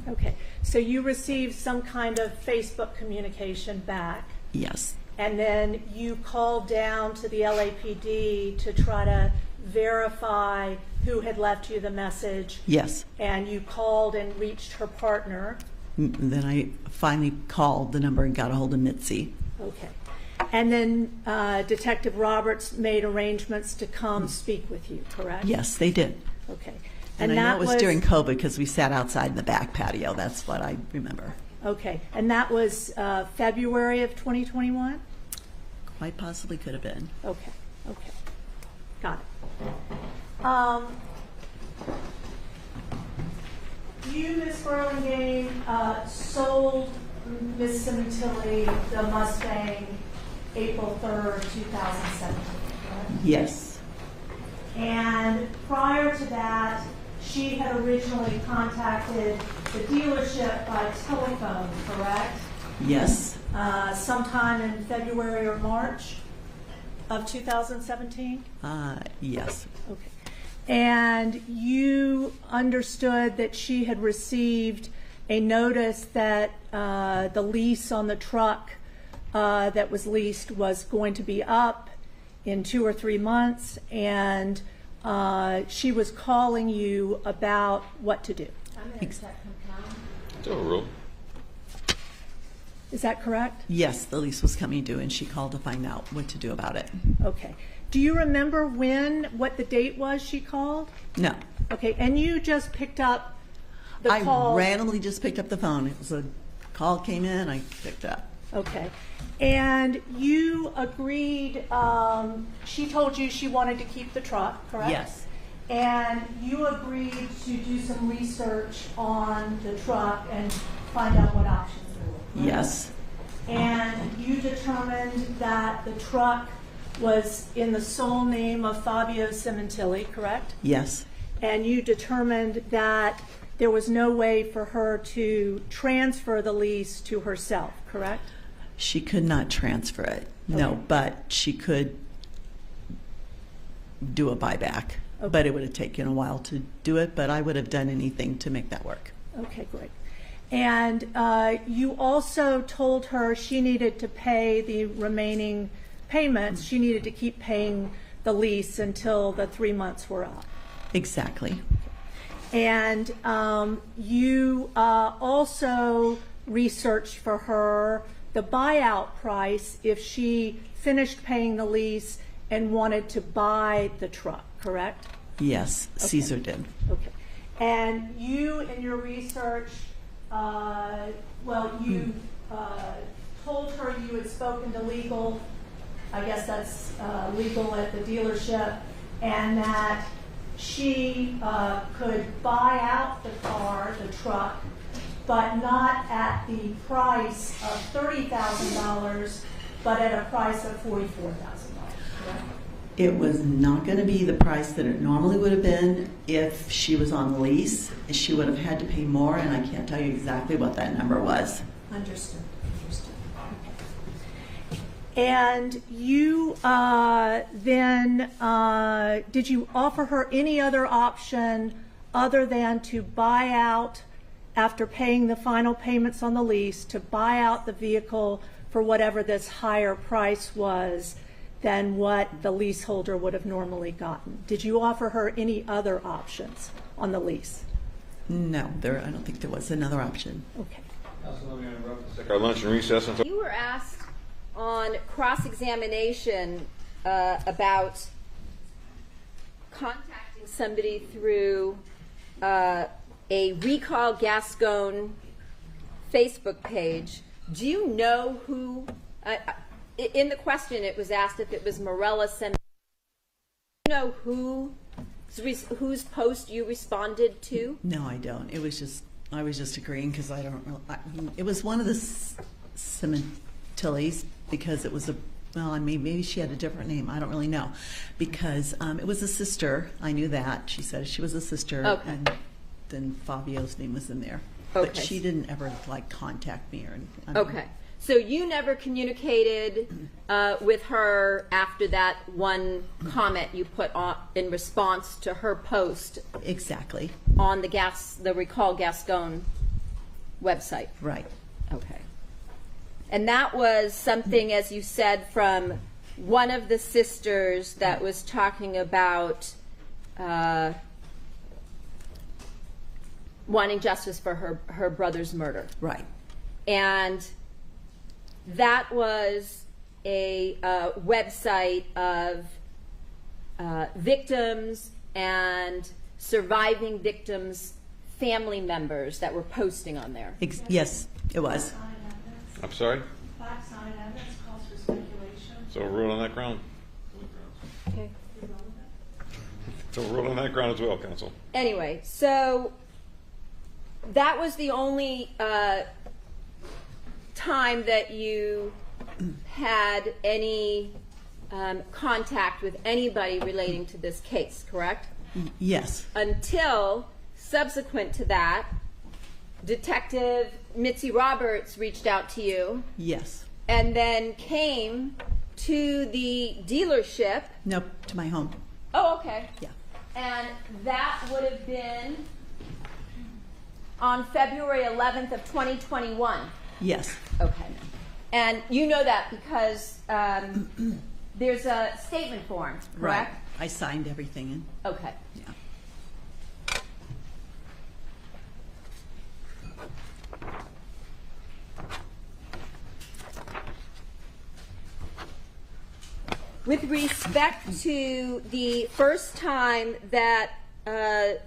Okay. So you received some kind of Facebook communication back. Yes. And then you called down to the LAPD to try to verify who had left you the message. Yes. And you called and reached her partner. Then I finally called the number and got a hold of Mitzi. Okay. And then Detective Roberts made arrangements to come speak with you, correct? Yes, they did. Okay. And I know it was during COVID because we sat outside in the back patio. That's what I remember. Okay. And that was February of 2021? Quite possibly could have been. Okay. Okay. Got it. You, Ms. Burlingame, sold Ms. Sementilli the Mustang April 3rd, 2017, correct? Yes. And prior to that, she had originally contacted the dealership by telephone, correct? Yes. Sometime in February or March of 2017? Yes. Okay. And you understood that she had received a notice that the lease on the truck that was leased was going to be up in 2 or 3 months, and she was calling you about what to do. I'm going to accept compound. It's overruled. Is that correct? Yes, the lease was coming due, and she called to find out what to do about it. Okay. Do you remember what the date was she called? No. Okay, and you just picked up the call. I randomly just picked up the phone. It was a call came in, I picked up. Okay. And you agreed, she told you she wanted to keep the truck, correct? Yes. And you agreed to do some research on the truck and find out what options there were, correct? Yes. And you determined that the truck was in the sole name of Fabio Sementilli, correct? Yes. And you determined that there was no way for her to transfer the lease to herself, correct? She could not transfer it. No, Okay. but she could do a buyback. Okay. But it would have taken a while to do it, but I would have done anything to make that work. Okay, great. And you also told her she needed to pay the remaining payments. She needed to keep paying the lease until the 3 months were up. Exactly. And you also researched for her the buyout price if she finished paying the lease and wanted to buy the truck, correct? Yes, Caesar did. Okay. And you, in your research, you told her you had spoken to legal, I guess that's legal at the dealership, and that she could buy out the car, the truck, but not at the price of $30,000, but at a price of $44,000. Correct? It was not going to be the price that it normally would have been if she was on the lease. She would have had to pay more, and I can't tell you exactly what that number was. Understood. And you then, did you offer her any other option other than to buy out, after paying the final payments on the lease, to buy out the vehicle for whatever this higher price was than what the leaseholder would have normally gotten? Did you offer her any other options on the lease? No, I don't think there was another option. Okay. Take our lunch and recess until. You were asked on cross-examination about contacting somebody through a Recall Gascon Facebook page. Do you know who, in the question it was asked if it was Morella Sementilli. Do you know whose post you responded to? No, I don't. I was just agreeing because I don't know. It was one of the Sementillis because it was maybe she had a different name. I don't really know because it was a sister. I knew that. She said she was a sister. Okay. And then Fabio's name was in there. Okay. But she didn't ever contact me or anything. Okay. So you never communicated with her after that one comment you put on in response to her post. Exactly. On the Recall Gascon website. Right. Okay. And that was something, as you said, from one of the sisters that was talking about wanting justice for her brother's murder. Right. And that was a website of victims and surviving victims' family members that were posting on there. Yes, it was. I'm sorry? Facts, not evidence, calls for speculation. So we'll rule on that ground. Okay. So we'll rule on that ground as well, counsel. Anyway, so that was the only time that you had any contact with anybody relating to this case, correct? Yes. Until subsequent to that, Detective Mitzi Roberts reached out to you. Yes. And then came to the dealership. Nope, to my home. Oh, okay. Yeah. And that would have been on February 11th of 2021. Yes. Okay. And you know that because there's a statement form, correct? Right. I signed everything in. Okay. Yeah. With respect to the first time that the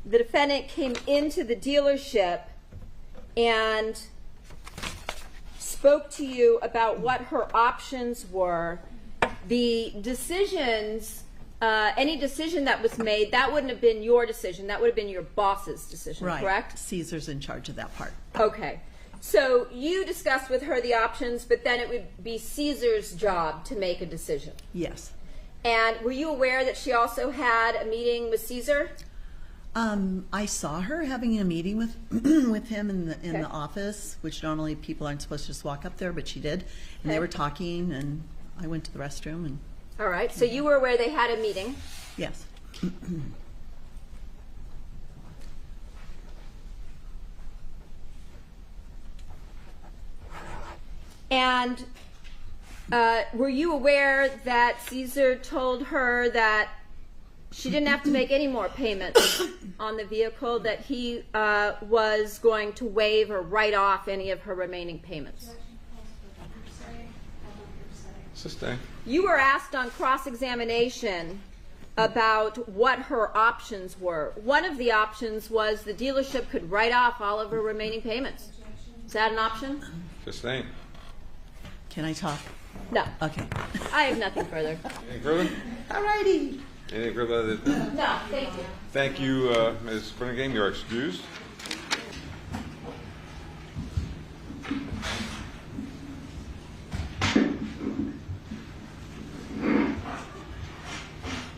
defendant came into the dealership and spoke to you about what her options were, the decisions, any decision that was made, that wouldn't have been your decision. That would have been your boss's decision, Right. correct? Caesar's in charge of that part. Okay. So you discussed with her the options, but then it would be Caesar's job to make a decision. Yes. And were you aware that she also had a meeting with Caesar? I saw her having a meeting with with him in Okay. the office, which normally people aren't supposed to just walk up there, but she did. And they Okay. were talking, and I went to the restroom, and All right. So you were aware they had a meeting. yes. And were you aware that Caesar told her that she didn't have to make any more payments on the vehicle, that he was going to waive or write off any of her remaining payments. Sustain. You were asked on cross-examination about what her options were. One of the options was the dealership could write off all of her remaining payments. Is that an option? Sustain. Can I talk? No. Okay. I have nothing further. Anything further? All righty. Anything further? No, thank you. Thank you, Ms. Brennigan. You are excused.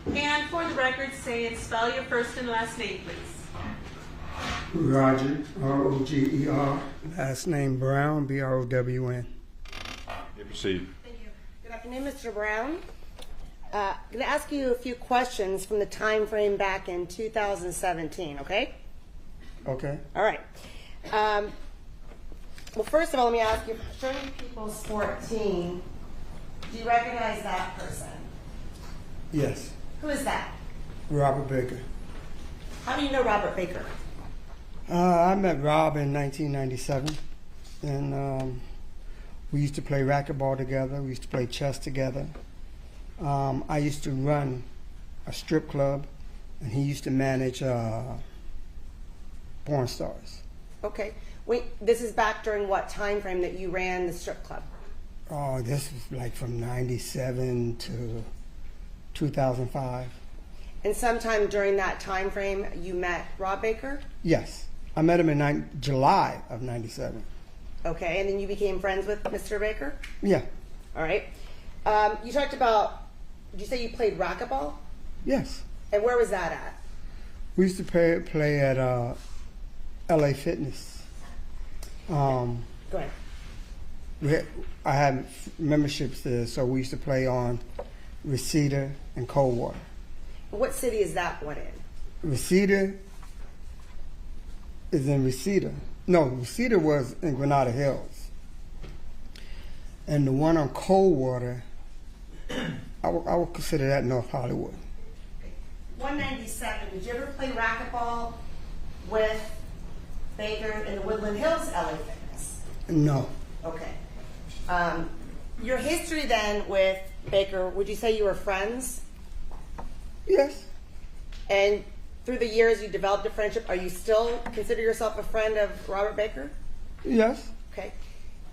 And for the record, say and spell your first and last name, please. Roger, R-O-G-E-R. Last name Brown, B-R-O-W-N. You proceed. Thank you. Good afternoon, Mr. Brown. I'm going to ask you a few questions from the time frame back in 2017, okay? Okay. All right. Well, first of all, let me ask you, Shirley Peoples 14, do you recognize that person? Yes. Who is that? Robert Baker. How do you know Robert Baker? I met Rob in 1997, and we used to play racquetball together. We used to play chess together. I used to run a strip club, and he used to manage porn stars. Okay. Wait, this is back during what time frame that you ran the strip club? Oh, this was like from 97 to 2005. And sometime during that time frame, you met Rob Baker? Yes. I met him in July of 97. Okay, and then you became friends with Mr. Baker? Yeah. All right. You talked about, did you say you played racquetball? Yes. And where was that at? We used to play at LA Fitness. Go ahead. I had memberships there, so we used to play on Reseda and Coldwater. What city is that one in? Reseda is in Reseda. No, Reseda was in Granada Hills. And the one on Coldwater, I would consider that North Hollywood. 197. Did you ever play racquetball with Baker in the Woodland Hills LA Fitness? No. Okay. Your history then with Baker, would you say you were friends? Yes. And through the years you developed a friendship. Are you still consider yourself a friend of Robert Baker? Yes. Okay.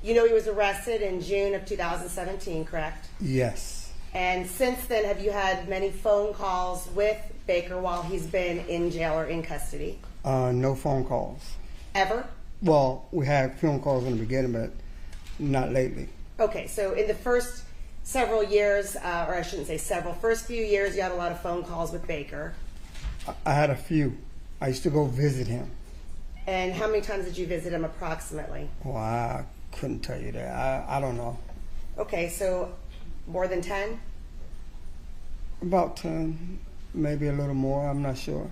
You know he was arrested in June of 2017, correct? Yes. And since then, have you had many phone calls with Baker while he's been in jail or in custody? No phone calls. Ever? Well, we had phone calls in the beginning, but not lately. Okay, so in the first several years, or I shouldn't say several, first few years, you had a lot of phone calls with Baker. I had a few. I used to go visit him. And how many times did you visit him approximately? Well, I couldn't tell you that. I don't know. Okay, so more than 10? About 10, maybe a little more. I'm not sure.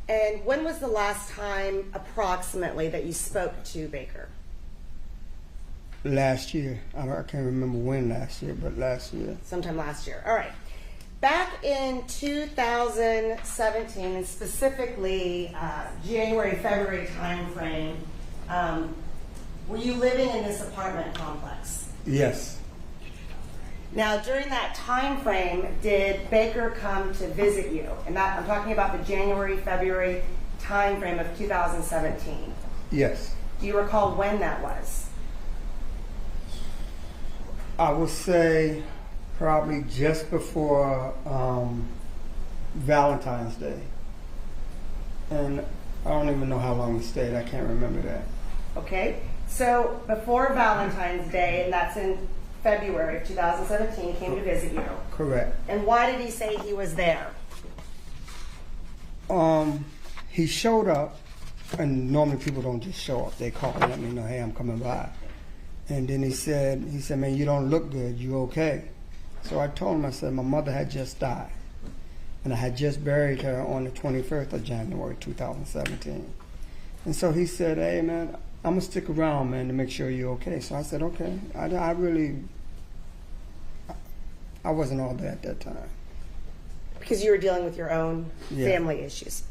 And when was the last time approximately that you spoke to Baker? Last year. I can't remember when last year, but last year. Sometime last year. All right. Back in 2017, and specifically January, February time frame, were you living in this apartment complex? Yes. Now, during that time frame, did Baker come to visit you? And that, I'm talking about the January, February time frame of 2017. Yes. Do you recall when that was? I would say probably just before Valentine's Day. And I don't even know how long he stayed. I can't remember that. Okay. So before Valentine's Day, and that's in February of 2017, came to visit you. Correct. And why did he say he was there? He showed up, and normally people don't just show up. They call and let me know, hey, I'm coming by. And then he said, man, you don't look good. You okay? So I told him, I said, my mother had just died. And I had just buried her on the 21st of January, 2017. And so he said, hey, man, I'm going to stick around, man, to make sure you're okay. So I said, okay. I wasn't all there at that time. because you were dealing with your own family issues.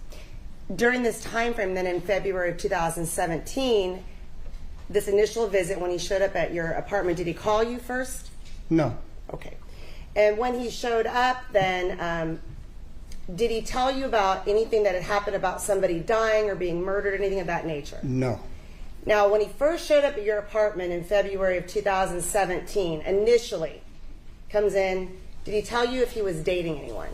During this time frame, then in February of 2017, this initial visit when he showed up at your apartment, did he call you first? No. Okay. And when he showed up, then did he tell you about anything that had happened about somebody dying or being murdered, anything of that nature? No. Now, when he first showed up at your apartment in February of 2017, initially comes in, did he tell you if he was dating anyone?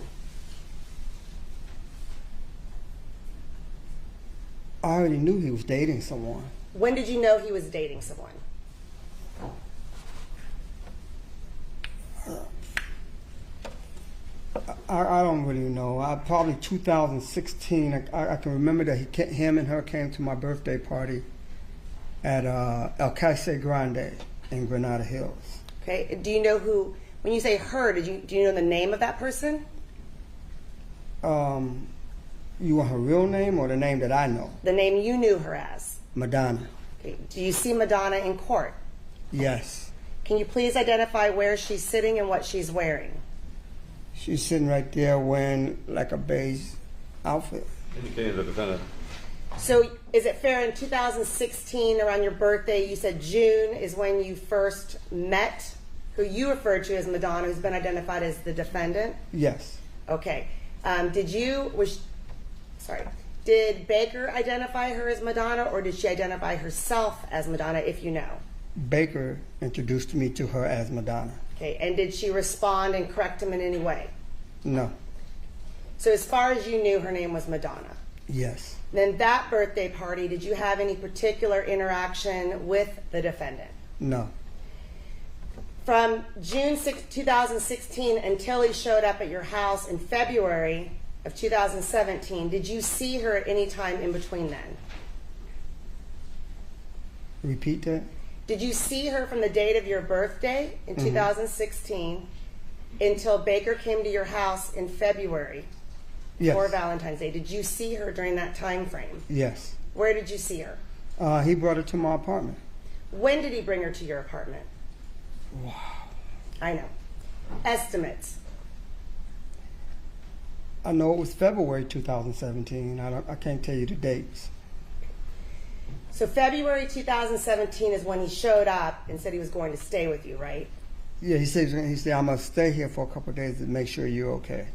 I already knew he was dating someone. When did you know he was dating someone? I don't really know. Probably 2016. I can remember that him and her came to my birthday party at El Caise Grande in Granada Hills. Okay. Do you know who? When you say her, do you know the name of that person? You want her real name or the name that I know? The name you knew her as. Madonna. Okay. Do you see Madonna in court? Yes. Can you please identify where she's sitting and what she's wearing? She's sitting right there wearing like a beige outfit. Indicating the defendant. So is it fair in 2016, around your birthday, you said June is when you first met who you referred to as Madonna, who's been identified as the defendant? Yes. Okay. Did Baker identify her as Madonna, or did she identify herself as Madonna, if you know? Baker introduced me to her as Madonna. Okay, and did she respond and correct him in any way? No. So as far as you knew, her name was Madonna. Yes. Then that birthday party, did you have any particular interaction with the defendant? No. From June 6, 2016 until he showed up at your house in February of 2017, did you see her at any time in between then? Repeat that? Did you see her from the date of your birthday in 2016 until Baker came to your house in February for Valentine's Day? Did you see her during that time frame? Yes. Where did you see her? He brought her to my apartment. When did he bring her to your apartment? Wow. I know. Estimates. I know it was February 2017. I can't tell you the dates. So February 2017 is when he showed up and said he was going to stay with you, right? Yeah, he said I must stay here for a couple of days to make sure you're okay.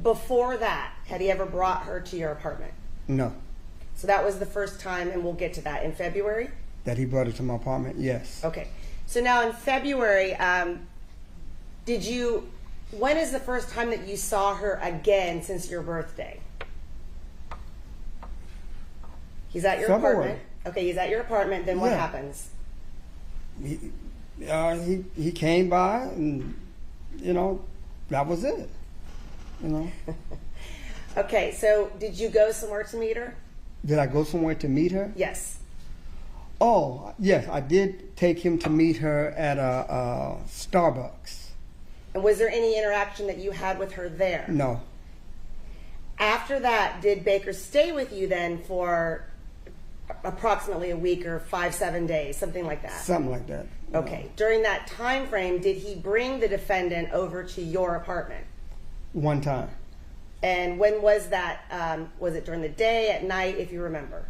Before that, had he ever brought her to your apartment? No. So that was the first time, and we'll get to that in February? That he brought her to my apartment? Yes. Okay. So now in February, when is the first time that you saw her again since your birthday? He's at your February. apartment. Okay, he's at your apartment. Then what happens? He came by, and that was it. Okay, so did you go somewhere to meet her? Did I go somewhere to meet her? Yes. Oh, yes, I did take him to meet her at a Starbucks. And was there any interaction that you had with her there? No. After that, did Baker stay with you then for approximately a week or 5-7 days, something like that? Something like that. Okay. During that time frame, did he bring the defendant over to your apartment? One time. And when was that? Was it during the day, at night, if you remember?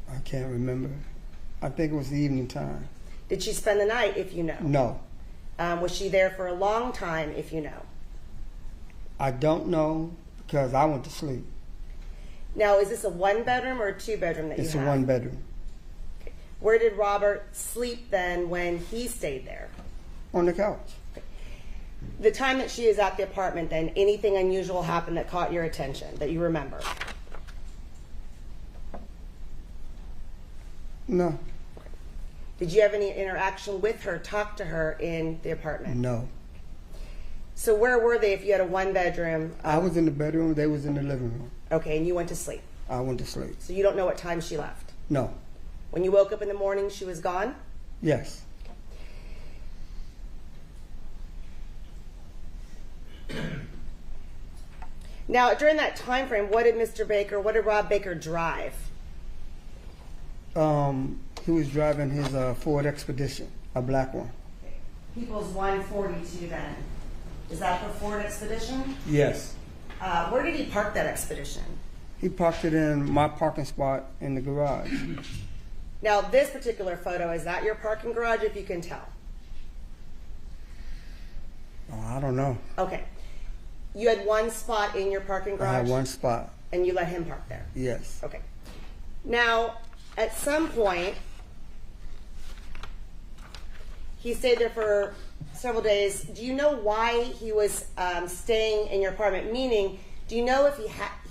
I can't remember. I think it was the evening time. Did she spend the night, if you know? No. Was she there for a long time, if you know? I don't know because I went to sleep. Now, is this a one-bedroom or a two-bedroom that you have? It's a one-bedroom. Okay. Where did Robert sleep then when he stayed there? On the couch. Okay. The time that she was at the apartment then, anything unusual happened that caught your attention, that you remember? No. Did you have any interaction with her, talk to her in the apartment? No. So where were they if you had a one-bedroom? I was in the bedroom, they was in the living room. Okay, and you went to sleep? I went to sleep. So you don't know what time she left? No. When you woke up in the morning, she was gone? Yes. Now, during that time frame, what did Rob Baker drive? He was driving his Ford Expedition, a black one. People's 142 then. Is that the Ford Expedition? Yes. Where did he park that Expedition? He parked it in my parking spot in the garage. Now, this particular photo, is that your parking garage, if you can tell? Oh, I don't know. Okay. You had one spot in your parking garage? I had one spot. And you let him park there? Yes. Okay. Now, at some point, he stayed there for several days. Do you know why he was staying in your apartment? Meaning, do you know if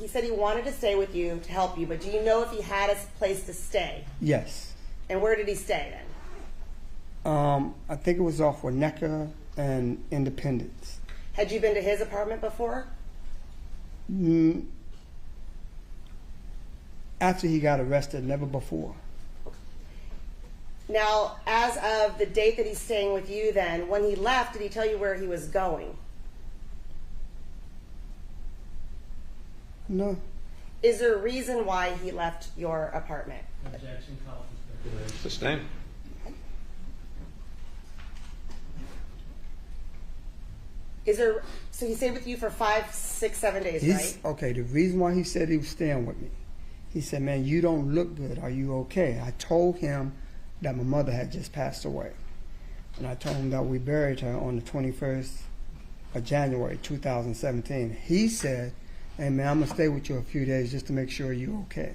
he said he wanted to stay with you to help you, but do you know if he had a place to stay? Yes. And where did he stay then? I think it was off Winnetka and Independence. Had you been to his apartment before? After he got arrested, never before. Now, as of the date that he's staying with you then, when he left, did he tell you where he was going? No. Is there a reason why he left your apartment? Sustain. So he stayed with you for 5, 6, 7 days, right? Okay, the reason why he said he was staying with me, he said, man, you don't look good. Are you okay? I told him that my mother had just passed away. And I told him that we buried her on the 21st of January, 2017. He said, hey, man, I'm going to stay with you a few days just to make sure you're okay.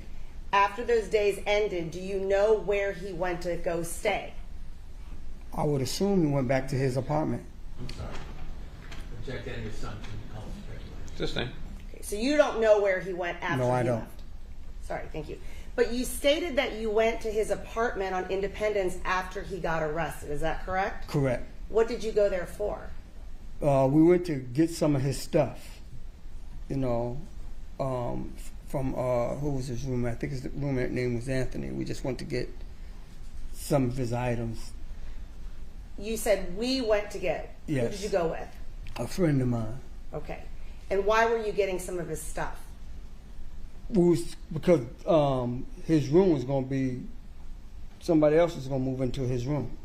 After those days ended, do you know where he went to go stay? I would assume he went back to his apartment. I'm sorry. Object and your son can call speculation. Sustain. Okay, so you don't know where he went after No, I he don't. left. Sorry, thank you. But you stated that you went to his apartment on Independence after he got arrested. Is that correct? Correct. What did you go there for? We went to get some of his stuff, you know, from, who was his roommate? I think his roommate name was Anthony. We just went to get some of his items. You said we went to get. Yes. Who did you go with? A friend of mine. Okay. And why were you getting some of his stuff? Because his room was going to be, somebody else was going to move into his room.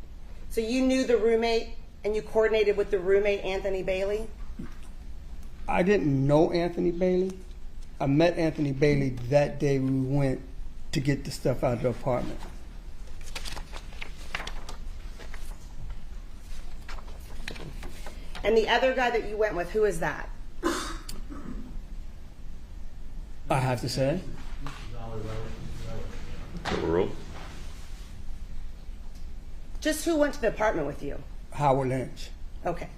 So you knew the roommate and you coordinated with the roommate, Anthony Bailey? I didn't know Anthony Bailey. I met Anthony Bailey that day we went to get the stuff out of the apartment. And the other guy that you went with, who is that? I have to say. Overruled. Just who went to the apartment with you? Howard Lynch. Okay.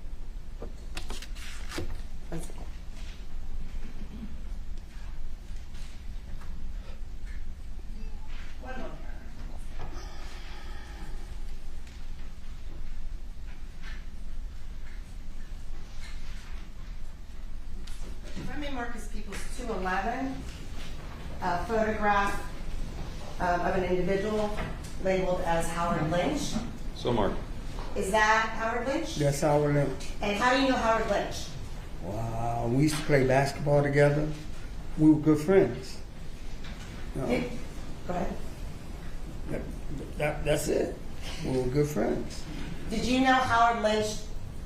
One second. One moment. Remy Marcus Peoples 211, a photograph of an individual labeled as Howard Lynch. So Mark. Is that Howard Lynch? That's Howard Lynch. And how do you know Howard Lynch? Wow, we used to play basketball together. We were good friends. You know, Go ahead. that's it. We were good friends. Did you know Howard Lynch,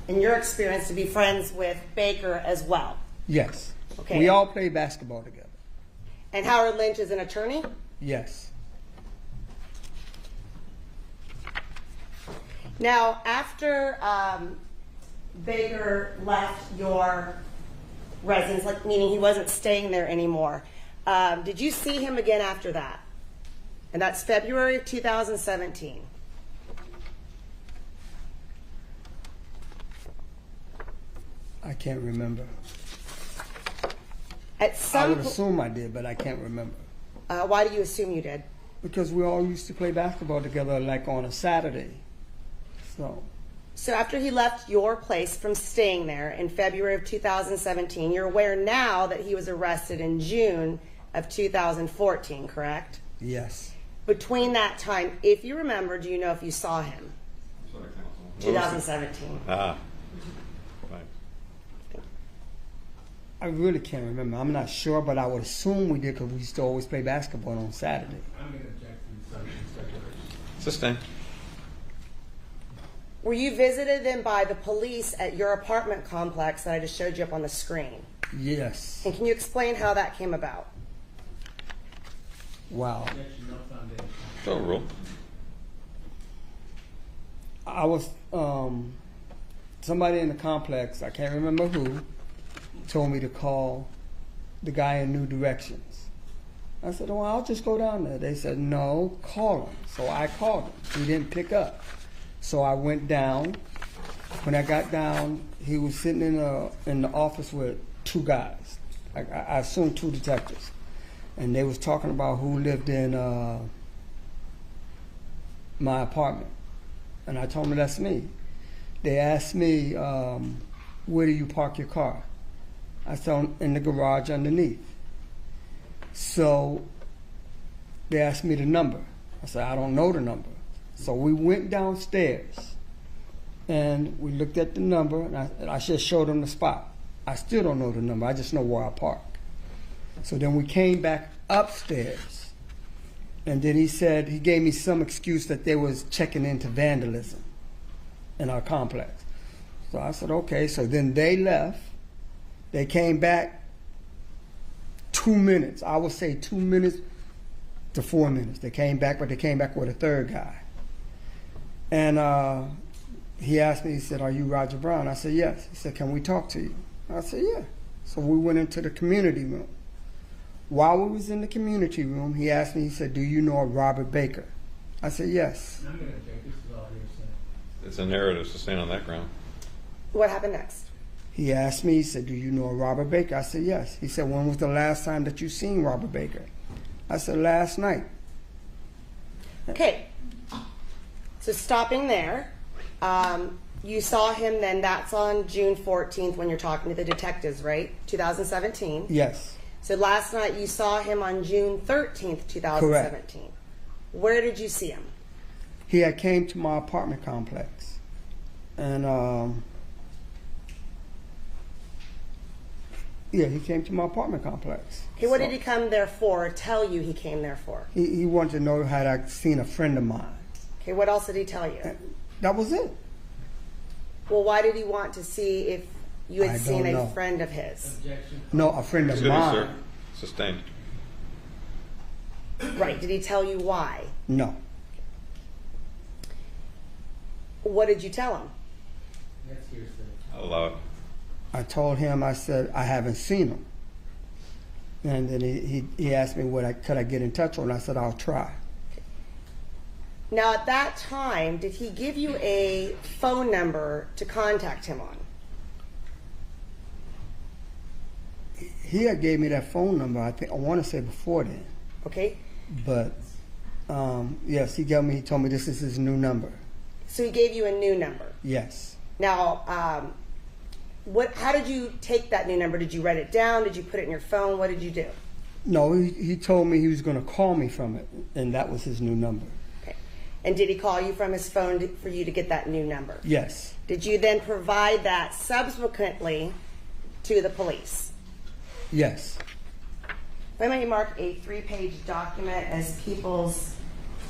in your experience, to be friends with Baker as well? Yes. Okay. We all played basketball together. And Howard Lynch is an attorney? Yes. Now, after Baker left your residence, like meaning he wasn't staying there anymore, did you see him again after that? And that's February of 2017. I can't remember. At some I would assume I did, but I can't remember. Why do you assume you did? Because we all used to play basketball together like on a Saturday. So after he left your place from staying there in February of 2017, you're aware now that he was arrested in June of 2014, correct? Yes. Between that time, if you remember, do you know if you saw him? 2017. Ah. Right. I really can't remember. I'm not sure, but I would assume we did because we used to always play basketball on Saturday. I'm going to object to the subject speculation. Sustain. Were you visited then by the police at your apartment complex that I just showed you up on the screen? Yes. And can you explain how that came about? Wow. Objection, no foundation. Go rule. I was somebody in the complex, I can't remember who, told me to call the guy in New Directions. I said, "Oh, I'll just go down there." They said, "No, call him." So I called him. He didn't pick up. So I went down. When I got down, he was sitting in the office with two guys. I assume two detectives, and they was talking about who lived in my apartment. And I told them that's me. They asked me, "Where do you park your car?" I said, "In the garage underneath." So they asked me the number. I said, "I don't know the number." So we went downstairs and we looked at the number, and I just showed them the spot. I still don't know the number. I just know where I park. So then we came back upstairs, and then he gave me some excuse that they was checking into vandalism in our complex. So I said, okay. So then they left. They came back 2 minutes. I would say 2 minutes to 4 minutes. They came back, but they came back with a third guy. And he asked me, he said, "Are you Roger Brown?" I said, "Yes." He said, "Can we talk to you?" I said, "Yeah." So we went into the community room. While we was in the community room, he asked me, he said, "Do you know a Robert Baker?" I said, "Yes." I'm going to object. This is all hearsay. It's a narrative sustained on that ground. What happened next? He asked me, he said, "Do you know a Robert Baker?" I said, "Yes." He said, "When was the last time that you seen Robert Baker?" I said, "Last night." Okay. So stopping there, you saw him then, that's on June 14th when you're talking to the detectives, right? 2017? Yes. So last night you saw him on June 13th, 2017. Correct. Where did you see him? He had came to my apartment complex. And, yeah, he came to my apartment complex. Okay, what did he come there for, or tell you he came there for? He wanted to know had I seen a friend of mine. Okay, what else did he tell you? That was it. Well, why did he want to see if you had I seen don't a know. friend of his? Objection. No, a friend of Excuse me, mine. sir. Sustained. Right, did he tell you why? No. What did you tell him? That's hearsay. I'll allow it. I told him, I said, I haven't seen him. And then he asked me could I get in touch with him. I said, I'll try. Now, at that time, did he give you a phone number to contact him on? He had gave me that phone number, I want to say before then. Okay, But, yes, he told me this is his new number. so he gave you a new number. Yes. Now, how did you take that new number? Did you write it down? Did you put it in your phone? What did you do? No, he told me he was going to call me from it, and that was his new number. Okay. And did he call you from his phone for you to get that new number? Yes. Did you then provide that subsequently to the police? Yes. Why don't you mark a 3-page document as People's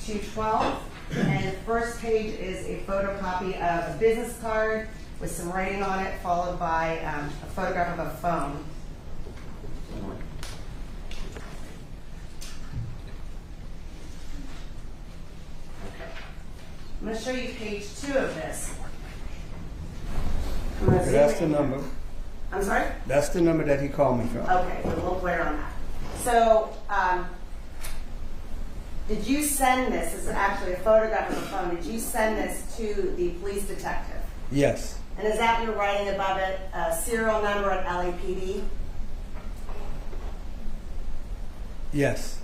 212, and the first page is a photocopy of a business card with some writing on it, followed by a photograph of a phone. I'm going to show you page 2 of this. I'm gonna zoom That's the in. number. I'm sorry? That's the number that he called me from. Okay, so we'll clear on that. So, did you send this? This is actually a photograph of the phone. Did you send this to the police detective? Yes. And is that your writing above it, serial number at LAPD? Yes.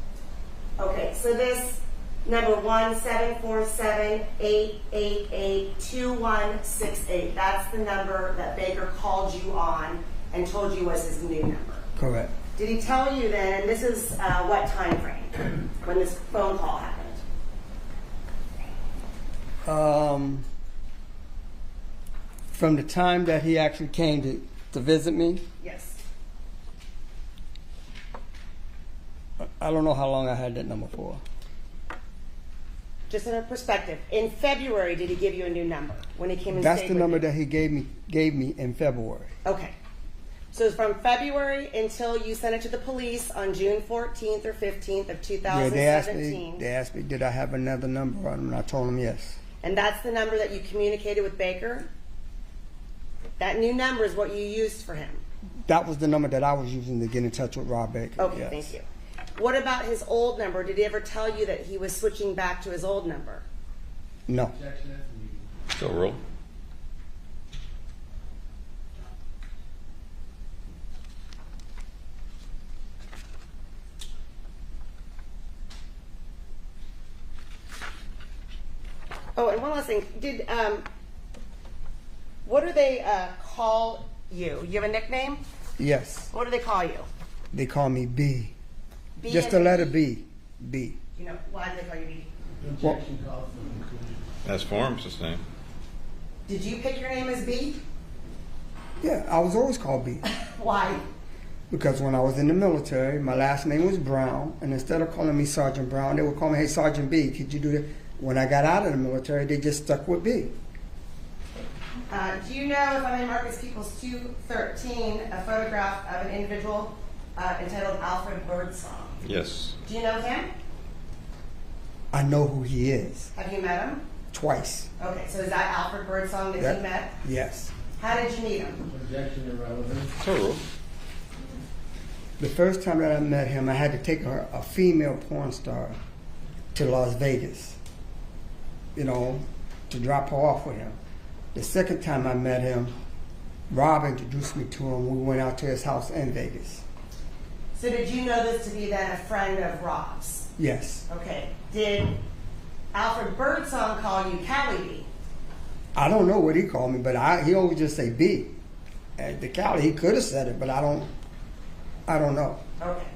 Okay, so this number 1-747-888-2168, that's the number that Baker called you on and told you was his new number. Correct. Did he tell you then, and this is what time frame when this phone call happened? From the time that he actually came to visit me, Yes. I don't know how long I had that number for. just in a perspective, in February, did he give you a new number when he came and That's stayed the with number you? that he gave me in February. Okay. So from February until you sent it to the police on June 14th or 15th of Yeah, 2017. they asked me, did I have another number on him? And I told them yes. And that's the number that you communicated with Baker? That new number is what you used for him? That was the number that I was using to get in touch with Rob Baker. Okay, yes. thank you. What about his old number? Did he ever tell you that he was switching back to his old number? No. Still roll. Oh, and one last thing. What do they call you? You have a nickname? Yes. What do they call you? They call me B. B Just as the in letter B? B. B. You know, why do they call you B? Well, That's Form's name. Did you pick your name as B? yeah, I was always called B. Why? Because when I was in the military, my last name was Brown, and instead of calling me Sergeant Brown, they would call me, hey, Sergeant B, could you do that? When I got out of the military, they just stuck with B. Do you know, if I may mark as People's 213, a photograph of an individual entitled Alfred Birdsong? Yes. Do you know him? I know who he is. Have you met him? Twice. Okay, so is that Alfred Birdsong that you met? Yes. How did you meet him? Objection irrelevant. Still roll. The first time that I met him, I had to take a female porn star to Las Vegas, you know, to drop her off with him. The second time I met him, Rob introduced me to him. We went out to his house in Vegas. So did you know this to be then a friend of Rob's? Yes. Okay. Did Alfred Birdsong call you Callie B? I don't know what he called me, but he always just say B. At the Cali, he could have said it, but I don't know. Okay.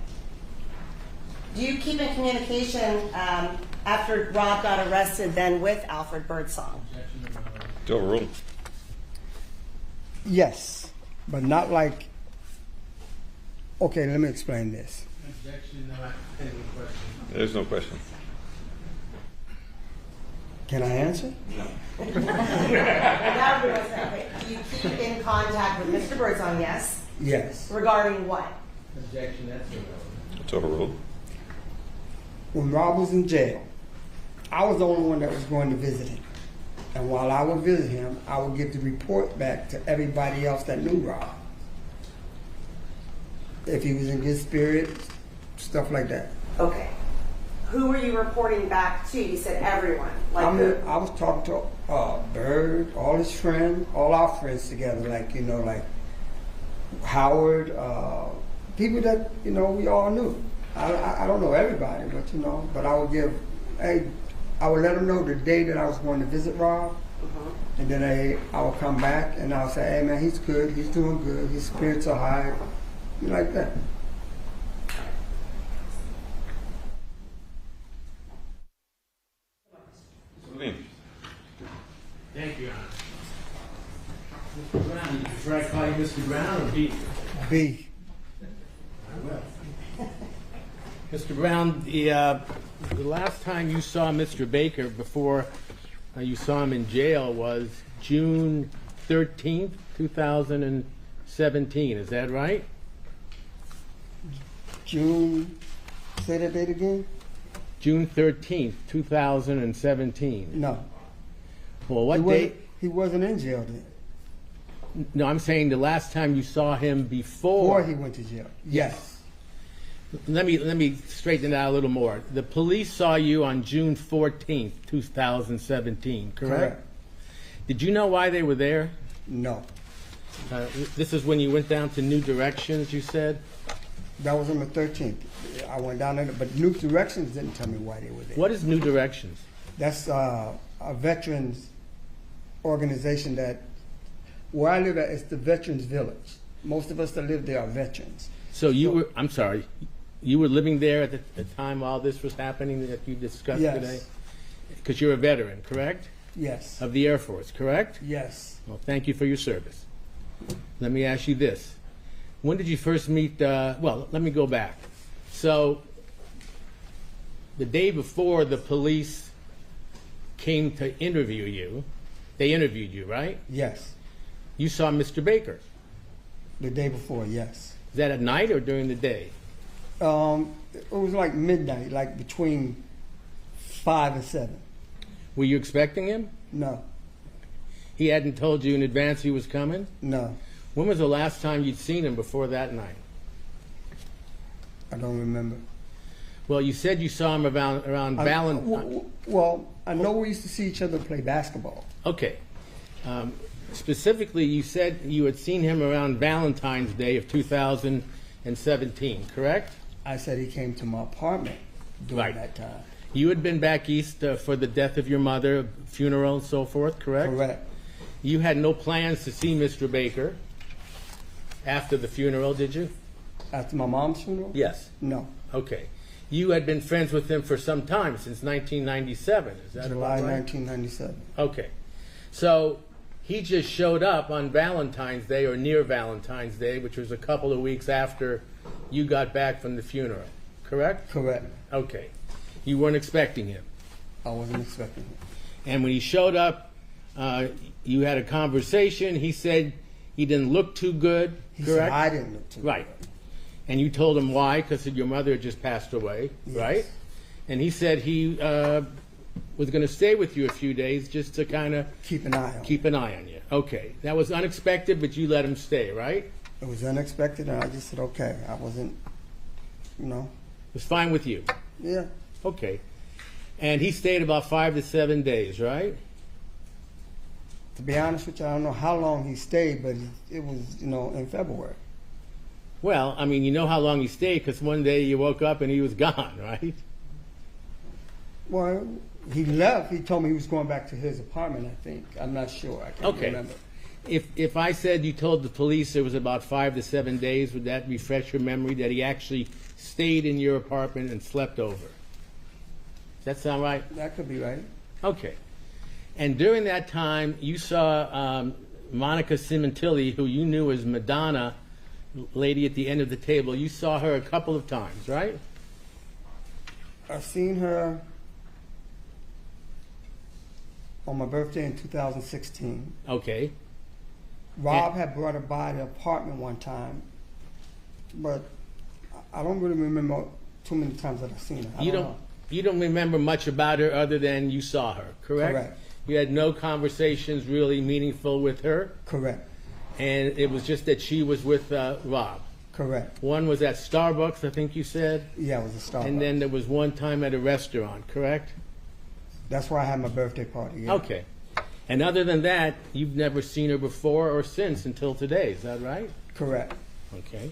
Do you keep in communication after Rob got arrested then with Alfred Birdsong? Still roll. Yes, but not like. Okay, let me explain this. Objection not any question. There's no question. Can I answer? Do you keep in contact with Mr. Birdsong, yes? Yes. Regarding what? Objection, that's irrelevant. It's overruled. When Rob was in jail, I was the only one that was going to visit him. And while I would visit him, I would give the report back to everybody else that knew Rob. If he was in good spirits, stuff like that. Okay. Who were you reporting back to? You said everyone. Like I was talking to Bird, all his friends, all our friends together, like, you know, like Howard, people that, you know, we all knew. I don't know everybody, but, you know, but I would I would let them know the day that I was going to visit Rob, and then I would come back and I would say, hey man, he's good, he's doing good, his spirits are high, you know, like that. Thank you, Your Honor. Mr. Brown, you prefer I call you Mr. Brown or B? B. I will. Mr. Brown, the last time you saw Mr. Baker before you saw him in jail was June 13th, 2017. Is that right? June, say that date again? June 13th, 2017. No. Well, what date? He wasn't in jail then. No, I'm saying the last time you saw him before. Before he went to jail. Yes. Let me straighten it out a little more. The police saw you on June 14th, 2017, correct? Correct. Did you know why they were there? No. This is when you went down to New Directions, you said? That was on the 13th. I went down there, but New Directions didn't tell me why they were there. What is New Directions? That's a veterans organization that, where I live at, it's the Veterans Village. Most of us that live there are veterans. So I'm sorry, you were living there at the time all this was happening that you discussed today? Yes. Because you're a veteran, correct? Yes. Of the Air Force, correct? Yes. Well, thank you for your service. Let me ask you this. When did you first meet, well, let me go back. So, the day before the police came to interview you, they interviewed you, right? Yes. You saw Mr. Baker. The day before, yes. Is that at night or during the day? It was like midnight, like between 5 and 7. Were you expecting him? No, He hadn't told you in advance he was coming? no, When was the last time you'd seen him before that night? I don't remember. Well, you said you saw him around Valentine's. Well, I know we used to see each other play basketball. Okay. Specifically, you said you had seen him around Valentine's Day of 2017, correct? I said he came to my apartment during that time. You had been back east for the death of your mother, funeral and so forth, correct? Correct. You had no plans to see Mr. Baker after the funeral, did you? After my mom's funeral? Yes. No. Okay. You had been friends with him for some time, since 1997. Is that July about right? 1997. Okay. So he just showed up on Valentine's Day or near Valentine's Day, which was a couple of weeks after you got back from the funeral, correct? Correct. Okay. You weren't expecting him. I wasn't expecting him. And when he showed up, you had a conversation. He said he didn't look too good, He correct? said I didn't look too Right. And you told him why, because your mother had just passed away, Yes. right? And he said he was going to stay with you a few days just to kind of Keep an eye on. keep an eye on you. Okay. That was unexpected, but you let him stay, right? It was unexpected, and I just said okay. I wasn't, It was fine with you. Yeah. Okay. And he stayed about 5 to 7 days, right? To be honest with you, I don't know how long he stayed, but it was, in February. Well, I mean, you know how long he stayed because one day you woke up and he was gone, right? Well, he left. He told me he was going back to his apartment, I think. I'm not sure. I can't Okay. remember. If I said you told the police it was about 5 to 7 days, would that refresh your memory that he actually stayed in your apartment and slept over? Does that sound right? That could be right. Okay. And during that time, you saw Monica Sementilli, who you knew as Madonna, lady at the end of the table. You saw her a couple of times, right? I've seen her on my birthday in 2016. Okay. Rob had brought her by the apartment one time, but I don't really remember too many times that I've seen her. You don't remember much about her other than you saw her, correct? Correct. You had no conversations really meaningful with her? Correct. And it was just that she was with Rob? Correct. One was at Starbucks, I think you said? Yeah, it was a Starbucks. And then there was one time at a restaurant, correct? That's where I had my birthday party. Yeah. Okay. And other than that, you've never seen her before or since until today, is that right? Correct. Okay.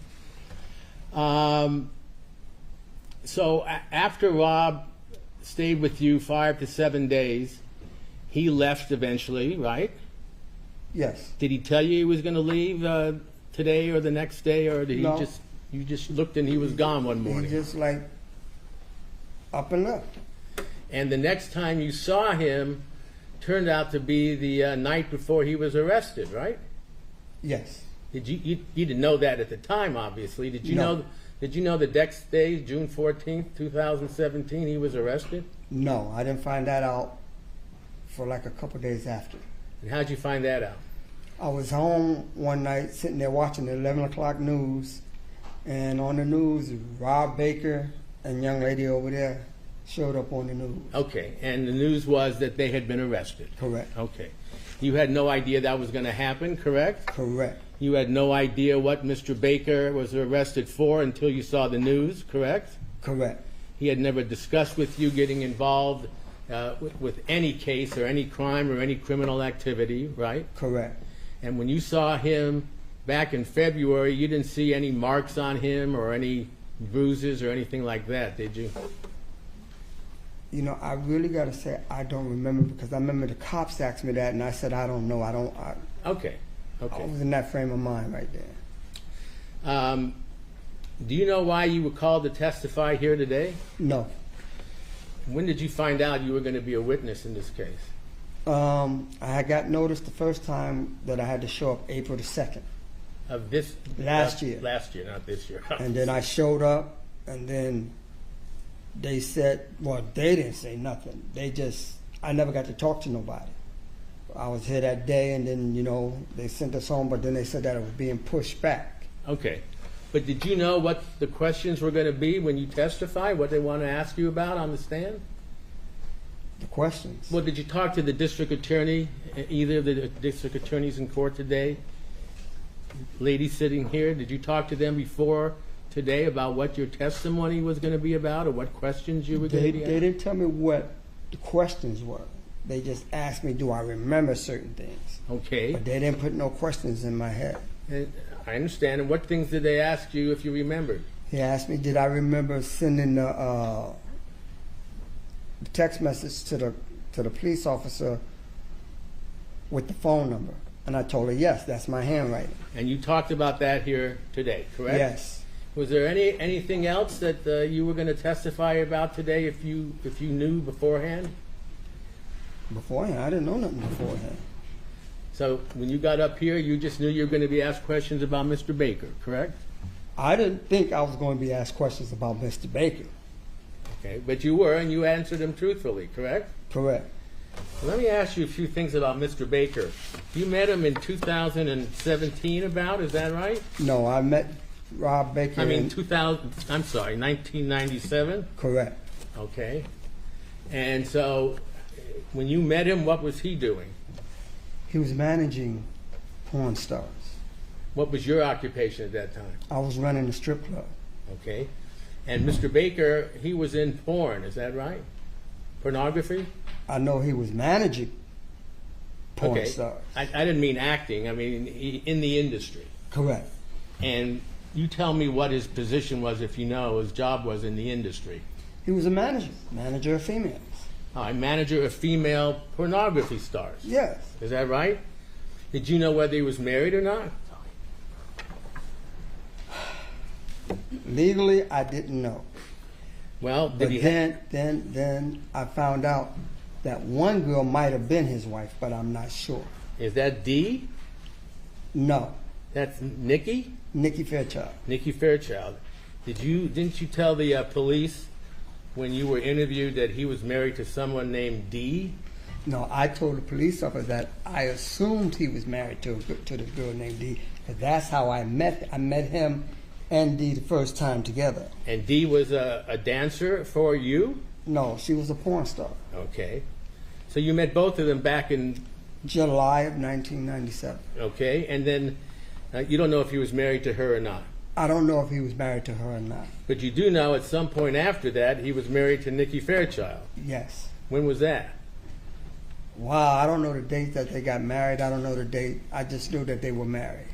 So after Rob stayed with you 5 to 7 days, he left eventually, right? Yes. Did he tell you he was going to leave today or the next day, or did No. you just looked and he was gone one morning? He just up and left. And the next time you saw him turned out to be the night before he was arrested, right? Yes. Did you didn't know that at the time, obviously. Did you No. know? Did you know the next day, June 14th, 2017, he was arrested? No, I didn't find that out for like a couple days after. And how'd you find that out? I was home one night sitting there watching the 11 o'clock news, and on the news, Rob Baker and young lady over there showed up on the news. Okay, and the news was that they had been arrested. Correct. Okay. You had no idea that was going to happen, correct? Correct. You had no idea what Mr. Baker was arrested for until you saw the news, correct? Correct. He had never discussed with you getting involved with any case or any crime or any criminal activity, right? Correct. And when you saw him back in February, you didn't see any marks on him or any bruises or anything like that, did you? I really got to say I don't remember, because I remember the cops asked me that, and I said I don't know. Okay. I was in that frame of mind right there. Do you know why you were called to testify here today? No. When did you find out you were going to be a witness in this case? I had got noticed the first time that I had to show up April the 2nd. Of this? Last year. Last year, not this year. And then I showed up, and then they said, well, they didn't say nothing. They just I never got to talk to nobody. I was here that day, and then, you know, they sent us home, but then they said that it was being pushed back. Okay. But did you know what the questions were going to be when you testify, what they want to ask you about on the stand? The questions. Well, did you talk to the district attorney, either of the district attorneys in court today? Lady sitting here, did you talk to them before today about what your testimony was going to be about, or what questions you were going to be They didn't tell me what the questions were. They just asked me, do I remember certain things? Okay. But they didn't put no questions in my head. I understand. And what things did they ask you, if you remembered? He asked me, did I remember sending the text message to the police officer with the phone number? And I told her, yes, that's my handwriting. And you talked about that here today, correct? Yes. Was there anything else that you were going to testify about today, if you knew beforehand? Beforehand? I didn't know nothing beforehand. So when you got up here, you just knew you were going to be asked questions about Mr. Baker, correct? I didn't think I was going to be asked questions about Mr. Baker. Okay, but you were, and you answered them truthfully, correct? Correct. Let me ask you a few things about Mr. Baker. You met him in 2017 about, is that right? No, I met Rob Baker I mean, in 1997? Correct. Okay. And so when you met him, what was he doing? He was managing porn stars. What was your occupation at that time? I was running a strip club. Okay. And Mr. Baker, he was in porn, is that right? Pornography? I know he was managing porn stars. I didn't mean acting, I mean in the industry. Correct. And you tell me what his position was, if you know, his job was in the industry. He was a manager of females. Manager of female pornography stars. Yes. Is that right? Did you know whether he was married or not? Legally, I didn't know. Well, but then I found out that one girl might have been his wife, but I'm not sure. Is that Dee? No. That's Nikki? Nikki Fairchild. Nikki Fairchild. Didn't you tell the police when you were interviewed that he was married to someone named Dee? No, I told the police officer that I assumed he was married to the girl named Dee. That's how I met him and Dee the first time together. And Dee was a dancer for you? No, she was a porn star. Okay. So you met both of them back in July of 1997. Okay, and then you don't know if he was married to her or not? I don't know if he was married to her or not. But you do know at some point after that he was married to Nikki Fairchild? Yes. When was that? Wow, I don't know the date that they got married. I don't know the date. I just knew that they were married.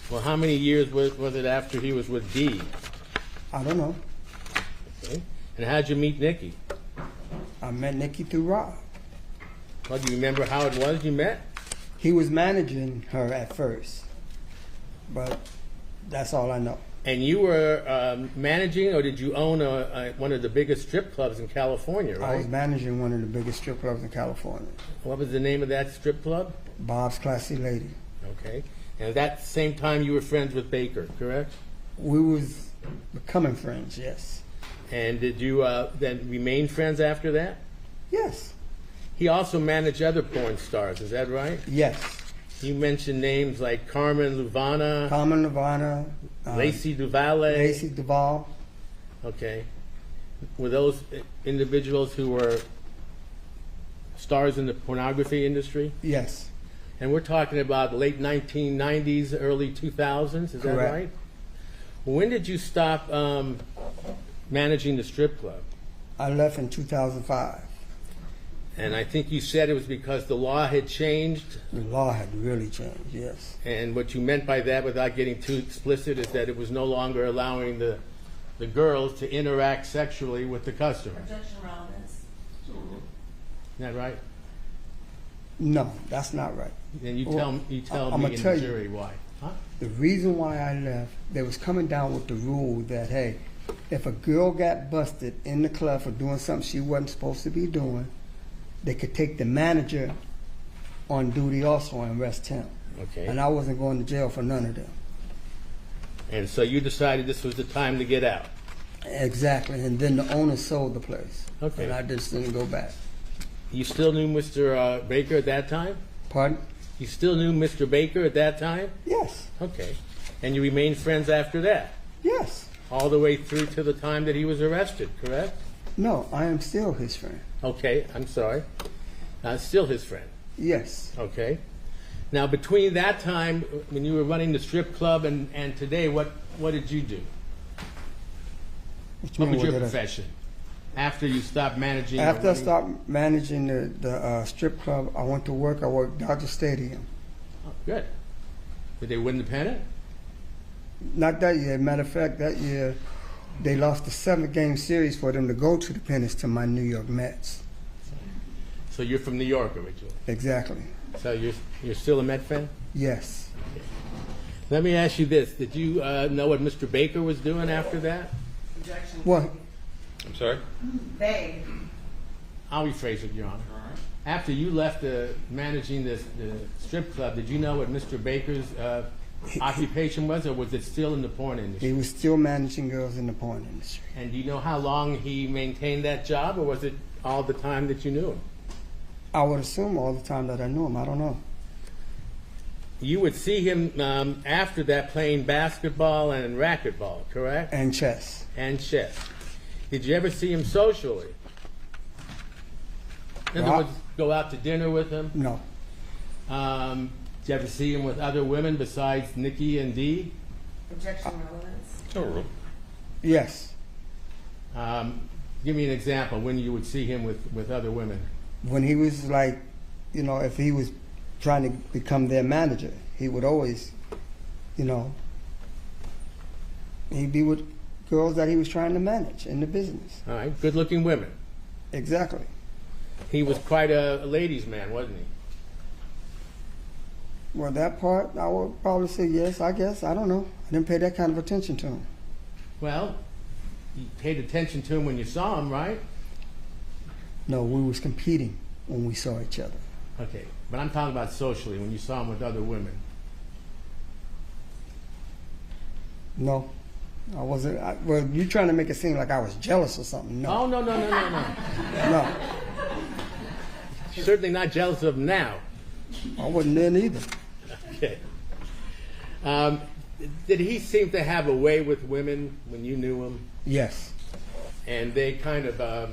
Well, how many years was it after he was with Dee? I don't know. Okay. And how'd you meet Nikki? I met Nikki through Rob. Well, do you remember how it was you met? He was managing her at first, but that's all I know. And you were managing, or did you own one of the biggest strip clubs in California, right? I was managing one of the biggest strip clubs in California. What was the name of that strip club? Bob's Classy Lady. Okay. And at that same time you were friends with Baker, correct? We was becoming friends, yes. And did you then remain friends after that? Yes. He also managed other porn stars, is that right? Yes. You mentioned names like Carmen Luvana. Lacey Duval. Okay. Were those individuals who were stars in the pornography industry? Yes. And we're talking about late 1990s, early 2000s, is that right? When did you stop managing the strip club? I left in 2005. And I think you said it was because the law had changed? The law had really changed, yes. And what you meant by that, without getting too explicit, is that it was no longer allowing the girls to interact sexually with the customer. Objection, relevance. Isn't that right? No, that's not right. Then you tell me and the jury why. Huh? The reason why I left, they was coming down with the rule that, hey, if a girl got busted in the club for doing something she wasn't supposed to be doing, they could take the manager on duty also and arrest him. Okay. And I wasn't going to jail for none of them. And so you decided this was the time to get out. Exactly. And then the owner sold the place. Okay. And I just didn't go back. You still knew Mr. Baker at that time? Pardon? You still knew Mr. Baker at that time? Yes. Okay. And you remained friends after that? Yes. All the way through to the time that he was arrested, correct? No, I am still his friend. Okay, I'm sorry. Still his friend? Yes. Okay. Now, between that time, when you were running the strip club and today, what did you do? What was your profession? After you stopped managing? After I stopped managing the strip club, I went to work. I worked Dodger Stadium. Oh, good. Did they win the pennant? Not that year. Matter of fact, that year they lost the 7-game series for them to go to the pennants to my New York Mets. So you're from New York originally? Exactly. So you're still a Met fan? Yes. Let me ask you this. Did you know what Mr. Baker was doing after that? Objection. What? I'm sorry? Vague. I'll rephrase it, Your Honor. After you left managing the strip club, did you know what Mr. Baker's occupation was, or was it still in the porn industry? He was still managing girls in the porn industry. And do you know how long he maintained that job, or was it all the time that you knew him? I would assume all the time that I knew him. I don't know. You would see him after that playing basketball and racquetball, correct? And chess. And chess. Did you ever see him socially? In other words, go out to dinner with him? No. Did you ever see him with other women besides Nikki and Dee? Objection relevance. No rule. Yes. Give me an example when you would see him with other women. When he was like, you know, if he was trying to become their manager, he would always, you know, he'd be with girls that he was trying to manage in the business. All right, good-looking women. Exactly. He was quite a ladies' man, wasn't he? Well, that part, I would probably say yes, I guess. I don't know. I didn't pay that kind of attention to him. Well, you paid attention to him when you saw him, right? No, we was competing when we saw each other. Okay, but I'm talking about socially, when you saw him with other women. No, I wasn't. Well, you're trying to make it seem like I was jealous or something. No. Oh, no. No. Certainly not jealous of him now. I wasn't then either. Okay. Did he seem to have a way with women when you knew him? Yes. And they kind of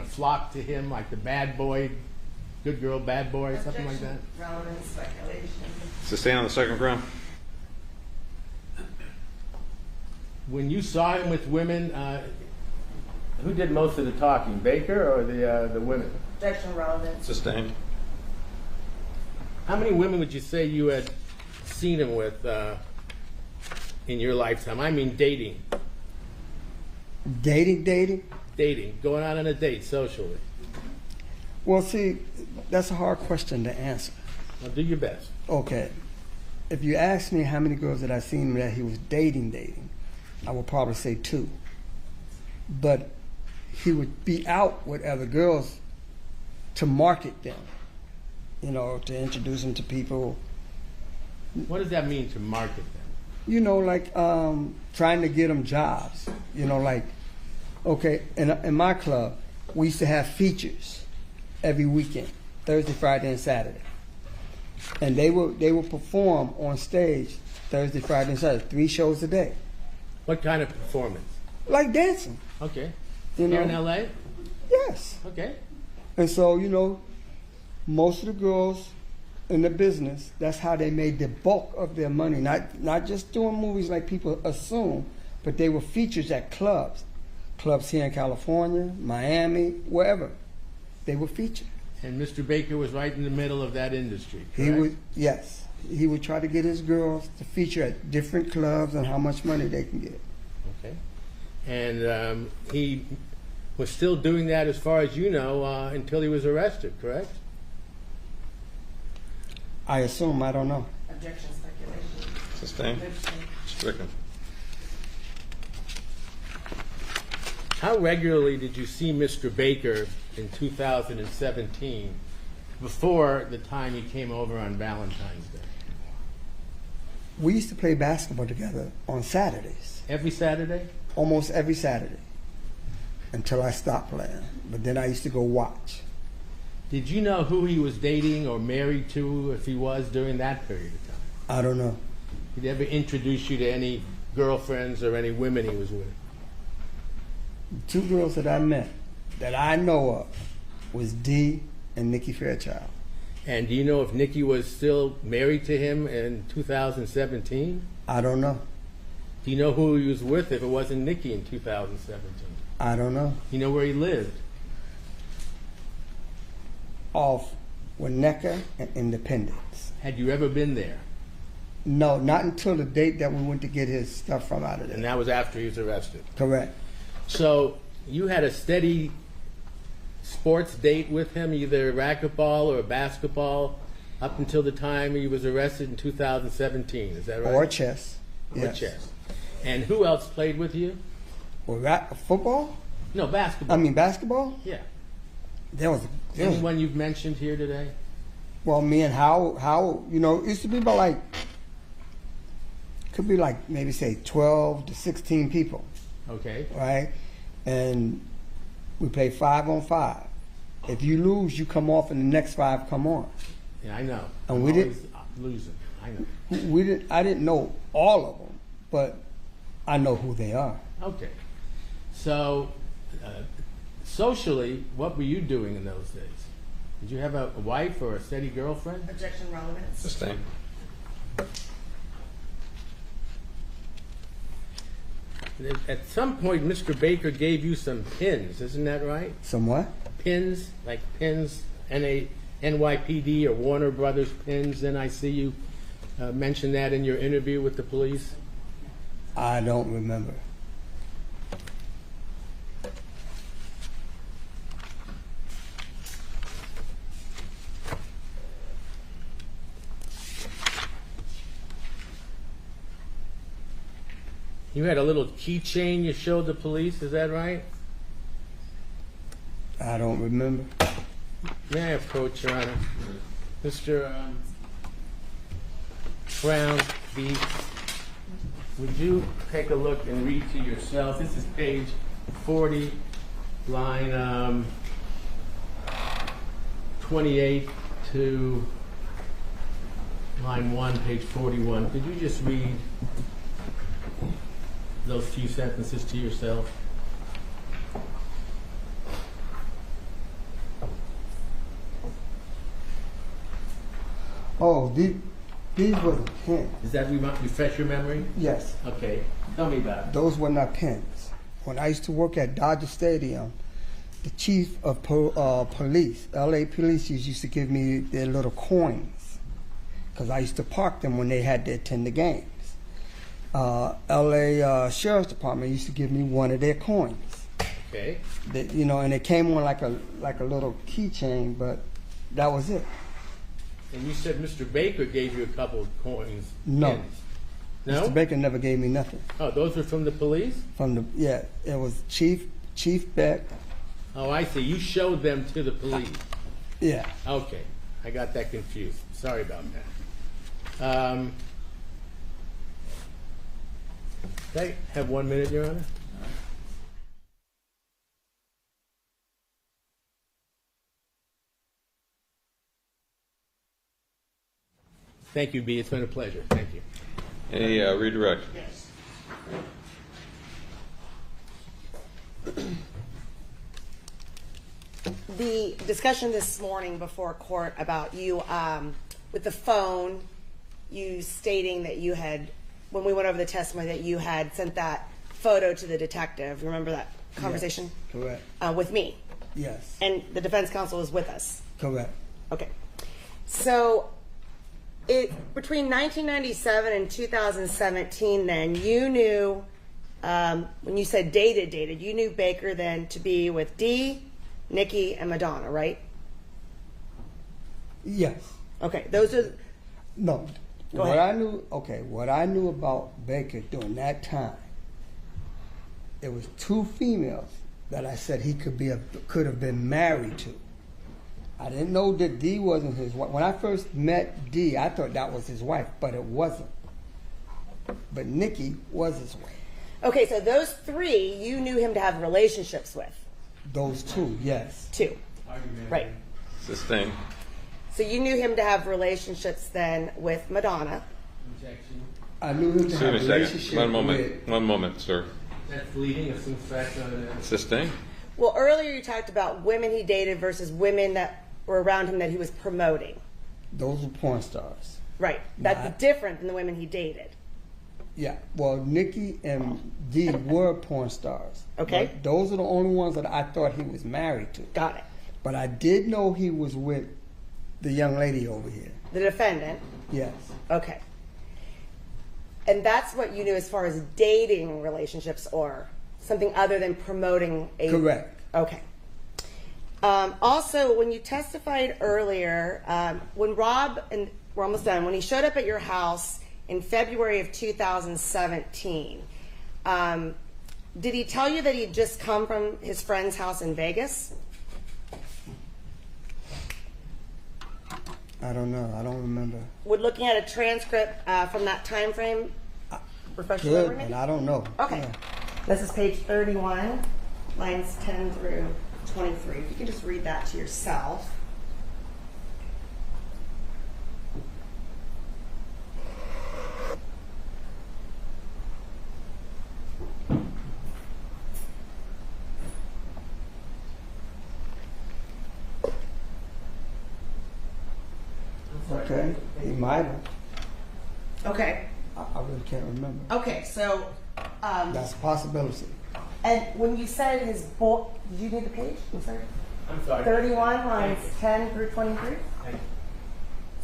flocked to him like the bad boy, good girl, bad boy, something like that? Relevant speculation. Sustain on the second ground. When you saw him with women, who did most of the talking, Baker or the women? Objection relevant. Sustained. How many women would you say you had seen him with in your lifetime? I mean dating. Dating? Dating, going out on a date socially. Well, see, that's a hard question to answer. Well, do your best. Okay. If you ask me how many girls that I seen that he was dating, I would probably say 2. But he would be out with other girls to market them, you know, to introduce them to people. What does that mean, to market them? You know, like trying to get them jobs. You know, like, okay, in my club, we used to have features every weekend, Thursday, Friday, and Saturday. And they would perform on stage Thursday, Friday, and Saturday, 3 shows a day. What kind of performance? Like dancing. Okay. You Here know? in L.A.? Yes. Okay. And so, you know, most of the girls in the business, that's how they made the bulk of their money. Not just doing movies like people assume, but they were features at clubs. Clubs here in California, Miami, wherever. They were featured. And Mr. Baker was right in the middle of that industry, correct? He would, yes. He would try to get his girls to feature at different clubs and how much money they can get. Okay. And he was still doing that, as far as you know, until he was arrested, correct? I assume, I don't know. Objection speculation. Sustained. Stricken. How regularly did you see Mr. Baker in 2017 before the time he came over on Valentine's Day? We used to play basketball together on Saturdays. Every Saturday? Almost every Saturday. Until I stopped playing. but then I used to go watch. Did you know who he was dating or married to, if he was, during that period of time? I don't know. Did he ever introduce you to any girlfriends or any women he was with? Two girls that I met that I know of was Dee and Nikki Fairchild. And do you know if Nikki was still married to him in 2017? I don't know. Do you know who he was with if it wasn't Nikki in 2017? I don't know. You know where he lived? Off Winnetka and Independence. Had you ever been there? No, not until the date that we went to get his stuff from out of there. And that was after he was arrested? Correct. So you had a steady sports date with him, either racquetball or basketball, up until the time he was arrested in 2017. Is that right? Or chess. Or Yes. chess. And who else played with you? Or football? No, basketball. I mean basketball? Yeah. There was Anyone you've mentioned here today? well, me and Howard, you know, it used to be about like, could be like maybe say 12 to 16 people, Okay. right? And we play 5-on-5. If you lose, you come off, and the next 5 come on. Yeah, I know. And I'm we always losing. I know. I didn't know all of them, but I know who they are. Okay. So, socially, what were you doing in those days? Did you have a wife or a steady girlfriend? Objection relevance. Sustained. At some point, Mr. Baker gave you some pins, isn't that right? Some what? Pins, like pins, NYPD or Warner Brothers pins. Then I see you mention that in your interview with the police. I don't remember. You had a little keychain you showed the police, is that right? I don't remember. May I approach, Your Honor? Mr. Brown, would you take a look and read to yourself? This is page 40, line 28 to line 1, page 41. Could you just read those few sentences to yourself? Oh, these were the pins. Does that refresh your memory? Yes. Okay. Tell me about it. Those were not pins. When I used to work at Dodger Stadium, the chief of police, LA police, used to give me their little coins because I used to park them when they had to attend the games. LA Sheriff's Department used to give me one of their coins. Okay. You know, and it came on like a little keychain, but that was it. And you said Mr. Baker gave you a couple of coins. No. Pins. No? Mr. Baker never gave me nothing. Oh, those were from the police? It was Chief Beck. Oh, I see. You showed them to the police. Yeah. Okay. I got that confused. Sorry about that. Can I have 1 minute, Your Honor? Thank you, B. It's been a pleasure. Thank you. Any redirect? Yes. The discussion this morning before court about you with the phone, you stating that you had, when we went over the testimony, that you had sent that photo to the detective. Remember that conversation? Yes, correct. With me. Yes. And the defense counsel was with us. Correct. Okay. So between 1997 and 2017, then you knew, when you said dated, you knew Baker then to be with Dee, Nikki, and Madonna, right? Yes. Okay, those are. No. Go What ahead. I knew, what I knew about Baker during that time, it was two females that I said he could have been married to. I didn't know that Dee wasn't his wife. When I first met Dee, I thought that was his wife, but it wasn't. But Nikki was his wife. Okay, so those three you knew him to have relationships with. Those two, yes. Two. Right. Sustained. So you knew him to have relationships then with Madonna. I knew him to Excuse have me a a second. relationship One moment. with. One moment, sir. That's leading a suspicion. Sustained. Well, earlier you talked about women he dated versus women that were around him that he was promoting. Those were porn stars. Right. That's Not- different than the women he dated. Yeah. Well, Nikki and Dee were porn stars. Okay. But those are the only ones that I thought he was married to. Got it. But I did know he was with the young lady over here. The defendant. Yes. Okay. And that's what you knew as far as dating relationships or something other than promoting a. Correct. Okay. Also, when you testified earlier, when Rob, and we're almost done, when he showed up at your house in February of 2017, did he tell you that he'd just come from his friend's house in Vegas? I don't know. I don't remember. Would looking at a transcript from that time frame refresh your Good, memory? and I don't know. Okay. Yeah. This is page 31, lines 10 through 23. If you can just read that to yourself. Okay. He might have. Okay. I really can't remember. Okay, so, That's a possibility. and when you said his boy, did you need the page? I'm sorry. I'm sorry. 31, lines 10 through 23.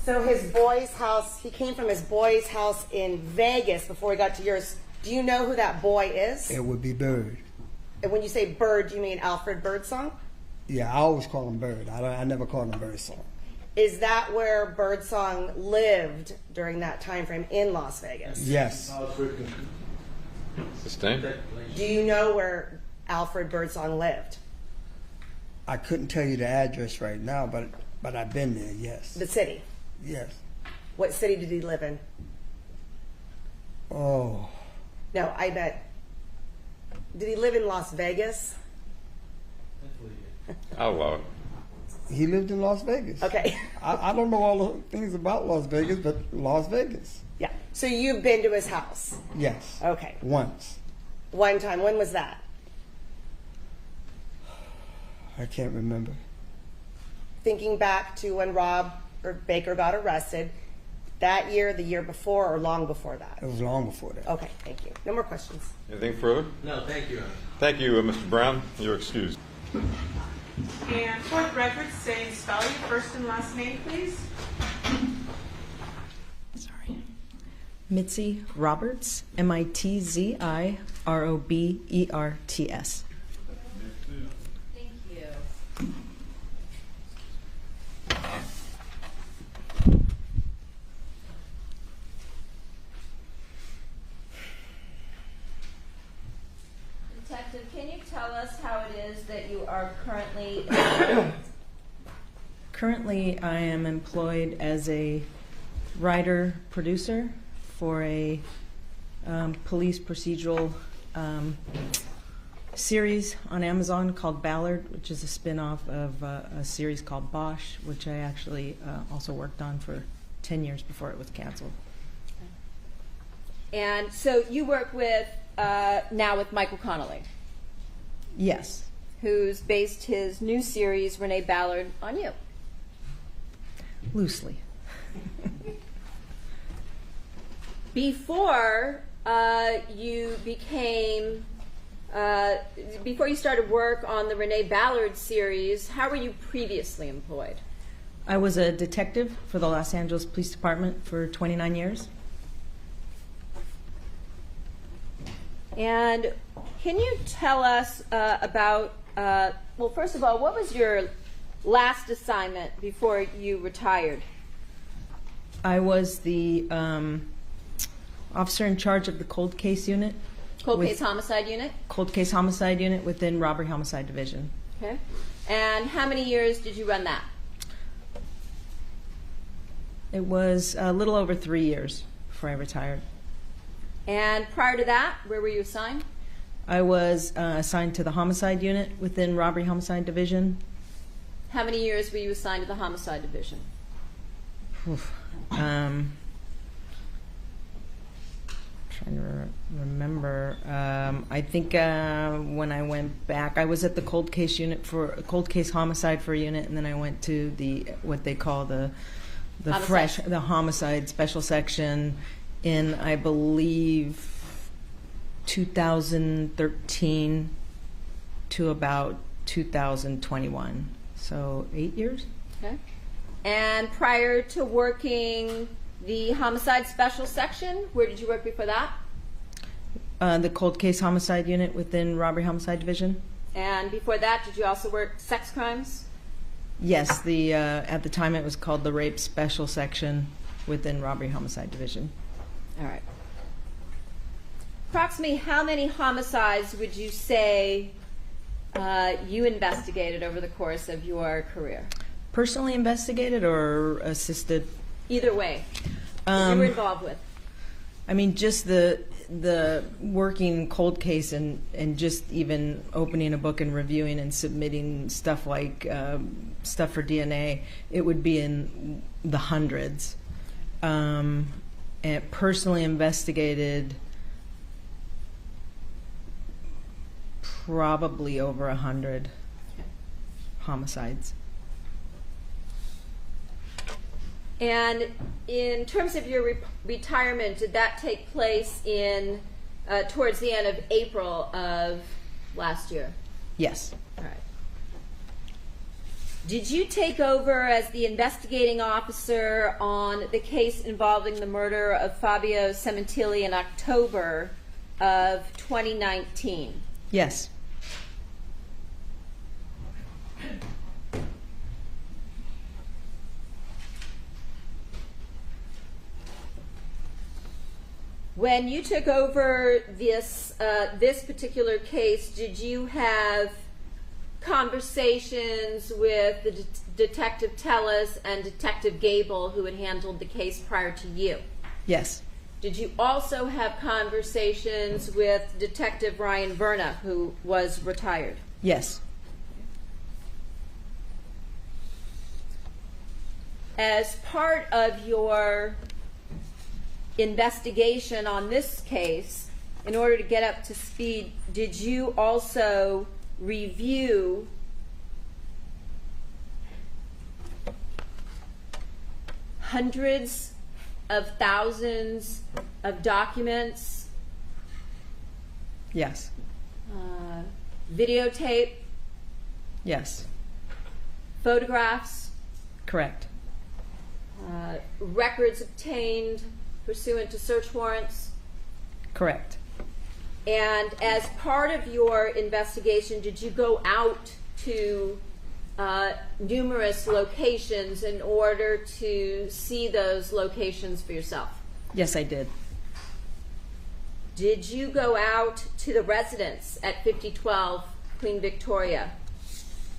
So his boy's house, he came from his boy's house in Vegas before he got to yours. Do you know who that boy is? It would be Bird. And when you say Bird, do you mean Alfred Birdsong? Yeah, I always call him Bird. I never call him Birdsong. Is that where Birdsong lived during that time frame in Las Vegas? Yes. Sustained. Do you know where Alfred Birdsong lived? I couldn't tell you the address right now, but I've been there. Yes. The city. Yes. What city did he live in? Oh, No, I bet. Did he live in Las Vegas? I'll allow it. he lived in Las Vegas. Okay. I don't know all the things about Las Vegas, but Las Vegas. Yeah. So you've been to his house? Yes. Okay. Once. One time. When was that? I can't remember. Thinking back to when Rob or Baker got arrested, that year, the year before, or long before that? It was long before that. Okay, thank you. No more questions. Anything further? No, thank you. Thank you, Mr. Brown. You're excused. And for the record, say and spell your first and last name, please. Sorry. Mitzi Roberts, Mitzzi Roberts. Thank you. Detective, can you tell us how it is that you are currently Currently, I am employed as a writer producer for a police procedural series on Amazon called Ballard, which is a spin-off of a series called Bosch, which I actually also worked on for 10 years before it was canceled. And so you work with now with Michael Connolly, Yes. who's based his new series Renee Ballard on you. Loosely. Before you became, before you started work on the Renee Ballard series, how were you previously employed? I was a detective for the Los Angeles Police Department for 29 years. And can you tell us about, well, first of all, what was your last assignment before you retired? I was the officer in charge of the cold case unit. Cold case homicide unit? Cold case homicide unit within robbery homicide division. Okay. And how many years did you run that? It was a little over 3 years before I retired. And prior to that, where were you assigned? I was assigned to the homicide unit within robbery homicide division. How many years were you assigned to the homicide division? Trying to remember. I think when I went back, I was at the cold case unit for cold case homicide for a unit, and then I went to the what they call the homicide special section in, I believe, 2013 to about 2021. So 8 years. Okay. And prior to working the homicide special section, where did you work before that? The cold case homicide unit within robbery homicide division. And before that, did you also work sex crimes? Yes, the at the time it was called the rape special section within robbery homicide division. All right. Approximately how many homicides would you say you investigated over the course of your career? Personally investigated or assisted? Either way, you were involved with. I mean, just the working cold case and just even opening a book and reviewing and submitting stuff like stuff for DNA, it would be in the hundreds. And personally investigated probably over 100 homicides. And in terms of your retirement, did that take place in towards the end of April of last year? Yes. All right. Did you take over as the investigating officer on the case involving the murder of Fabio Sementilli in October of 2019? Yes. When you took over this particular case, did you have conversations with the Detective Tellis and Detective Gable, who had handled the case prior to you? Yes. Did you also have conversations with Detective Ryan Verna, who was retired? Yes. As part of your investigation on this case, in order to get up to speed, did you also review hundreds of thousands of documents? Yes. Videotape? Yes. Photographs? Correct. Records obtained pursuant to search warrants? Correct. And as part of your investigation, did you go out to numerous locations in order to see those locations for yourself? Yes, I did. Did you go out to the residence at 5012 Queen Victoria?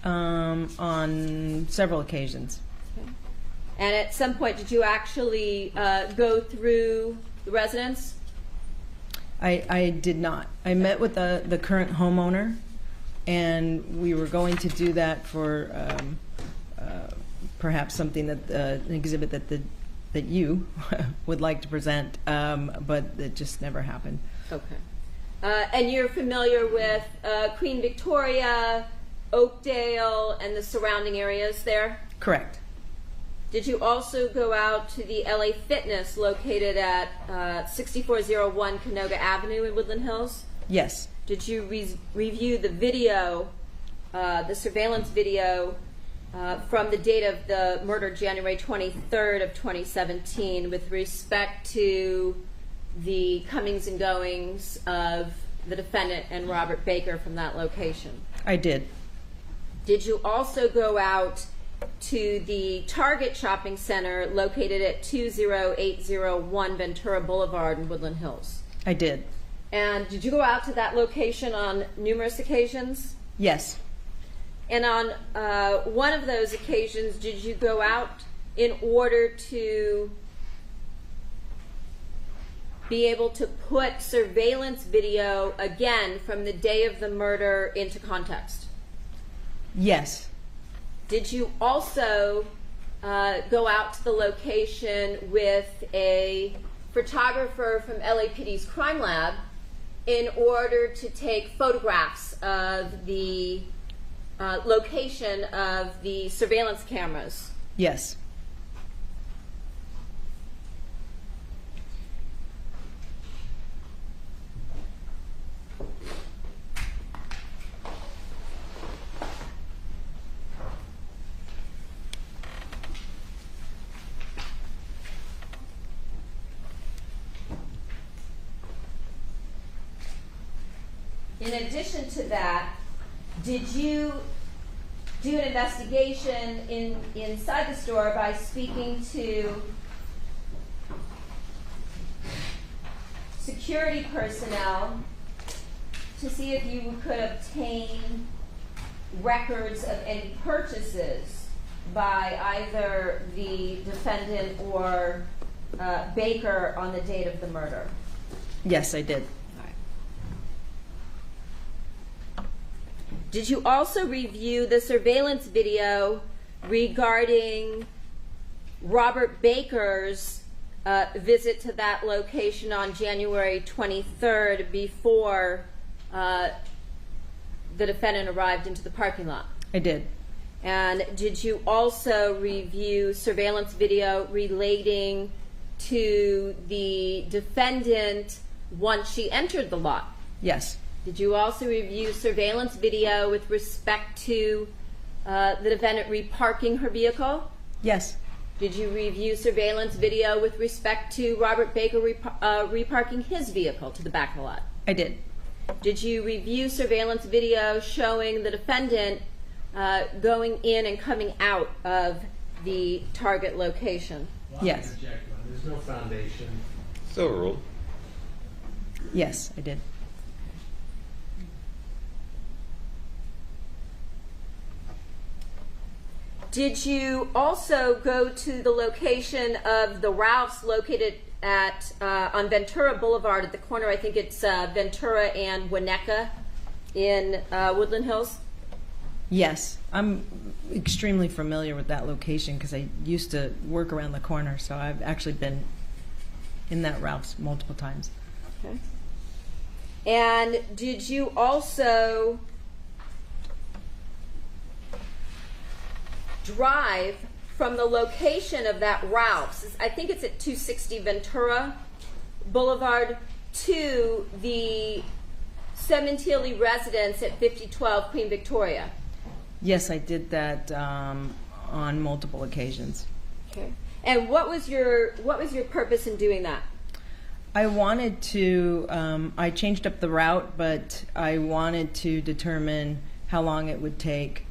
On several occasions. Okay. And at some point, did you actually go through the residence? I did not. I met with the current homeowner, and we were going to do that for perhaps something that an exhibit that you would like to present, but it just never happened. Okay. And you're familiar with Queen Victoria, Oakdale, and the surrounding areas there? Correct. Did you also go out to the LA Fitness located at 6401 Canoga Avenue in Woodland Hills? Yes. Did you review the video, the surveillance video from the date of the murder, January 23rd of 2017, with respect to the comings and goings of the defendant and Robert Baker from that location? I did. Did you also go out to the Target shopping center located at 20801 Ventura Boulevard in Woodland Hills? I did. And did you go out to that location on numerous occasions? Yes. And on one of those occasions, did you go out in order to be able to put surveillance video again from the day of the murder into context? Yes. Did you also go out to the location with a photographer from LAPD's crime lab in order to take photographs of the location of the surveillance cameras? Yes. In addition to that, did you do an investigation inside the store by speaking to security personnel to see if you could obtain records of any purchases by either the defendant or Baker on the date of the murder? Yes, I did. Did you also review the surveillance video regarding Robert Baker's visit to that location on January 23rd before the defendant arrived into the parking lot? I did. And did you also review surveillance video relating to the defendant once she entered the lot? Yes. Did you also review surveillance video with respect to the defendant reparking her vehicle? Yes. Did you review surveillance video with respect to Robert Baker reparking his vehicle to the back of the lot? I did. Did you review surveillance video showing the defendant going in and coming out of the target location? Yes. There's no foundation. Still ruled. Yes, I did. Did you also go to the location of the Ralphs located at on Ventura Boulevard at the corner? I think it's Ventura and Winnetka in Woodland Hills. Yes, I'm extremely familiar with that location because I used to work around the corner, so I've actually been in that Ralph's multiple times. Okay. And did you also drive from the location of that Ralph's, I think it's at 260 Ventura Boulevard, to the Sementilli residence at 5012 Queen Victoria? Yes, I did that on multiple occasions. Okay. And what was your purpose in doing that? I wanted to, I changed up the route, but I wanted to determine how long it would take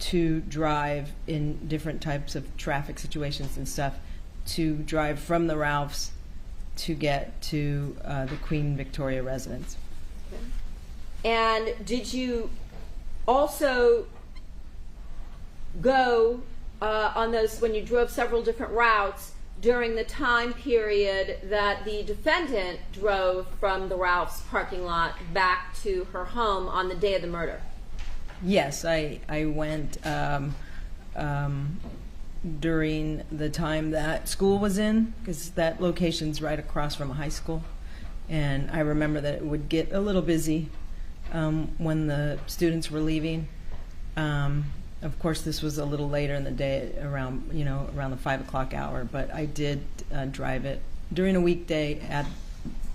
to drive in different types of traffic situations and stuff, to drive from the Ralphs to get to the Queen Victoria residence. Okay. And did you also go on those, when you drove several different routes, during the time period that the defendant drove from the Ralphs parking lot back to her home on the day of the murder? Yes, I went during the time that school was in, because that location's right across from a high school. And I remember that it would get a little busy when the students were leaving. Of course, this was a little later in the day, around the 5 o'clock hour. But I did drive it during a weekday at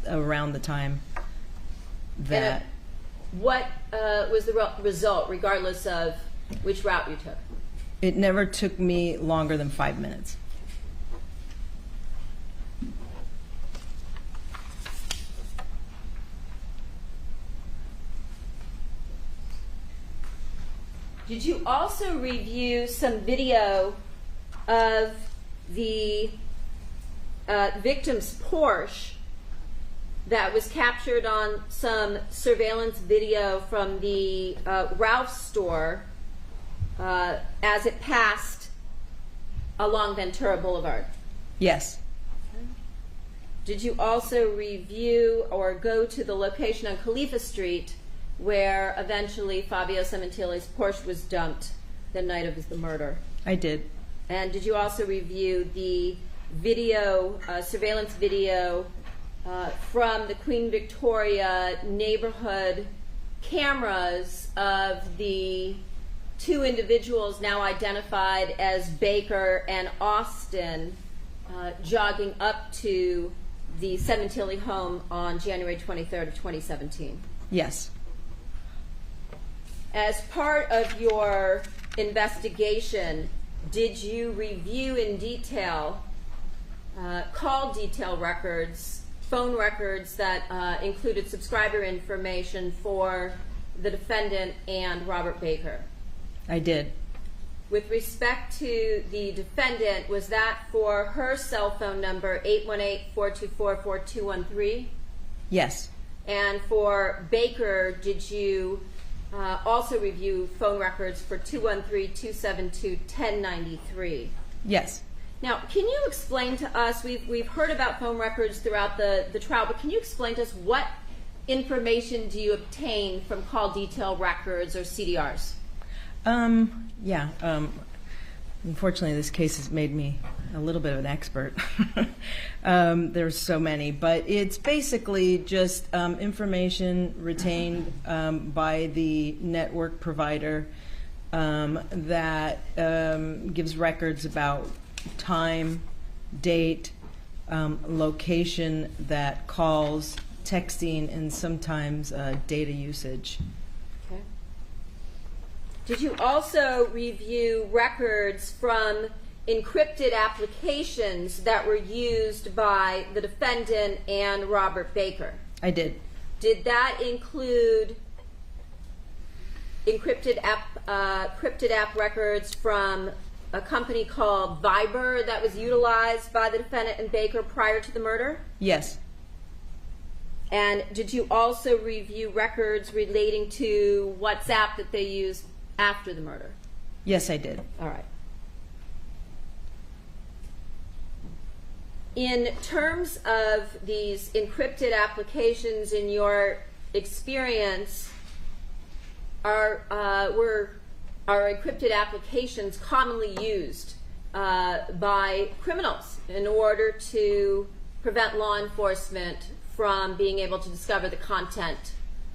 around the time that. What was the result, regardless of which route you took? It never took me longer than 5 minutes. Did you also review some video of the victim's Porsche that was captured on some surveillance video from the Ralph's store as it passed along Ventura Boulevard? Yes. Did you also review or go to the location on Khalifa Street where eventually Fabio Sementilli's Porsche was dumped the night of the murder? I did. And did you also review the video, surveillance video from the Queen Victoria neighborhood cameras of the two individuals now identified as Baker and Austin jogging up to the Sementilli home on January 23rd of 2017? Yes. As part of your investigation, did you review in detail call detail records, phone records that included subscriber information for the defendant and Robert Baker? I did. With respect to the defendant, was that for her cell phone number 818-424-4213? Yes. And for Baker, did you also review phone records for 213-272-1093? Yes. Now, can you explain to us, we've heard about phone records throughout the trial, but can you explain to us what information do you obtain from call detail records or CDRs? Yeah. Unfortunately, this case has made me a little bit of an expert. There's so many, but it's basically just information retained by the network provider that gives records about time, date, location that calls, texting, and sometimes data usage. Okay. Did you also review records from encrypted applications that were used by the defendant and Robert Baker? I did. Did that include encrypted app records from a company called Viber that was utilized by the defendant and Baker prior to the murder? Yes. And did you also review records relating to WhatsApp that they used after the murder? Yes, I did. All right. In terms of these encrypted applications, in your experience, were encrypted applications commonly used by criminals in order to prevent law enforcement from being able to discover the content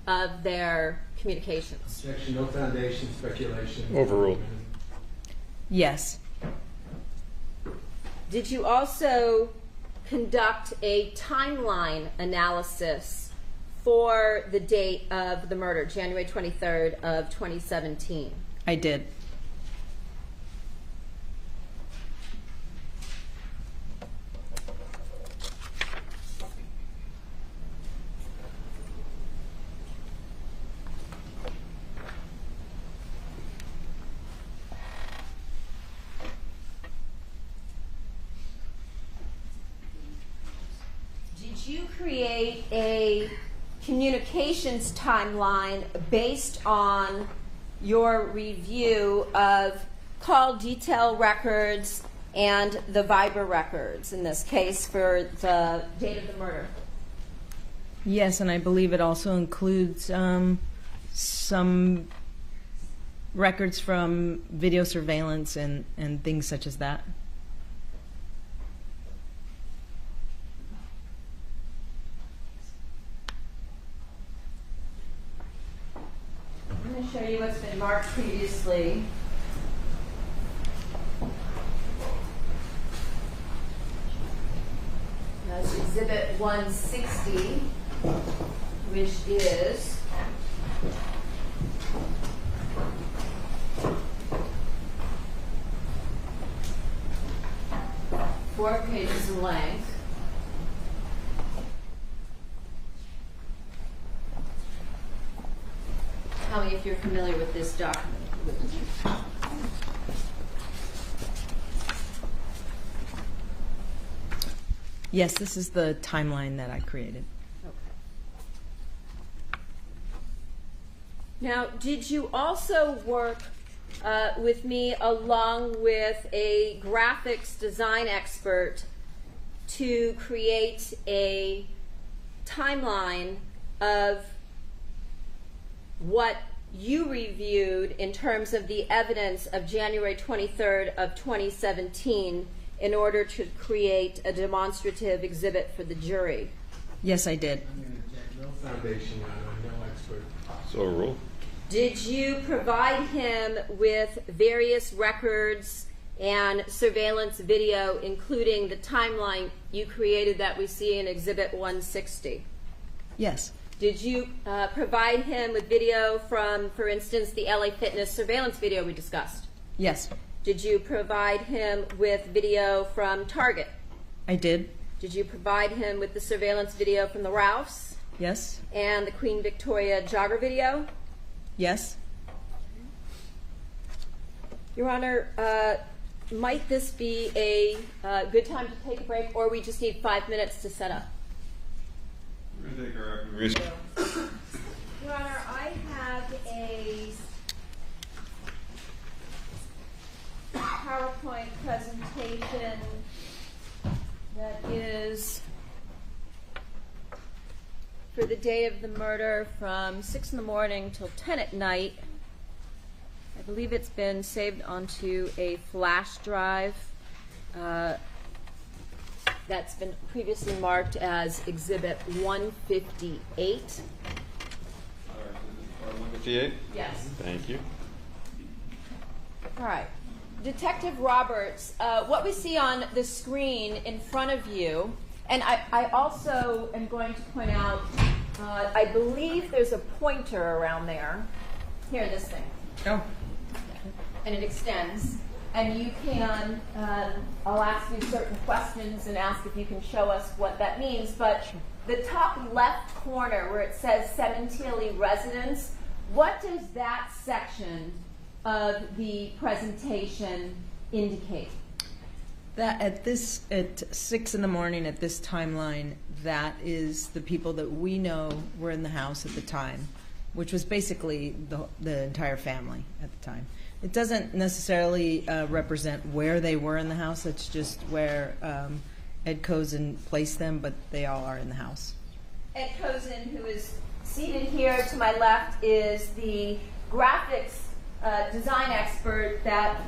of their communications? Objection, no foundation, speculation. Overruled. Yes. Did you also conduct a timeline analysis for the date of the murder, January 23rd of 2017? I did. Did you create a communications timeline based on your review of call detail records and the Viber records, in this case, for the date of the murder? Yes, and I believe it also includes some records from video surveillance and things such as that. I'm going to show you what's been marked previously. That's Exhibit 160, which is four pages in length. Tell me if you're familiar with this document. Yes, this is the timeline that I created. Okay. Now, did you also work with me along with a graphics design expert to create a timeline of what you reviewed in terms of the evidence of January 23rd of 2017 in order to create a demonstrative exhibit for the jury. Yes, I did. No foundation, Your Honor, no expert. So rule. Did you provide him with various records and surveillance video, including the timeline you created that we see in Exhibit 160? Yes. Did you provide him with video from, for instance, the LA Fitness surveillance video we discussed? Yes. Did you provide him with video from Target? I did. Did you provide him with the surveillance video from the Ralphs? Yes. And the Queen Victoria jogger video? Yes. Your Honor, might this be a good time to take a break, or we just need 5 minutes to set up? We're going to take our recess. Your Honor, I have a PowerPoint presentation that is for the day of the murder from 6 in the morning till 10 at night. I believe it's been saved onto a flash drive that's been previously marked as Exhibit 158. 158? Yes. Thank you. All right. Detective Roberts, what we see on the screen in front of you, and I also am going to point out, I believe there's a pointer around there. Here, this thing. Oh. And it extends. And you can, I'll ask you certain questions and ask if you can show us what that means. But the top left corner where it says Sementilli Residence, what does that section of the presentation indicate? That at 6 in the morning at this timeline, that is the people that we know were in the house at the time, which was basically the entire family at the time. It doesn't necessarily represent where they were in the house. It's just where Ed Cozen placed them, but they all are in the house. Ed Cozen, who is seated here to my left, is the graphics design expert that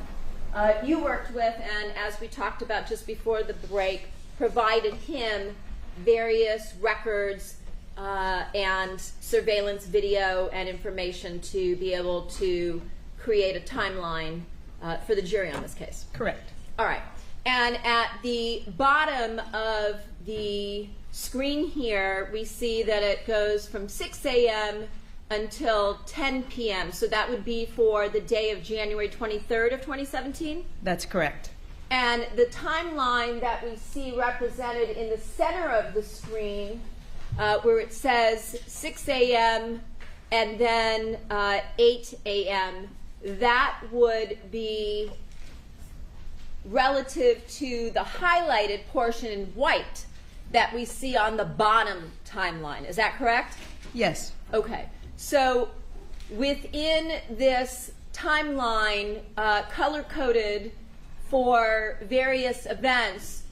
you worked with, and as we talked about just before the break, provided him various records and surveillance video and information to be able to create a timeline for the jury on this case. Correct. All right. And at the bottom of the screen here, we see that it goes from 6 a.m. until 10 p.m. So that would be for the day of January 23rd of 2017? That's correct. And the timeline that we see represented in the center of the screen, where it says 6 a.m. and then 8 a.m., that would be relative to the highlighted portion in white that we see on the bottom timeline. Is that correct? Yes. Okay. So within this timeline, color-coded for various events,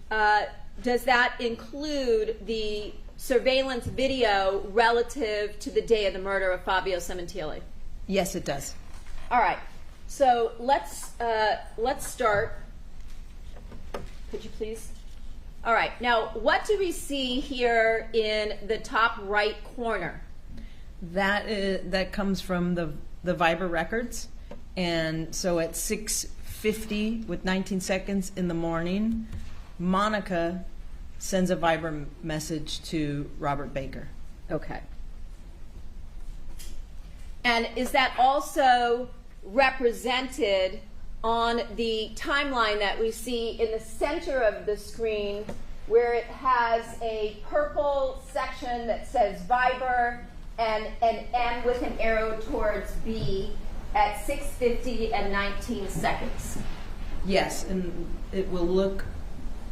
does that include the surveillance video relative to the day of the murder of Fabio Sementilli? Yes, it does. All right. So let's start. Could you please? All right. Now, what do we see here in the top right corner? That comes from the Viber records, and so at 6:50 with 19 seconds in the morning, Monica sends a Viber message to Robert Baker. Okay. And is that also represented on the timeline that we see in the center of the screen, where it has a purple section that says Viber and an M with an arrow towards B at 6:50 and 19 seconds? Yes, and it will look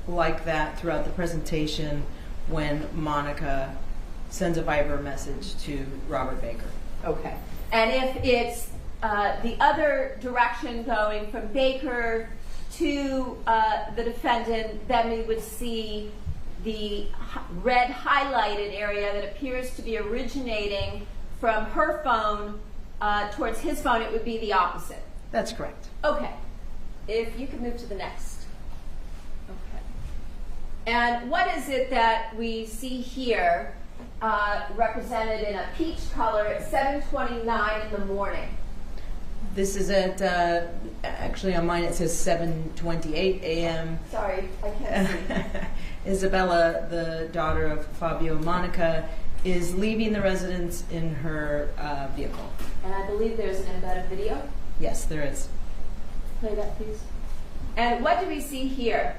like that throughout the presentation when Monica sends a Viber message to Robert Baker. Okay. And if it's the other direction going from Baker to the defendant, then we would see the red highlighted area that appears to be originating from her phone towards his phone. It would be the opposite. That's correct. Okay. If you could move to the next. Okay. And what is it that we see here represented in a peach color at 7:29 in the morning? This is at, actually on mine it says 7:28 a.m. Sorry, I can't see. Isabella, the daughter of Fabio and Monica, is leaving the residence in her vehicle. And I believe there's an embedded video. Yes, there is. Play that, please. And what do we see here?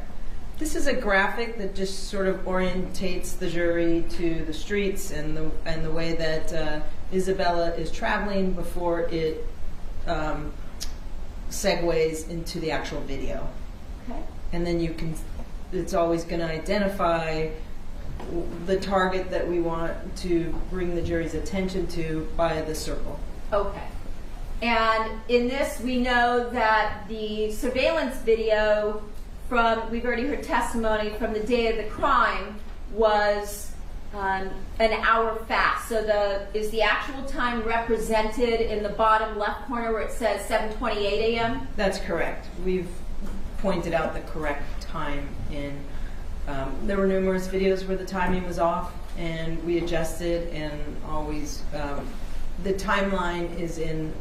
This is a graphic that just sort of orientates the jury to the streets and the way that Isabella is traveling before it segues into the actual video. Okay. And then it's always going to identify the target that we want to bring the jury's attention to by the circle. Okay. And in this, we know that the surveillance video we've already heard testimony from the day of the crime, was an hour fast. So is the actual time represented in the bottom left corner where it says 7:28 a.m.? That's correct. We've pointed out the correct time in. There were numerous videos where the timing was off, and we adjusted, and always the timeline is in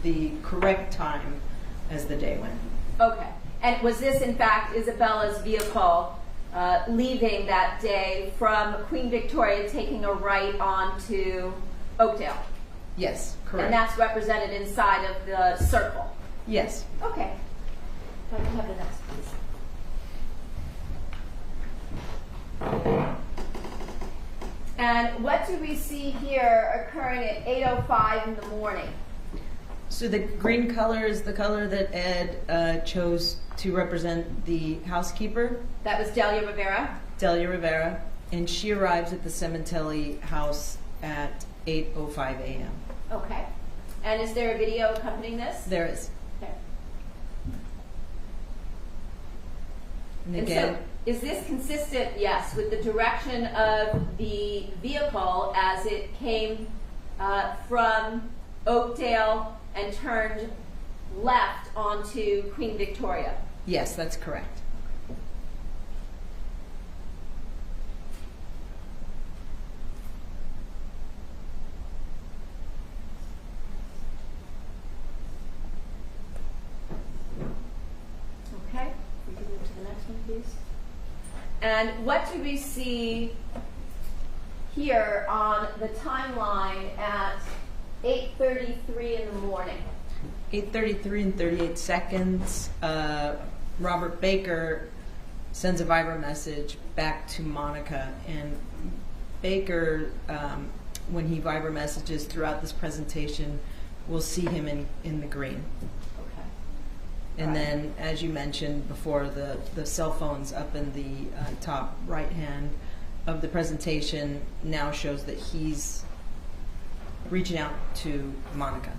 the correct time as the day went. Okay. And was this, in fact, Isabella's vehicle leaving that day from Queen Victoria, taking a right onto Oakdale? Yes, correct. And that's represented inside of the circle? Yes. Okay. If I can have the next, please. And what do we see here occurring at 8:05 in the morning? So the green color is the color that Ed chose to represent the housekeeper. That was Delia Rivera? Delia Rivera. And she arrives at the Sementilli house at 8:05 a.m. Okay. And is there a video accompanying this? There is. Okay. And And again, so is this consistent, yes, with the direction of the vehicle as it came from Oakdale and turned left onto Queen Victoria? yes, that's correct. Okay, we can move to the next one, please. And what do we see here on the timeline at 8:33 in the morning? 8:33 and 38 seconds. Robert Baker sends a Viber message back to Monica, and Baker, when he Viber messages throughout this presentation, we'll see him in the green. Okay. And then, as you mentioned before, the cell phones up in the top right hand of the presentation now shows that he's reaching out to Monica.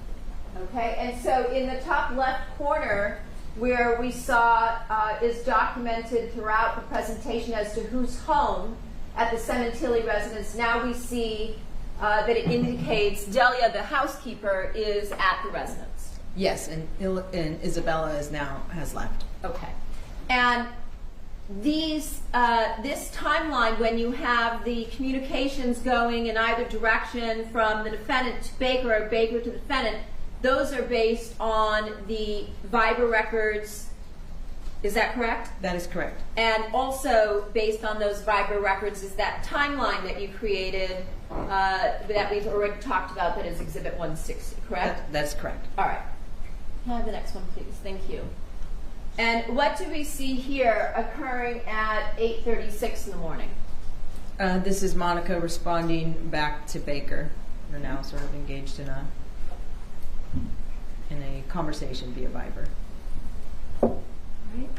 Okay, and so in the top left corner, where we saw is documented throughout the presentation as to who's home at the Sementilli residence, now we see that it indicates Delia, the housekeeper, is at the residence. Yes, and Isabella has left. Okay, and this timeline, when you have the communications going in either direction from the defendant to Baker or Baker to the defendant, those are based on the Viber records. Is that correct? That is correct. And also based on those Viber records is that timeline that you created that we've already talked about, that is Exhibit 160, correct? That's correct. All right. Can I have the next one, please? Thank you. And what do we see here occurring at 8:36 in the morning? This is Monica responding back to Baker. They're now sort of engaged in a conversation via Viber. Right.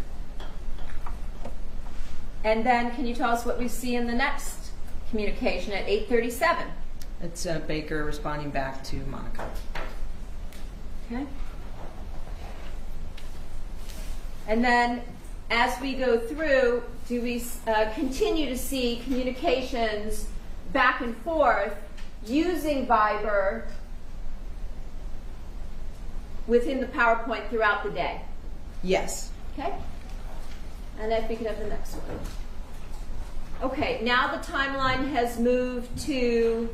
And then can you tell us what we see in the next communication at 8:37? It's Baker responding back to Monica. Okay. And then as we go through, do we continue to see communications back and forth using Viber within the PowerPoint throughout the day? Yes. Okay. And if we could have the next one. Okay, now the timeline has moved to,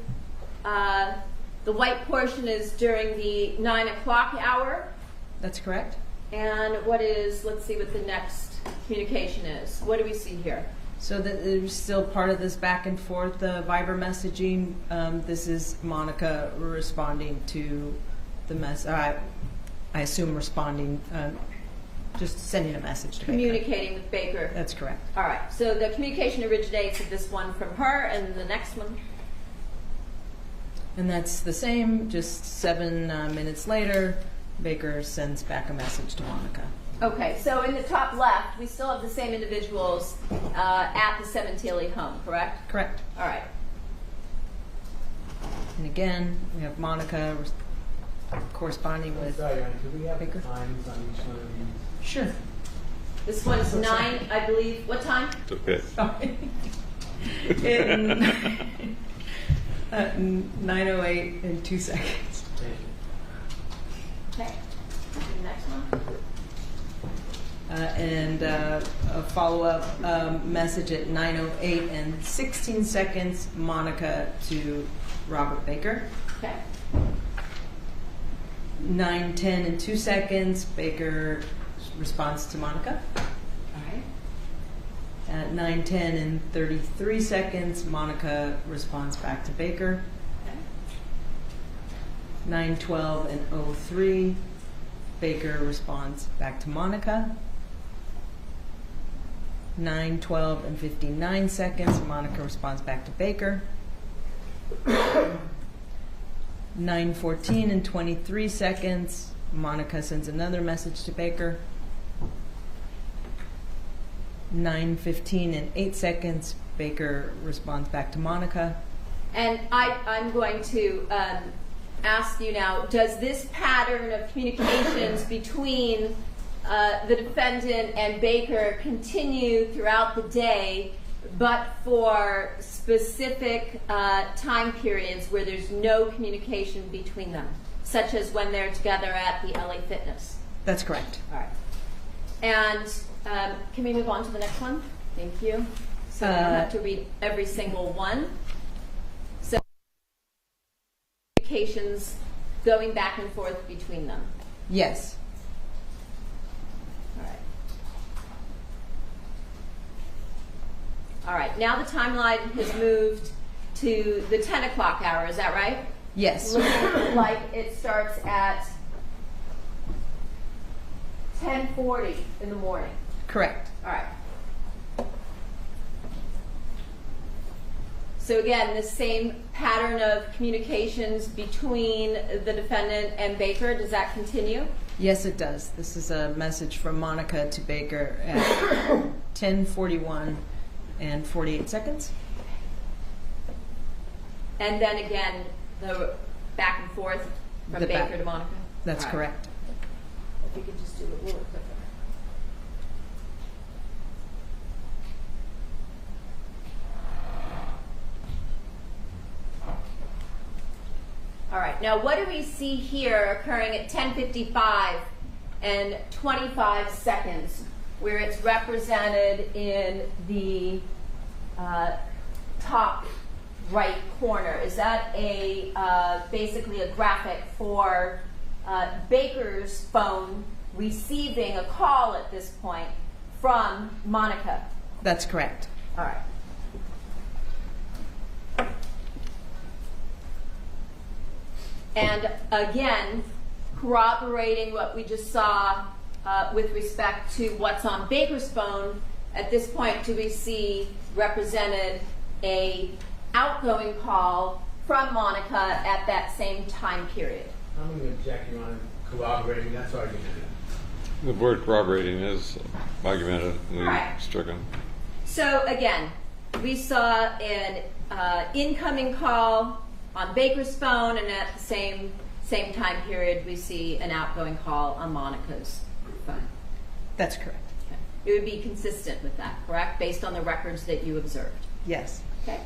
the white portion is during the 9 o'clock hour. That's correct. And what is, let's see what the next communication is. What do we see here? So there's still part of this back and forth Viber messaging. This is Monica responding to the mess. I assume responding, just sending a message to Communicating Baker. with Baker. That's correct. All right. So the communication originates with this one from her, and the next one. And that's the same. Just 7 minutes later, Baker sends back a message to Monica. Okay. So in the top left, we still have the same individuals at the Sementilli home, correct? Correct. All right. And again, we have Monica corresponding with Sorry, could we have Baker? times on each one of these? Sure. This one is 9, I believe. What time? It's okay. Sorry. In 9:08 and 2 seconds. Thank you. Okay. The next one. And a follow-up message at 9:08 and 16 seconds, Monica to Robert Baker. Okay. 9:10 and 2 seconds, Baker responds to Monica. All right. At 9:10 and 33 seconds, Monica responds back to Baker. Okay. 9:12 and 03, Baker responds back to Monica. 9:12 and 59 seconds, Monica responds back to Baker. 9:14 and 23 seconds, Monica sends another message to Baker. 9:15 and 8 seconds, Baker responds back to Monica. And I'm going to ask you now, does this pattern of communications between the defendant and Baker continue throughout the day, but for specific time periods where there's no communication between them, such as when they're together at the LA Fitness? That's correct. All right. And can we move on to the next one? Thank you. So I don't have to read every single one. So communications going back and forth between them. Yes. All right. All right. Now the timeline has moved to the 10 o'clock hour. Is that right? Yes. Looking like it starts at 10:40 in the morning. Correct. All right. So again, the same pattern of communications between the defendant and Baker, does that continue? Yes, it does. This is a message from Monica to Baker at 10:41 and 48 seconds. And then again, the back and forth from The Baker back. to Monica? That's All right. correct. If you could just do it a little quicker. All right, now what do we see here occurring at 10:55 and 25 seconds, where it's represented in the top right corner? Is that a basically a graphic for Baker's phone receiving a call at this point from Monica? That's correct. All right. And again, corroborating what we just saw with respect to what's on Baker's phone, at this point, do we see represented a outgoing call from Monica at that same time period? I'm going to object, Your Honor. Corroborating, that's argumentative. The word corroborating is argumentative. We All right. struck him. So again, we saw an incoming call on Baker's phone, and at the same time period, we see an outgoing call on Monica's phone. That's correct. It would be consistent with that, correct? Based on the records that you observed. Yes. Okay.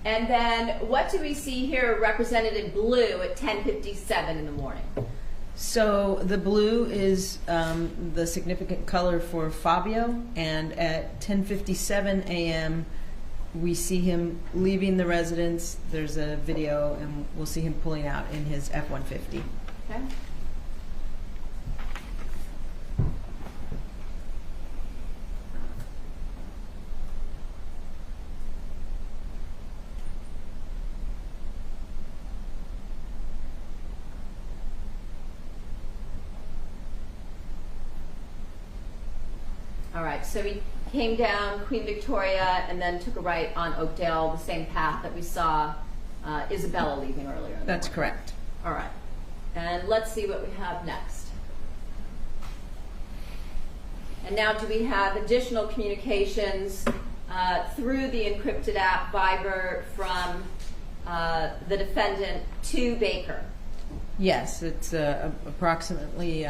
And then what do we see here represented in blue at 10:57 in the morning? So the blue is the significant color for Fabio, and at 10:57 a.m. we see him leaving the residence. There's a video, and we'll see him pulling out in his F-150. Okay. All right, so we came down Queen Victoria and then took a right on Oakdale, the same path that we saw Isabella leaving earlier. That's correct. All right, and let's see what we have next. And now do we have additional communications through the encrypted app Viber from the defendant to Baker? Yes, it's approximately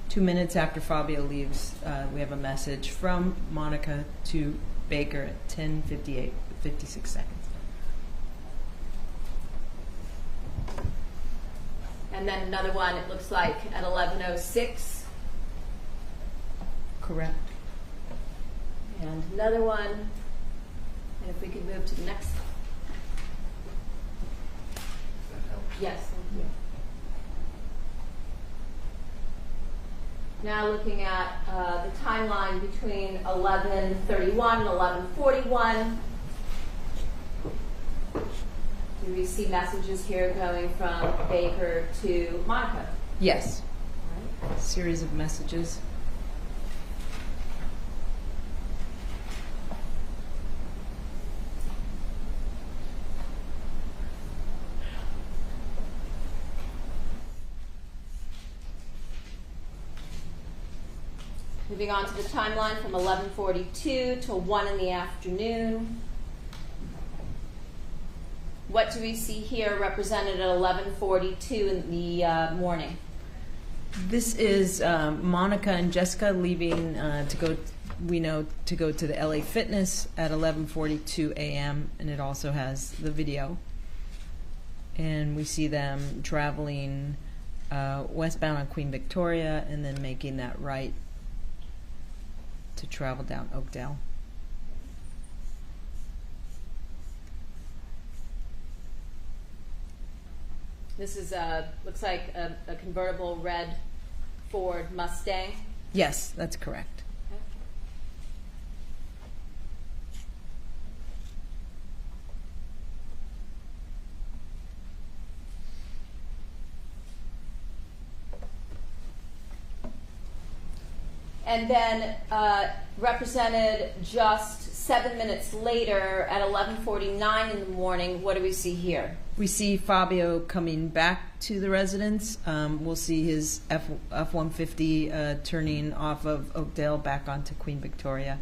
2 minutes after Fabio leaves. We have a message from Monica to Baker at 10:58, 56 seconds. And then another one, it looks like at 11:06. Correct. And another one. And if we could move to the next. Yes, thank you. Now looking at the timeline between 11:31 and 11:41. Do we see messages here going from Baker to Monica? Yes. A series of messages. Moving on to the timeline from 11:42 till 1 in the afternoon. What do we see here represented at 11:42 in the morning? This is Monica and Jessica leaving to go. We know to go to the LA Fitness at 11:42 a.m. and it also has the video. And we see them traveling westbound on Queen Victoria and then making that right to travel down Oakdale. This is looks like a convertible red Ford Mustang. Yes, that's correct. Okay. And then represented just 7 minutes later at 11:49 in the morning, what do we see here? We see Fabio coming back to the residence. We'll see his F-150 turning off of Oakdale back onto Queen Victoria.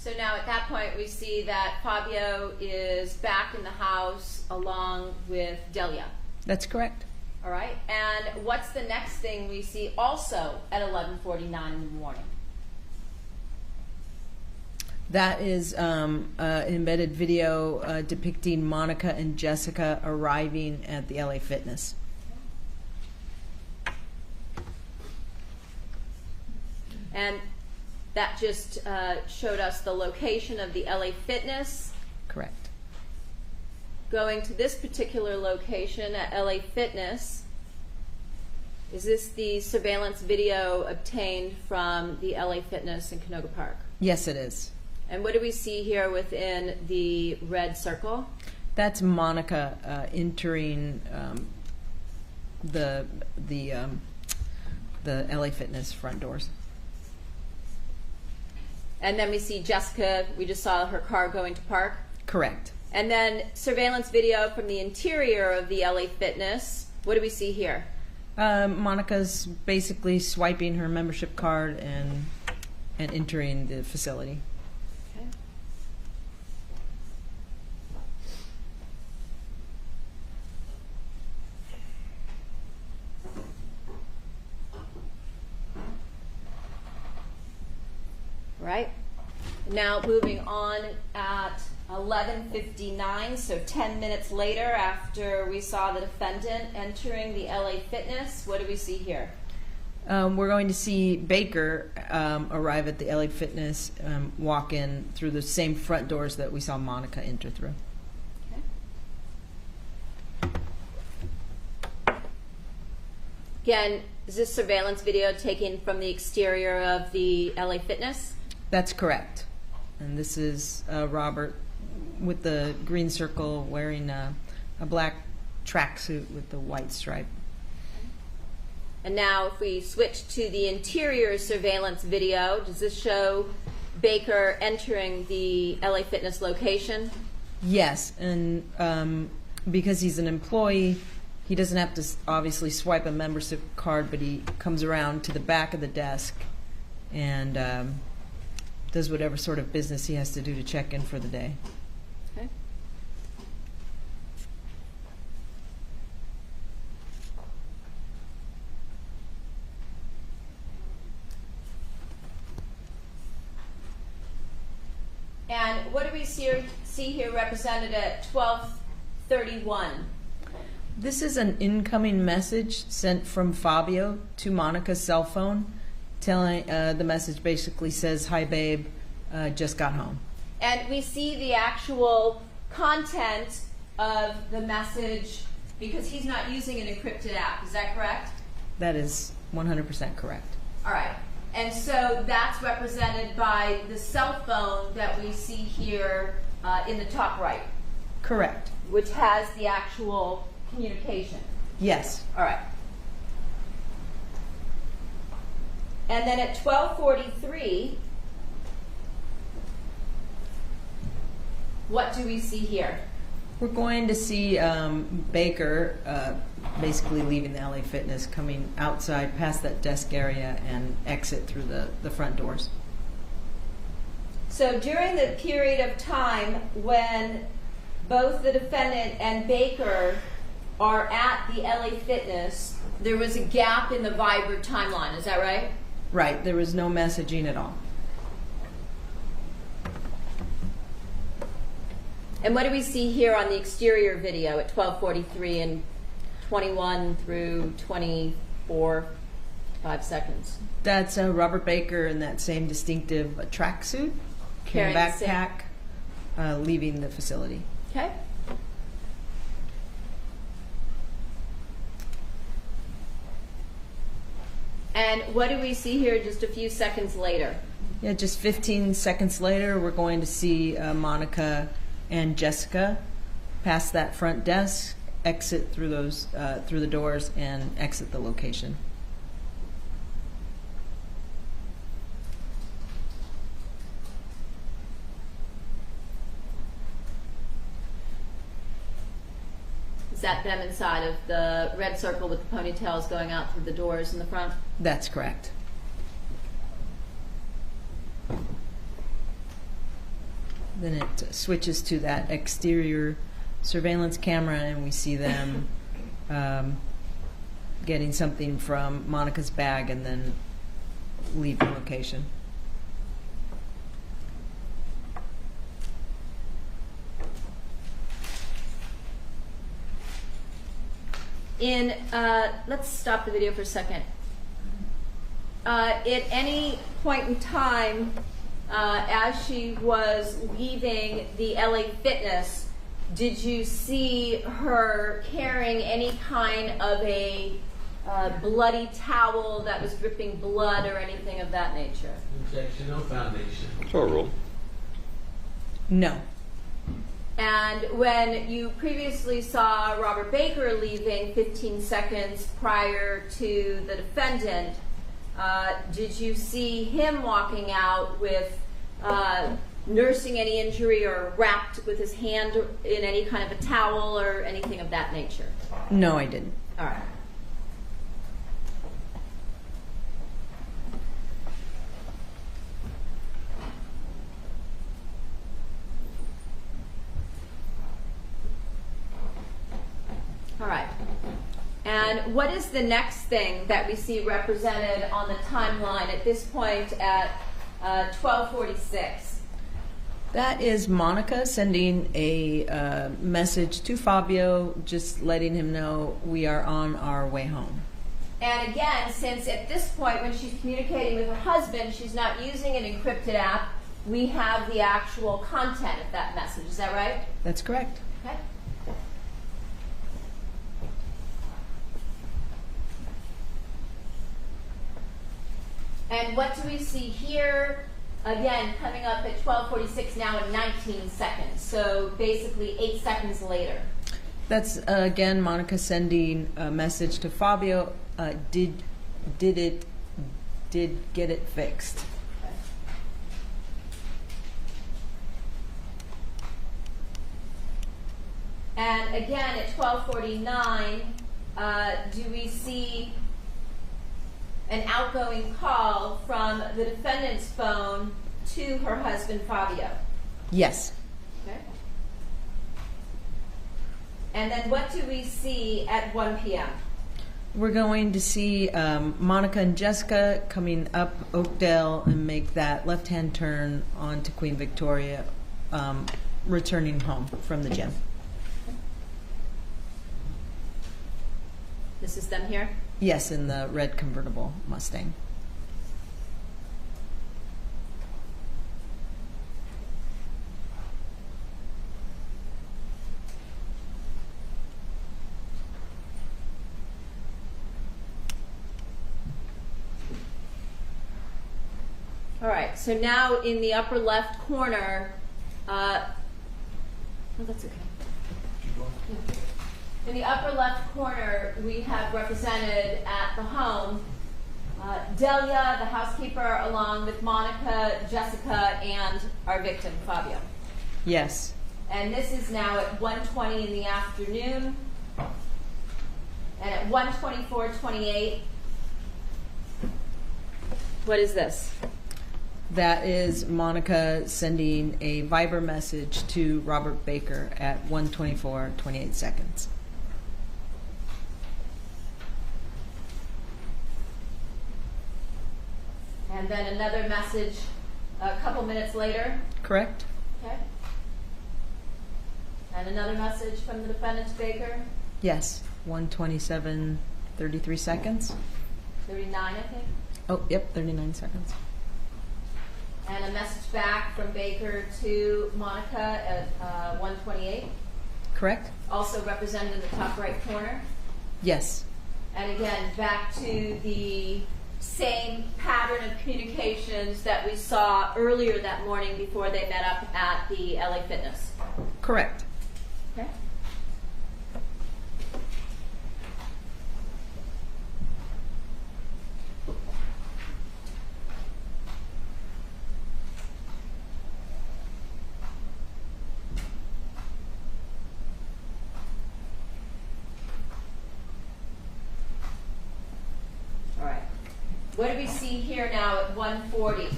So now at that point we see that Fabio is back in the house along with Delia. That's correct. All right. And what's the next thing we see also at 11:49 in the morning? That is an embedded video depicting Monica and Jessica arriving at the LA Fitness. And that just showed us the location of the LA Fitness. Correct. Going to this particular location at LA Fitness, is this the surveillance video obtained from the LA Fitness in Canoga Park? Yes, it is. And what do we see here within the red circle? That's Monica entering the LA Fitness front doors. And then we see Jessica, we just saw her car going to park. Correct. And then surveillance video from the interior of the LA Fitness. What do we see here? Monica's basically swiping her membership card and entering the facility. Okay. Right. Now moving on at 11:59, so 10 minutes later after we saw the defendant entering the LA Fitness, what do we see here? We're going to see Baker arrive at the LA Fitness, walk in through the same front doors that we saw Monica enter through. Okay. Again, is this surveillance video taken from the exterior of the LA Fitness? That's correct. And this is Robert with the green circle wearing a black tracksuit with the white stripe. And now if we switch to the interior surveillance video, does this show Baker entering the LA Fitness location? Yes, and because he's an employee, he doesn't have to obviously swipe a membership card, but he comes around to the back of the desk and does whatever sort of business he has to do to check in for the day. Okay. And what do we see here represented at 12:31? This is an incoming message sent from Fabio to Monica's cell phone. Telling the message basically says, "Hi babe, just got home." And we see the actual content of the message because he's not using an encrypted app. Is that correct? That is 100% correct. All right. And so that's represented by the cell phone that we see here in the top right. Correct. Which has the actual communication. Yes. All right. And then at 12:43, what do we see here? We're going to see Baker basically leaving the LA Fitness, coming outside past that desk area and exit through the front doors. So during the period of time when both the defendant and Baker are at the LA Fitness, there was a gap in the Viber timeline. Is that right? Right. There was no messaging at all. And what do we see here on the exterior video at 12:43 and 21 through 24, 5 seconds? That's Robert Baker in that same distinctive tracksuit, Carrying the same- backpack, leaving the facility. Okay. And what do we see here just a few seconds later? Yeah, just 15 seconds later, we're going to see Monica and Jessica pass that front desk, exit through those through the doors, and exit the location. Is that them inside of the red circle with the ponytails going out through the doors in the front? That's correct. Then it switches to that exterior surveillance camera, and we see them getting something from Monica's bag and then leave the location. Let's stop the video for a second. At any point in time, as she was leaving the LA Fitness, did you see her carrying any kind of a bloody towel that was dripping blood or anything of that nature? Objection, no foundation. So rule. No. And when you previously saw Robert Baker leaving 15 seconds prior to the defendant, did you see him walking out with nursing any injury or wrapped with his hand in any kind of a towel or anything of that nature? No, I didn't. All right. And what is the next thing that we see represented on the timeline at this point at 12:46? That is Monica sending a message to Fabio, just letting him know we are on our way home. And again, since at this point when she's communicating with her husband, she's not using an encrypted app, we have the actual content of that message. Is that right? That's correct. Okay. And what do we see here? Again, coming up at 12:46 now in 19 seconds. So basically 8 seconds later. That's again Monica sending a message to Fabio. Did get it fixed. And again at 12:49, do we see an outgoing call from the defendant's phone to her husband Fabio? Yes. Okay. And then what do we see at 1 p.m.? We're going to see Monica and Jessica coming up Oakdale and make that left-hand turn onto Queen Victoria, returning home from the gym. This is them here? Yes, in the red convertible Mustang. All right, so now in the upper left corner, oh, that's okay. Yeah. In the upper left corner, we have represented at the home Delia, the housekeeper, along with Monica, Jessica, and our victim, Fabio. Yes. And this is now at 1:20 in the afternoon. And at 1:24:28, what is this? That is Monica sending a Viber message to Robert Baker at 1:24:28 seconds. And then another message a couple minutes later. Correct. Okay. And another message from the defendant, Baker. Yes. 1:27:33 seconds. 39, I think. Oh, yep, 39 seconds. And a message back from Baker to Monica at 1:28. Correct. Also represented in the top right corner. Yes. And again, back to the same pattern of communications that we saw earlier that morning before they met up at the LA Fitness. Correct. Okay. All right. What do we see here now at 1:40?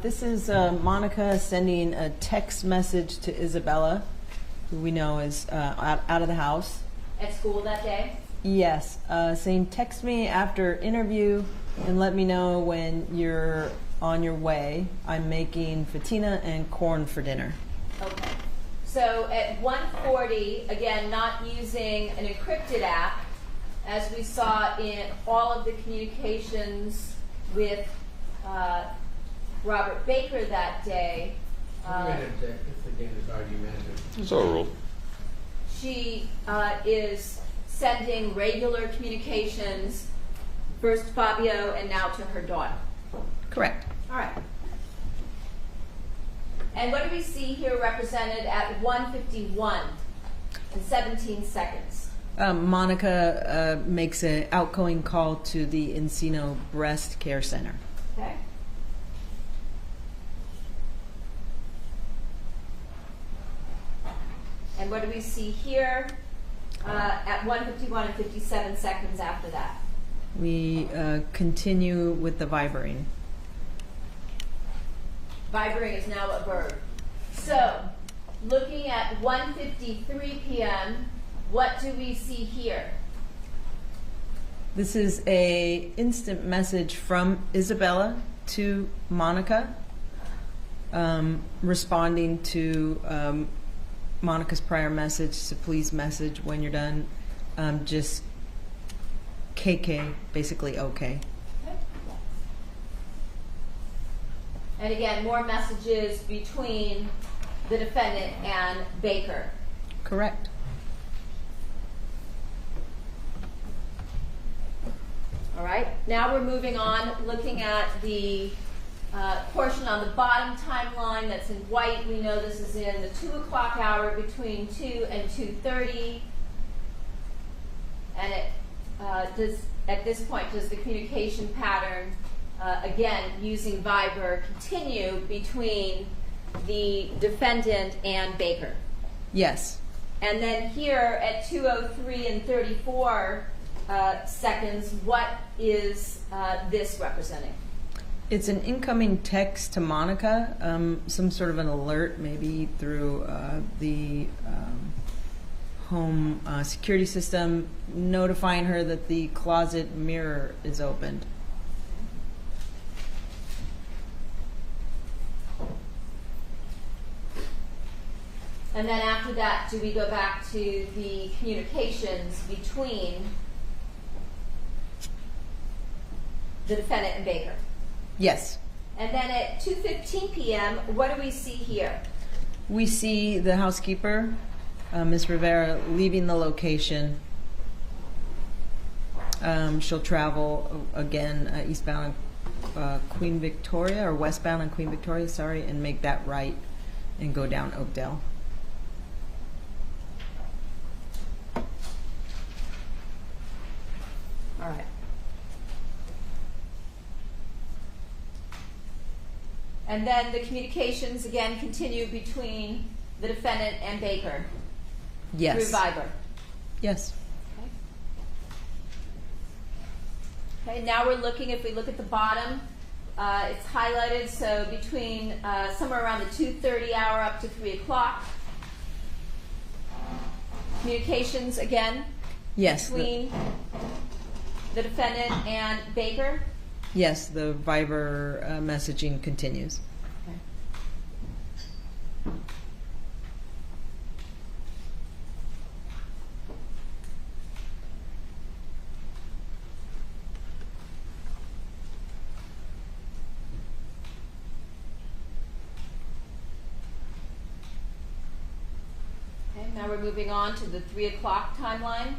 This is Monica sending a text message to Isabella, who we know is out of the house. At school that day? Yes, saying text me after interview and let me know when you're on your way. I'm making fatina and corn for dinner. Okay. So at 1:40, again, not using an encrypted app, as we saw in all of the communications with Robert Baker that day. It's overruled. She is sending regular communications, first Fabio and now to her daughter. Correct. All right. And what do we see here represented at 1:51 in 17 seconds? Monica makes an outgoing call to the Encino Breast Care Center. Okay. And what do we see here at 1:51 and 57 seconds after that? We continue with the vibering. Vibering is now a verb. So looking at 1:53 p.m., what do we see here? This is a instant message from Isabella to Monica, responding to Monica's prior message, so please message when you're done. Just KK, basically okay. And again, more messages between the defendant and Baker. Correct. All right, now we're moving on, looking at the portion on the bottom timeline that's in white. We know this is in the 2 o'clock hour between 2 and 2:30. And it does, at this point, does the communication pattern, again, using Viber, continue between the defendant and Baker? Yes. And then here at 2:03 and 34 seconds, what is this representing? It's an incoming text to Monica, some sort of an alert, maybe through the home security system, notifying her that the closet mirror is opened. And then after that, do we go back to the communications between the defendant and Baker? Yes. And then at 2:15 p.m., what do we see here? We see the housekeeper, Ms. Rivera, leaving the location. She'll travel again eastbound on Queen Victoria, or westbound on Queen Victoria, sorry, and make that right and go down Oakdale. All right. And then the communications again continue between the defendant and Baker. Yes. Through Viber. Yes. Okay, now we're looking, if we look at the bottom, it's highlighted, so between somewhere around the 2:30 hour up to 3 o'clock. Communications again? Yes. Between the defendant and Baker? Yes, the Viber messaging continues. Okay. Okay, now we're moving on to the 3 o'clock timeline.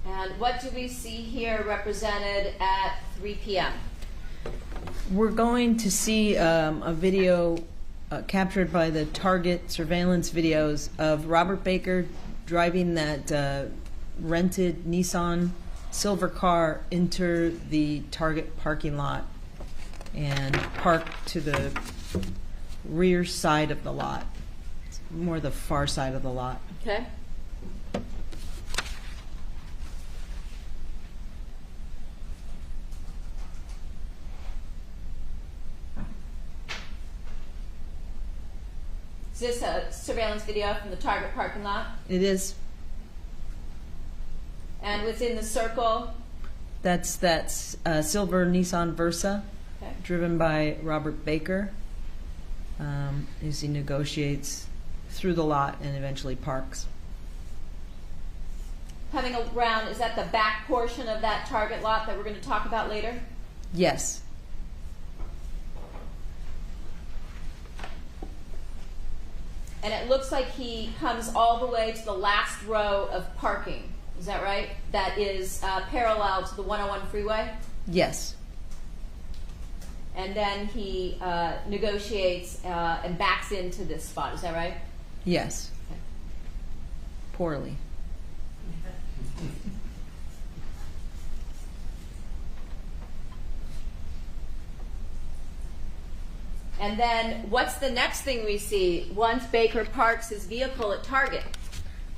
And what do we see here represented at 3 p.m.? We're going to see a video captured by the Target surveillance videos of Robert Baker driving that rented Nissan silver car into the Target parking lot and park to the rear side of the lot. It's more the far side of the lot. Okay. Is this a surveillance video from the Target parking lot? It is. And within the circle? That's silver Nissan Versa, Okay. driven by Robert Baker, as he negotiates through the lot and eventually parks. Coming around, is that the back portion of that Target lot that we're going to talk about later? Yes. And it looks like he comes all the way to the last row of parking. Is that right? That is parallel to the 101 freeway? Yes. And then he negotiates and backs into this spot. Is that right? Yes. Okay. Poorly. And then what's the next thing we see once Baker parks his vehicle at Target?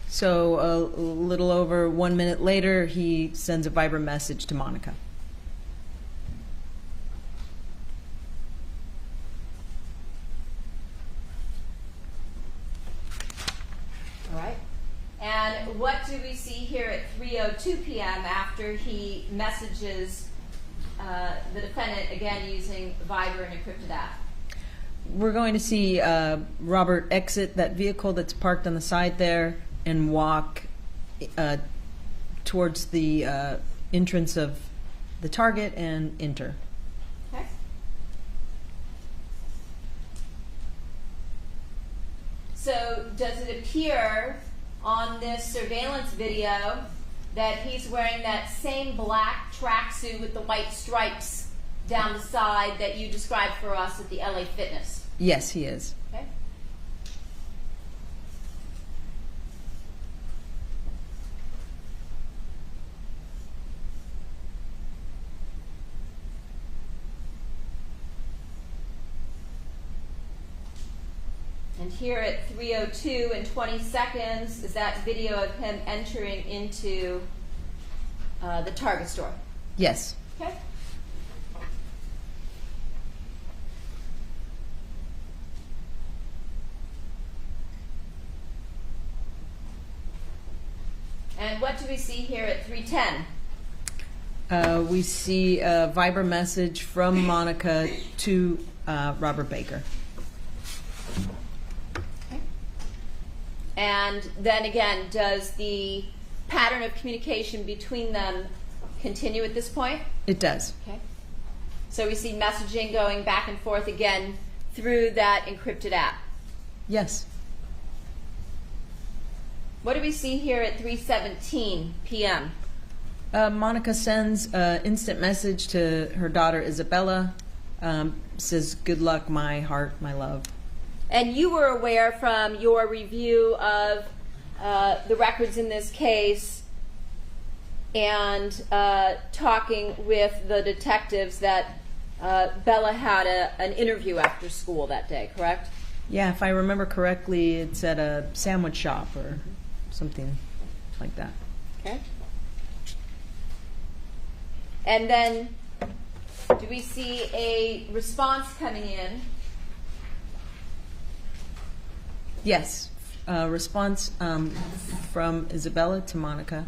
So a little over 1 minute later, he sends a Viber message to Monica. then what do we see here at 3:02 p.m. after he messages the defendant, again using Viber and encrypted app? We're going to see Robert exit that vehicle that's parked on the side there and walk towards the entrance of the target and enter. Okay. So does it appear on this surveillance video that he's wearing that same black tracksuit with the white stripes down the side that you described for us at the LA Fitness? Yes, he is. Okay. And here at 3:02 and 20 seconds is that video of him entering into the Target store. Yes. Okay. And what do we see here at 3:10? We see a Viber message from Monica to Robert Baker. Okay. And then again, does the pattern of communication between them continue at this point? It does. Okay. So we see messaging going back and forth again through that encrypted app. Yes. What do we see here at 3:17 p.m.? Monica sends an instant message to her daughter Isabella, says, "Good luck, my heart, my love." And you were aware from your review of the records in this case and talking with the detectives that Bella had an interview after school that day, correct? Yeah, if I remember correctly, it's at a sandwich shop or something like that. Okay. And then do we see a response coming in? Yes, response from Isabella to Monica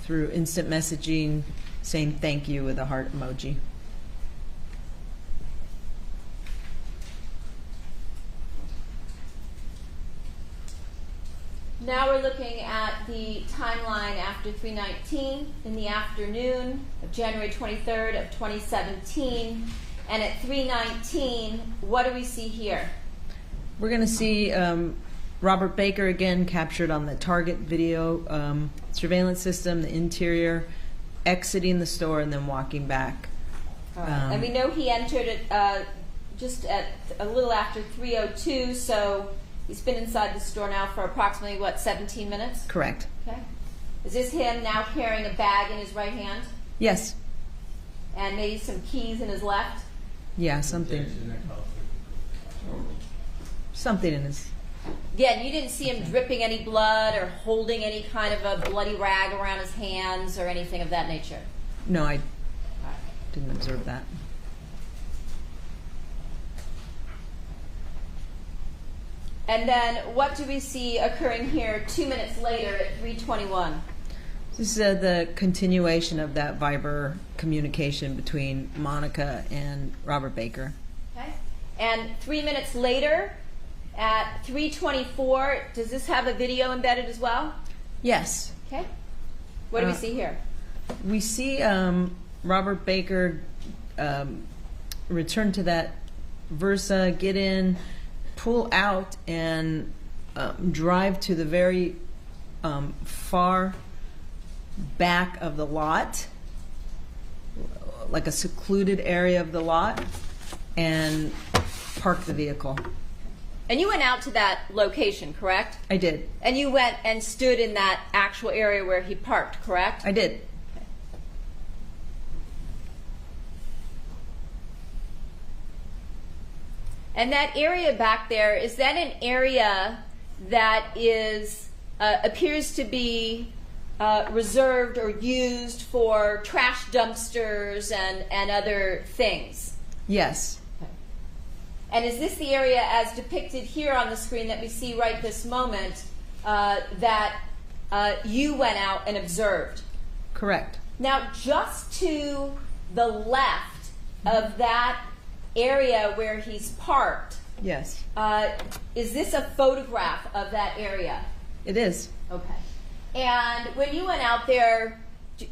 through instant messaging saying thank you with a heart emoji. Now we're looking at the timeline after 3:19 in the afternoon of January 23rd of 2017. And at 3:19, what do we see here? We're going to see Robert Baker again captured on the Target video surveillance system, the interior, exiting the store and then walking back. And we know he entered it just at a little after 3:02, so he's been inside the store now for approximately, what, 17 minutes? Correct. Okay. Is this him now carrying a bag in his right hand? Yes. And maybe some keys in his left? Yeah, something. Something in his... Again, you didn't see him dripping any blood or holding any kind of a bloody rag around his hands or anything of that nature? No, I didn't observe that. And then what do we see occurring here 2 minutes later at 3:21? This is the continuation of that Viber communication between Monica and Robert Baker. Okay. And 3 minutes later at 3:24, does this have a video embedded as well? Yes. Okay. What do we see here? We see Robert Baker return to that Versa, get in, pull out, and drive to the very far back of the lot, like a secluded area of the lot, and park the vehicle. And you went out to that location, correct? I did. And you went and stood in that actual area where he parked, correct? I did. Okay. And that area back there, is that an area that is appears to be reserved or used for trash dumpsters and other things? Yes. And is this the area as depicted here on the screen that we see right this moment that you went out and observed. Correct. Now, just to the left of that area where he's parked, Yes, is this a photograph of that area? it is. Okay. And when you went out there,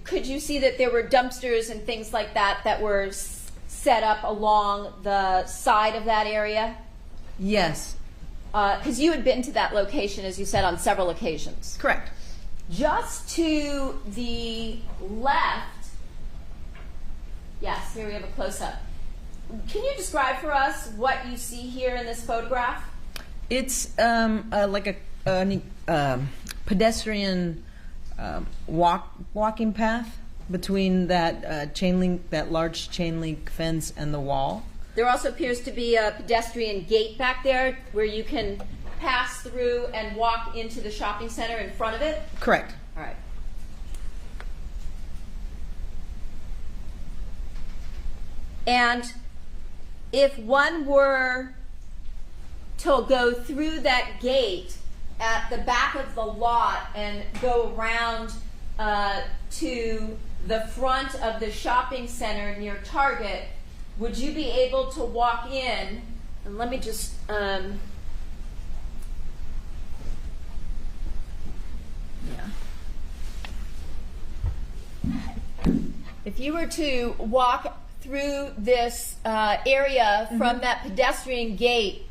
could you see that there were dumpsters and things like that that were set up along the side of that area? Yes. Because you had been to that location, as you said, on several occasions. Correct. Just to the left, yes, here we have a close-up. Can you describe for us what you see here in this photograph? It's like a pedestrian walking path between that that large chain link fence and the wall. There also appears to be a pedestrian gate back there where you can pass through and walk into the shopping center in front of it? Correct. All right. And if one were to go through that gate at the back of the lot and go around to the front of the shopping center near Target, would you be able to walk in? And let me just if you were to walk through this area from that pedestrian gate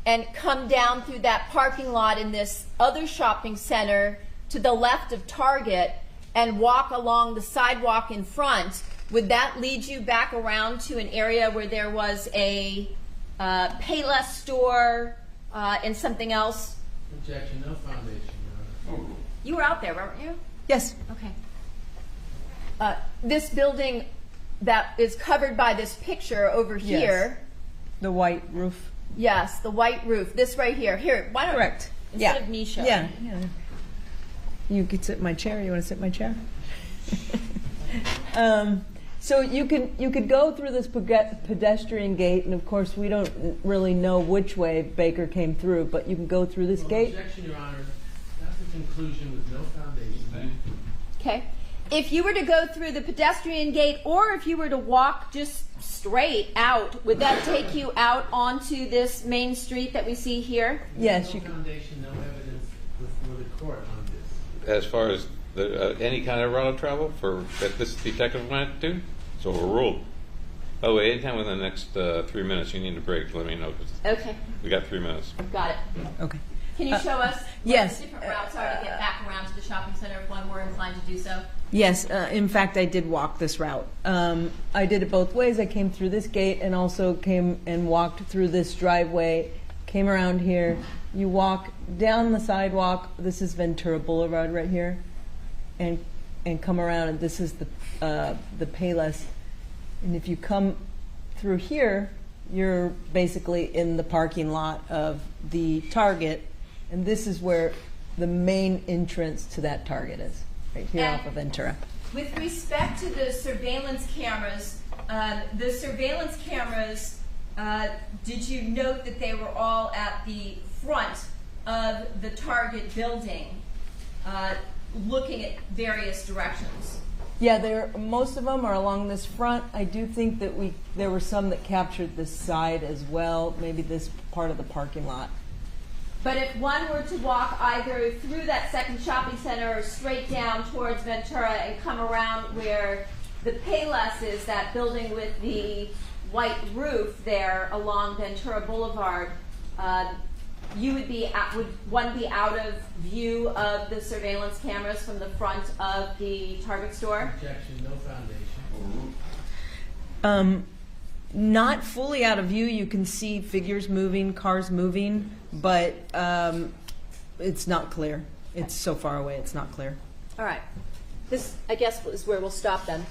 and come down through that parking lot in this other shopping center to the left of Target and walk along the sidewalk in front, would that lead you back around to an area where there was a Payless store and something else? Objection, no foundation. You were out there, weren't you? Yes. Okay. This building that is covered by this picture over here. The white roof. Yes, the white roof. This right here. Here, why don't Correct. instead of me showing? Yeah. You could sit in my chair. You want to sit in my chair? So you could go through this pedestrian gate, and of course we don't really know which way Baker came through, but you can go through this gate. Objection, Your Honor. That's a conclusion with no foundation. Okay. If you were to go through the pedestrian gate, or if you were to walk just straight out, would that take you out onto this main street that we see here? Yes. No foundation, no evidence before the court on this. As far as any kind of route of travel that this detective went to, it's overruled. By the way, anytime within the next 3 minutes you need a break, let me know. Okay. We got 3 minutes. Got it. Okay. Can you show us yes. what the different routes are to get back around to the shopping center if one were inclined to do so? Yes, in fact, I did walk this route. I did it both ways. I came through this gate and also came and walked through this driveway, came around here. You walk down the sidewalk. This is Ventura Boulevard right here, and come around, and this is the Payless. And if you come through here, you're basically in the parking lot of the Target, and this is where the main entrance to that Target is. Right here off of Ventura. With respect to the surveillance cameras, did you note that they were all at the front of the Target building, looking at various directions? Yeah, most of them are along this front. I do think that there were some that captured this side as well, maybe this part of the parking lot. But if one were to walk either through that second shopping center or straight down towards Ventura and come around where the Payless is, that building with the white roof there along Ventura Boulevard, would one be out of view of the surveillance cameras from the front of the Target store? Objection, no foundation. Not fully out of view. You can see figures moving, cars moving, but it's not clear. It's so far away, it's not clear. All right. This, I guess, is where we'll stop then.